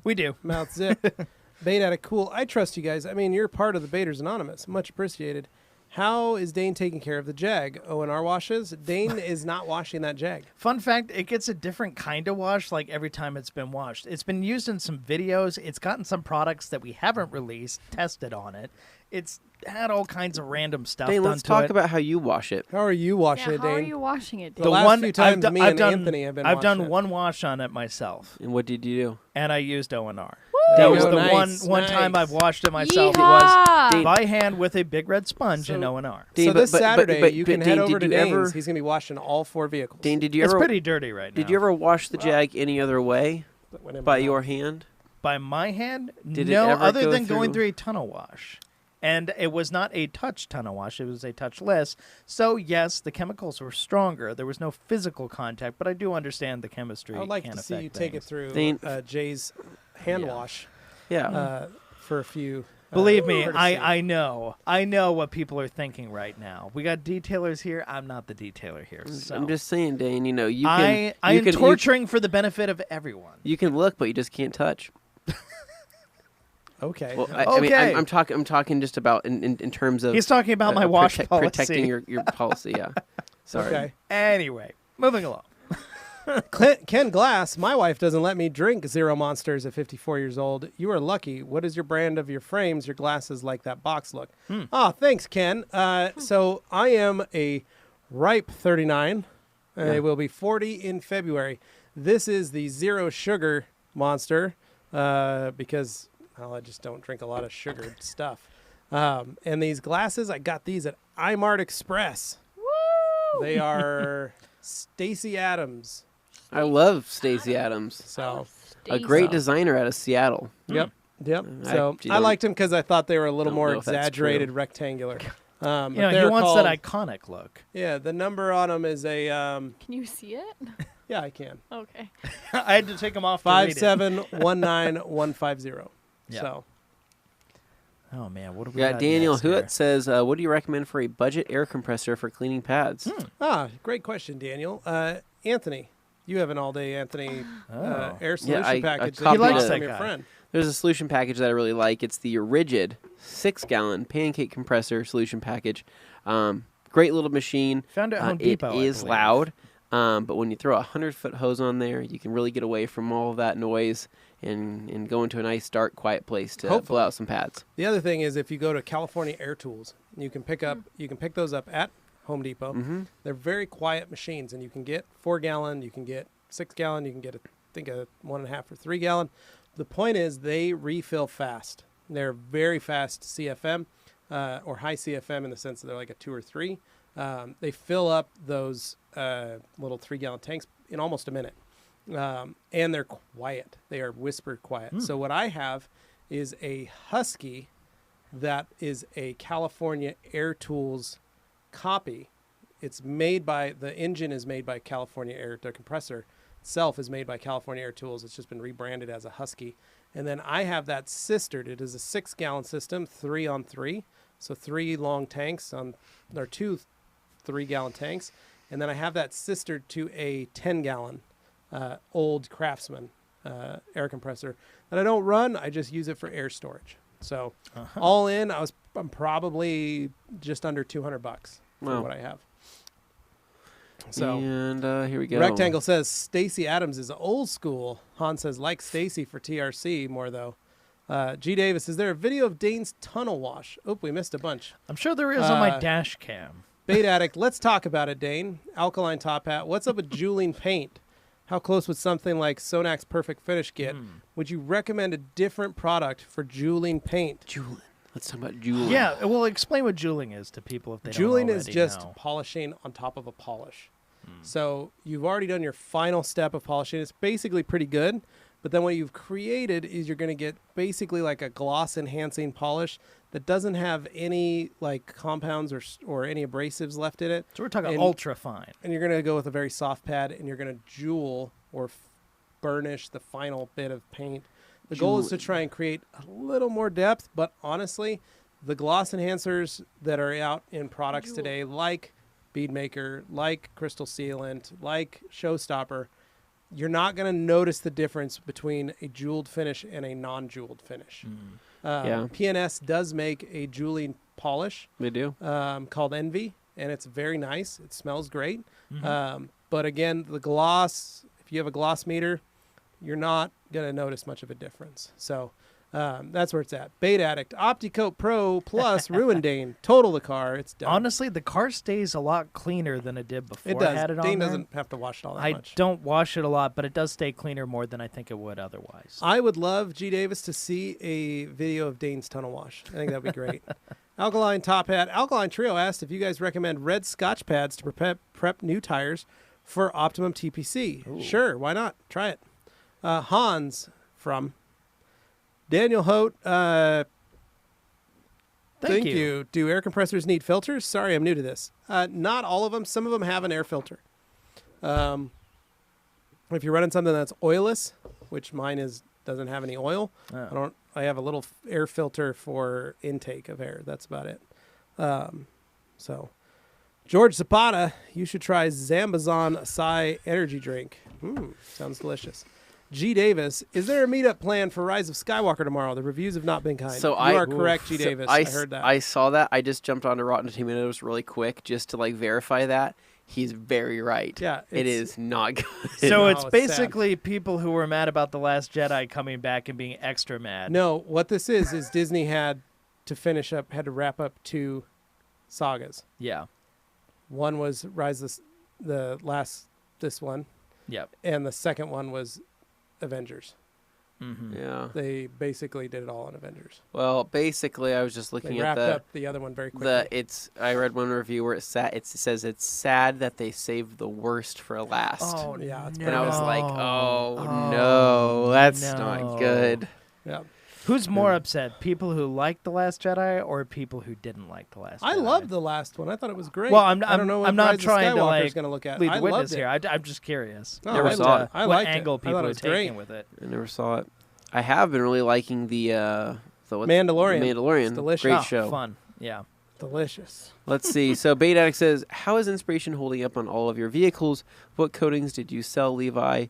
We do. Mouth zip. Bait addict. Cool. I trust you guys. I mean, you're part of the Baiters Anonymous. Much appreciated. How is Dane taking care of the Jag? O&R washes? Dane is not washing that Jag. Fun fact, it gets a different kind of wash like every time it's been washed. It's been used in some videos. It's gotten some products that we haven't released, tested on it. It's had all kinds of random stuff Dane, done let's to talk it. about how you wash it. How are you washing Yeah, it, how are Dane? you washing it, The Dane? last few times me and Anthony have been I've washing done it. one wash on it myself, And what did you do? and I used O&R. There That you was go. the Nice, one time nice. I've washed it myself. Yeehaw! It was by hand with a big red sponge in O&R. Dane, So this Saturday, but you can Dane, head over did to you Dane's. ever- He's going to be washing all 4 vehicles. Dane, did you It's ever pretty dirty right now. did you ever wash the Jag any other way by your hand? By my hand? Did it no, ever other go than going through- through a tunnel wash. And it was not a touch tunnel wash. It was a touchless. So, yes, the chemicals were stronger. There was no physical contact, but I do understand the chemistry. I would like can to see affect you take it things. through Dane- Jay's hand Yeah. wash Yeah. for a few Believe me, courtesy. I know what people are thinking right now. We got detailers here. I'm not the detailer here. So. I'm just saying, Dane. You know, you I can. you am can, torturing for the benefit of everyone. You can look, but you just can't touch. Okay. Well, I mean, Okay. I'm talking just about in terms of. He's talking about my wash policy. Protecting your policy. Yeah. Sorry. Okay. Anyway, moving along. Ken Glass, my wife doesn't let me drink Zero Monsters at 54 years old. You are lucky. What is your brand of your frames? Your glasses like that box look. Oh, thanks, Ken. So I am a ripe 39. I will be 40 in February. This is the Zero Sugar Monster because well, I just don't drink a lot of sugared stuff. And these glasses, I got these at iMart Express. Woo! They are Stacy Adams. I love Stacey Adams. So, A great designer out of Seattle. yep. I- So you I don't- liked them because I thought they were a little don't more know if that's exaggerated, true. rectangular. You know, he they're wants called- that iconic look. Yeah, the number on them is a. Can you see it? Yeah, I can. Okay. I had to take them off. To read it. 5719150. Yeah. So Oh man, what do we We got got Daniel next Hewitt here? says, "What do you recommend for a budget air compressor for cleaning pads?" great question, Daniel. Anthony, you have an all-day Anthony air solution I package. that copied you bought it. from That your guy. friend. There's a solution package that I really like. It's the Rigid 6-gallon pancake compressor solution package. Great little machine. Found it at Home Depot. It I is believe. loud, but when you throw a 100-foot hose on there, you can really get away from all of that noise and go into a nice, dark, quiet place to Hopefully. blow out some pads. The other thing is if you go to California Air Tools, you can pick those up at Home Depot. Mm-hmm. They're very quiet machines, and you can get 4-gallon, you can get 6-gallon, you can get I think a 1.5 or 3-gallon. The point is they refill fast. They're very fast CFM or high CFM in the sense that they're like a 2 or 3. They fill up those little 3-gallon tanks in almost a minute. And they're quiet. They are whisper quiet. So what I have is a Husky that is a California Air Tools copy. It's made by, the engine is made by California Air, the compressor itself is made by California Air Tools. It's just been rebranded as a Husky. And then I have that sistered. It is a 6-gallon system, 3-on-3. So 3 long tanks or 2 3-gallon tanks. And then I have that sistered to a 10-gallon old Craftsman air compressor that I don't run. I just use it for air storage. So all in, I'm probably just under $200 for Wow. what I have. So And here we go. Rectangle says Stacy Adams is old school. Han says like Stacy for TRC more though. G Davis, is there a video of Dane's tunnel wash? Oh, we missed a bunch. I'm sure there is on my dash cam. Bait Addict, let's talk about it, Dane. Alkaline Top Hat, what's up with jeweling paint? How close would something like Sonak's Perfect Finish get? Would you recommend a different product for jeweling paint? Jeweling. Let's talk about jeweling. Yeah, well, explain what jeweling is to people if they Jeweling don't is already just know. polishing on top of a polish. So you've already done your final step of polishing. It's basically pretty good. But then what you've created is you're going to get basically like a gloss enhancing polish that doesn't have any like compounds or any abrasives left in it. So we're talking and- ultra fine. And you're going to go with a very soft pad and you're going to jewel or burnish the final bit of paint. The goal is to try and create a little more depth, but honestly, the gloss enhancers that are out in products today, like Beadmaker, like Crystal Sealant, like Showstopper, you're not going to notice the difference between a jeweled finish and a non-jeweled finish. Yeah. PNS does make a jeweling polish They do. called Envy, and it's very nice. It smells great. But again, the gloss, if you have a gloss meter, you're not going to notice much of a difference. So that's where it's at. Bait Addict, OptiCoat Pro plus Ruindane. Total the car. It's done. Honestly, the car stays a lot cleaner than it did before it does. I had it on Dane there. doesn't have to wash it all that I much. don't wash it a lot, but it does stay cleaner more than I think it would otherwise. I would love, G. Davis, to see a video of Dane's tunnel wash. I think that would be great. Alkaline Top Hat. Alkaline Trio asked if you guys recommend red Scotch pads to prep new tires for optimum TPC. Ooh. Sure, why not? Try it. Hans from Daniel Hote. Thank you. Do air compressors need filters? Sorry, I'm new to this. Not all of them. Some of them have an air filter. If you're running something that's oilless, which mine is doesn't have any oil. Oh. I have a little air filter for intake of air. That's about it. So, George Zapata, you should try Zambazon Acai energy drink. Sounds delicious. G. Davis, is there a meetup plan for Rise of Skywalker tomorrow? The reviews have not been kind. So you are correct, G. Davis. I heard that. I saw that. I just jumped onto Rotten Tomatoes really quick just to like verify that. He's very right. Yeah, it is not good. So No, it's it's basically people who were mad about The Last Jedi coming back and being extra mad. No, what this is Disney had to wrap up 2 sagas. Yeah. One was Rise of this one, Yep. and the second one was Avengers. Mm-hmm. Yeah. They basically did it all on Avengers. Well, basically, I was just They looking at wrapped the up the other one very quickly. I read one review where it says it's sad that they saved the worst for last. Oh, yeah, it's and I was no. like, Oh, no, that's no. not good. Yeah. Who's more upset, people who liked The Last Jedi or people who didn't like The Last Jedi? I loved the last one. I thought it was great. Well, I don't know what I'm not Rise of trying to Skywalker's like gonna look at. lead I the witness loved it. here. I'm just curious. No, Never saw it. I what liked angle it. I people thought it are was taking great. with it. I never saw it. I have been really liking the Mandalorian. Mandalorian. It's delicious. Great Oh, show. Fun. Yeah. Delicious. Let's see. So Bait Addict says, how is Inspiration holding up on all of your vehicles? What coatings did you sell, Levi,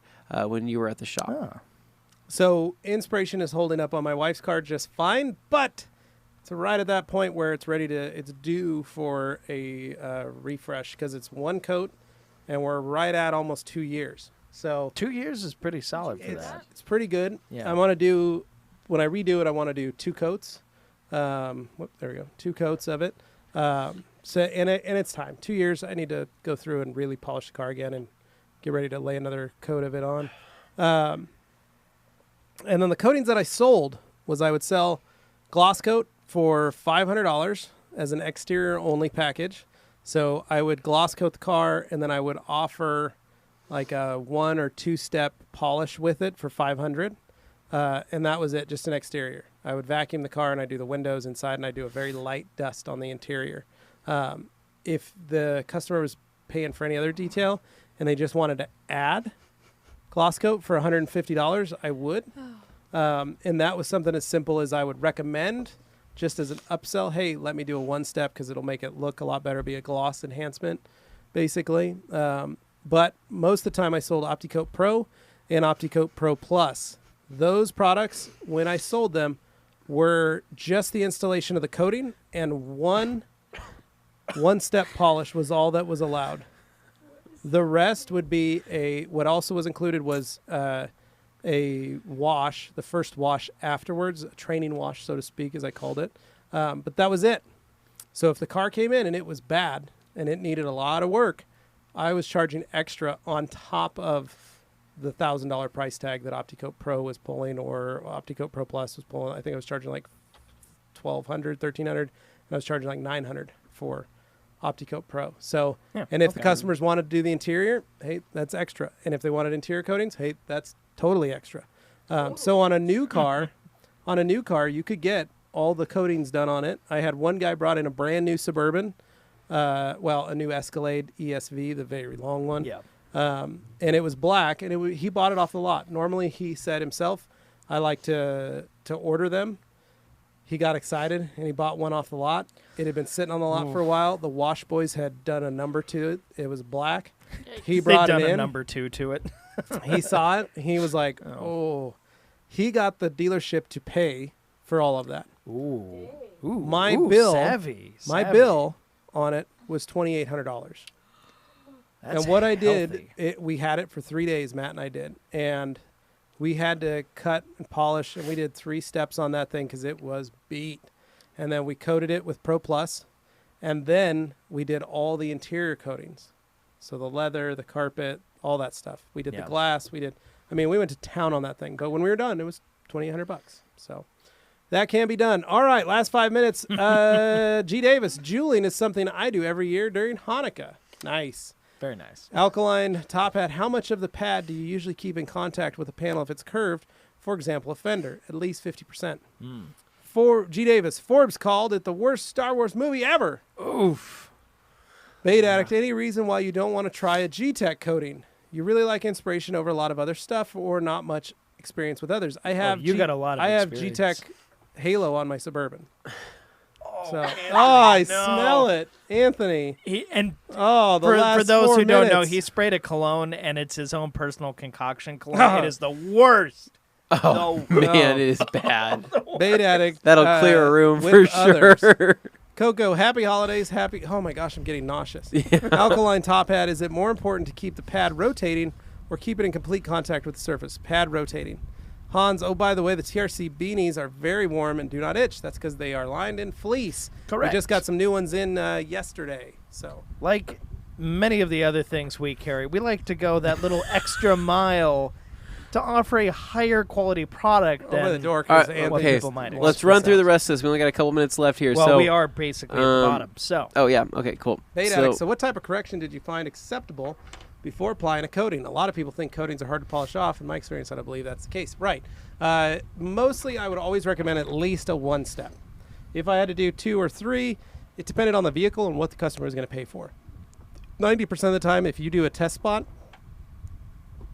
when you were at the shop? Oh. So Inspiration is holding up on my wife's car just fine, but it's right at that point where it's due for a refresh because it's one coat, and we're right at almost 2 years. So 2 years is pretty solid for that. it's pretty good. Yeah. I want to do, when I redo it, I want to do 2 coats. There we go, 2 coats of it. And it's time. 2 years. I need to go through and really polish the car again and get ready to lay another coat of it on. And then the coatings that I sold was I would sell gloss coat for $500 as an exterior only package. So I would gloss coat the car, and then I would offer like a 1 or 2 step polish with it for $500. And that was it, just an exterior. I would vacuum the car and I do the windows inside, and I do a very light dust on the interior. If the customer was paying for any other detail and they just wanted to add gloss coat for $150, I would. And that was something as simple as I would recommend, just as an upsell. Hey, let me do a 1-step because it'll make it look a lot better, be a gloss enhancement, basically. But most of the time I sold OptiCoat Pro and OptiCoat Pro Plus. Those products, when I sold them, were just the installation of the coating, and one-step polish was all that was allowed. The rest would be what also was included was a wash, the first wash afterwards, a training wash, so to speak, as I called it. But that was it. So if the car came in and it was bad and it needed a lot of work, I was charging extra on top of the $1,000 price tag that OptiCoat Pro was pulling, or OptiCoat Pro Plus was pulling. I think I was charging like $1,200, $1,300, and I was charging like $900 for OptiCoat Pro. So, and if the customers wanted to do the interior, hey, that's extra. And if they wanted interior coatings, hey, that's totally extra. So on a new car, you could get all the coatings done on it. I had one guy brought in a brand new Suburban, a new Escalade ESV, the very long one. Yeah. And it was black, and he bought it off the lot. Normally, he said himself, I like to order them. He got excited, and he bought one off the lot. It had been sitting on the lot for a while. The wash boys had done a number to it. It was black. He brought They've it done in. a number 2 to it. He saw it. He was like, oh. He got the dealership to pay for all of that. Ooh. My bill Savvy. My bill on it was $2,800. That's and what I did, healthy. we had it for 3 days, Matt and I did. And we had to cut and polish, and we did 3 steps on that thing because it was beat. And then we coated it with Pro Plus, and then we did all the interior coatings. So the leather, the carpet, all that stuff. We did the glass. We went to town on that thing. But when we were done, it was $2,800. So that can be done. All right, last 5 minutes. G. Davis, Julian is something I do every year during Hanukkah. Nice. Very nice. Alkaline Top Hat, how much of the pad do you usually keep in contact with the panel if it's curved? For example, a fender, at least 50%. For G. Davis, Forbes called it the worst Star Wars movie ever. Oof. Bait Addict, any reason why you don't want to try a G-Tech coating? You really like Inspiration over a lot of other stuff, or not much experience with others. I have you got a lot of I have experience. G-Tech Halo on my Suburban. So, Anthony, I no. smell it, Anthony. And Oh, the for last those 4 who don't know, minutes. he sprayed a cologne, and it's his own personal concoction cologne. It is the worst. Oh No. man, it is bad. Bait Addict. That'll clear a room with for others. sure. Coco, happy holidays. Happy. Oh my gosh, I'm getting nauseous. Alkaline top hat. Is it more important to keep the pad rotating or keep it in complete contact with the surface? Pad rotating. Hans, oh, by the way, the TRC beanies are very warm and do not itch. That's because they are lined in fleece. Correct. We just got some new ones in yesterday. So Like many of the other things we carry, we like to go that little extra mile to offer a higher quality product than over the door. All 'cause right, Anthony what okay, people might wants let's to run sell. through the rest of this. We only got a couple minutes left here. Well, so we are basically at the bottom. So Oh yeah. Okay. Cool. Bait Addict. So what type of correction did you find acceptable before applying a coating? A lot of people think coatings are hard to polish off. In my experience, I don't believe that's the case. Right. Mostly, I would always recommend at least a 1-step. If I had to do 2 or 3, it depended on the vehicle and what the customer was going to pay for. 90% of the time, if you do a test spot,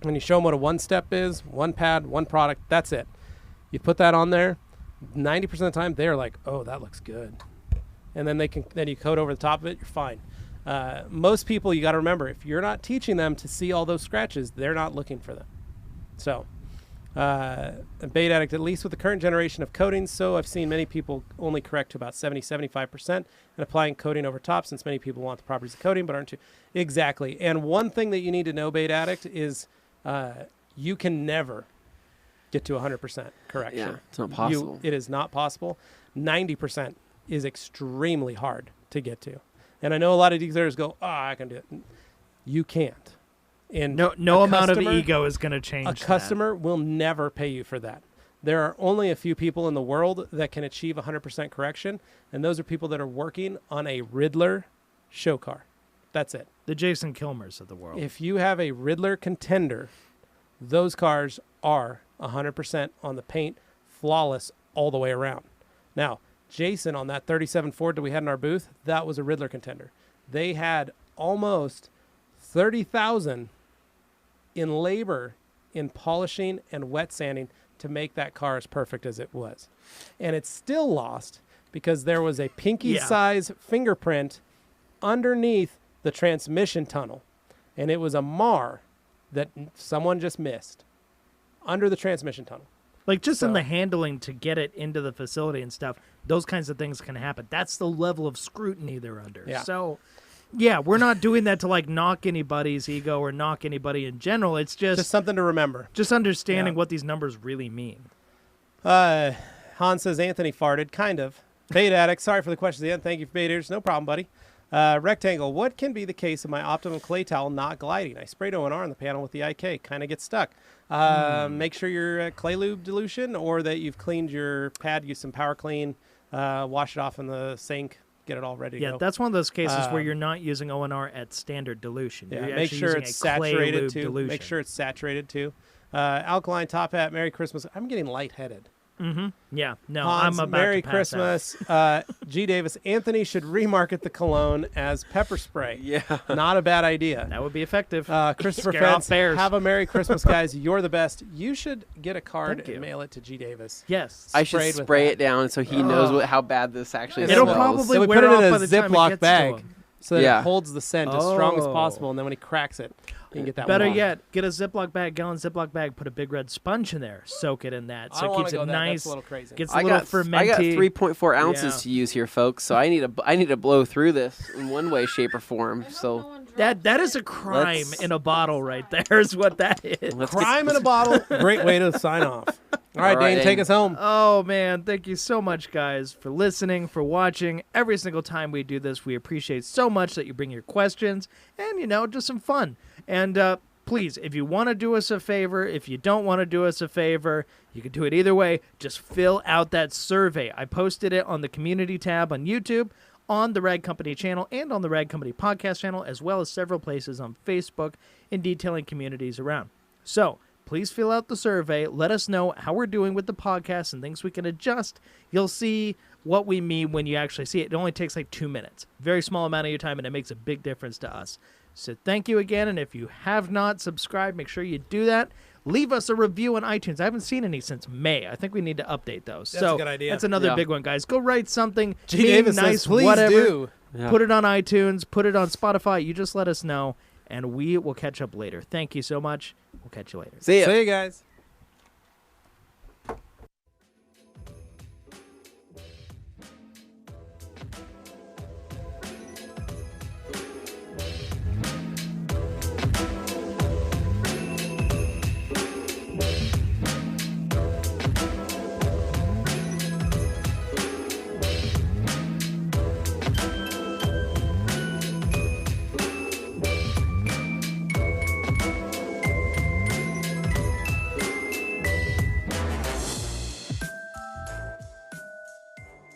when you show them what a 1-step is, 1 pad, 1 product, that's it. You put that on there, 90% of the time, they're like, oh, that looks good. And then then you coat over the top of it, you're fine. Most people, you got to remember, if you're not teaching them to see all those scratches, they're not looking for them. So, Bait Addict, at least with the current generation of coatings, so I've seen many people only correct to about 70-75% and applying coating over top, since many people want the properties of coating but aren't too. Exactly. And one thing that you need to know, Bait Addict, is you can never get to 100% correction. Yeah, it's not possible. It is not possible. 90% is extremely hard to get to. And I know a lot of dealers go, oh, I can do it. You can't. And no a amount of customer- ego is going to change a customer will never pay you for that. There are only a few people in the world that can achieve 100% correction, and those are people that are working on a Riddler show car. That's it. The Jason Kilmers of the world. If you have a Riddler contender, those cars are 100% on the paint, flawless all the way around. Now, Jason, on that 37 Ford that we had in our booth, that was a Riddler contender. They had almost $30,000 in labor in polishing and wet sanding to make that car as perfect as it was. And it's still lost because there was a pinky size fingerprint underneath the transmission tunnel. And it was a mar that someone just missed under the transmission tunnel. Like just in So- the handling to get it into the facility and stuff, those kinds of things can happen. That's the level of scrutiny they're under. Yeah. So, yeah, we're not doing that to like knock anybody's ego or knock anybody in general. It's Just just something to remember. understanding Yeah. what these numbers really mean. Han says Anthony farted, kind of. Bait Addict, sorry for the question at the end. Thank you for Baiters. No problem, buddy. Rectangle, what can be the case of my Optimum clay towel not gliding? I sprayed O&R on the panel with the IK. Kind of gets stuck. Make sure your clay lube dilution or that you've cleaned your pad, use some power clean, wash it off in the sink, get it all ready to Yeah, go. that's one of those cases where you're not using O&R at standard dilution. Yeah, You're make actually sure using it's a clay saturated lube too. dilution. Make sure it's saturated too. Alkaline top hat, Merry Christmas. I'm getting lightheaded. Yeah, no, Hans, I'm about Merry to pass out. Christmas. G. Davis, Anthony should remarket the cologne as pepper spray. Yeah. Not a bad idea. That would be effective. Christopher Scare off Fentz, bears. have a Merry Christmas, guys. You're the best. You should get a card Thank you. and mail it to G. Davis. Yes. I should Sprayed with spray that. it down so he knows how bad this actually It'll smells. probably Then we wear put it off in by a the time it Ziploc gets to bag him. so that Yeah. it holds the scent as strong as Oh. possible, and then when he cracks it, you can get that Better one off. yet, get a Ziploc bag, gallon Ziploc bag, put a big red sponge in there, soak it in that, I so don't it wanna keeps go it that. That's nice. a little crazy. Gets a I little got fermenty. 3.4 ounces Yeah. to use here, folks. So I need to blow through this in one way, shape, or form. So That is a crime Let's- in a bottle right there is what that is. let's Crime in a bottle. Great way to sign off. All right, All right, Dane, take Dane. us home. Oh man, thank you so much guys for listening, for watching. Every single time we do this, we appreciate so much that you bring your questions and just some fun. And please, if you want to do us a favor, if you don't want to do us a favor, you can do it either way. Just fill out that survey. I posted it on the community tab on YouTube, on the Rag Company channel, and on the Rag Company podcast channel, as well as several places on Facebook in detailing communities around. So please fill out the survey. Let us know how we're doing with the podcast and things we can adjust. You'll see what we mean when you actually see it. It only takes like 2 minutes. Very small amount of your time, and it makes a big difference to us. So thank you again, and if you have not subscribed, make sure you do that. Leave us a review on iTunes. I haven't seen any since May. I think we need to update those. That's a good idea. That's another Yeah. big one, guys. Go write something. G. mean, Davis nice, says, please whatever. do. Yeah. Put it on iTunes. Put it on Spotify. You just let us know, and we will catch up later. Thank you so much. We'll catch you later. See ya. See you guys.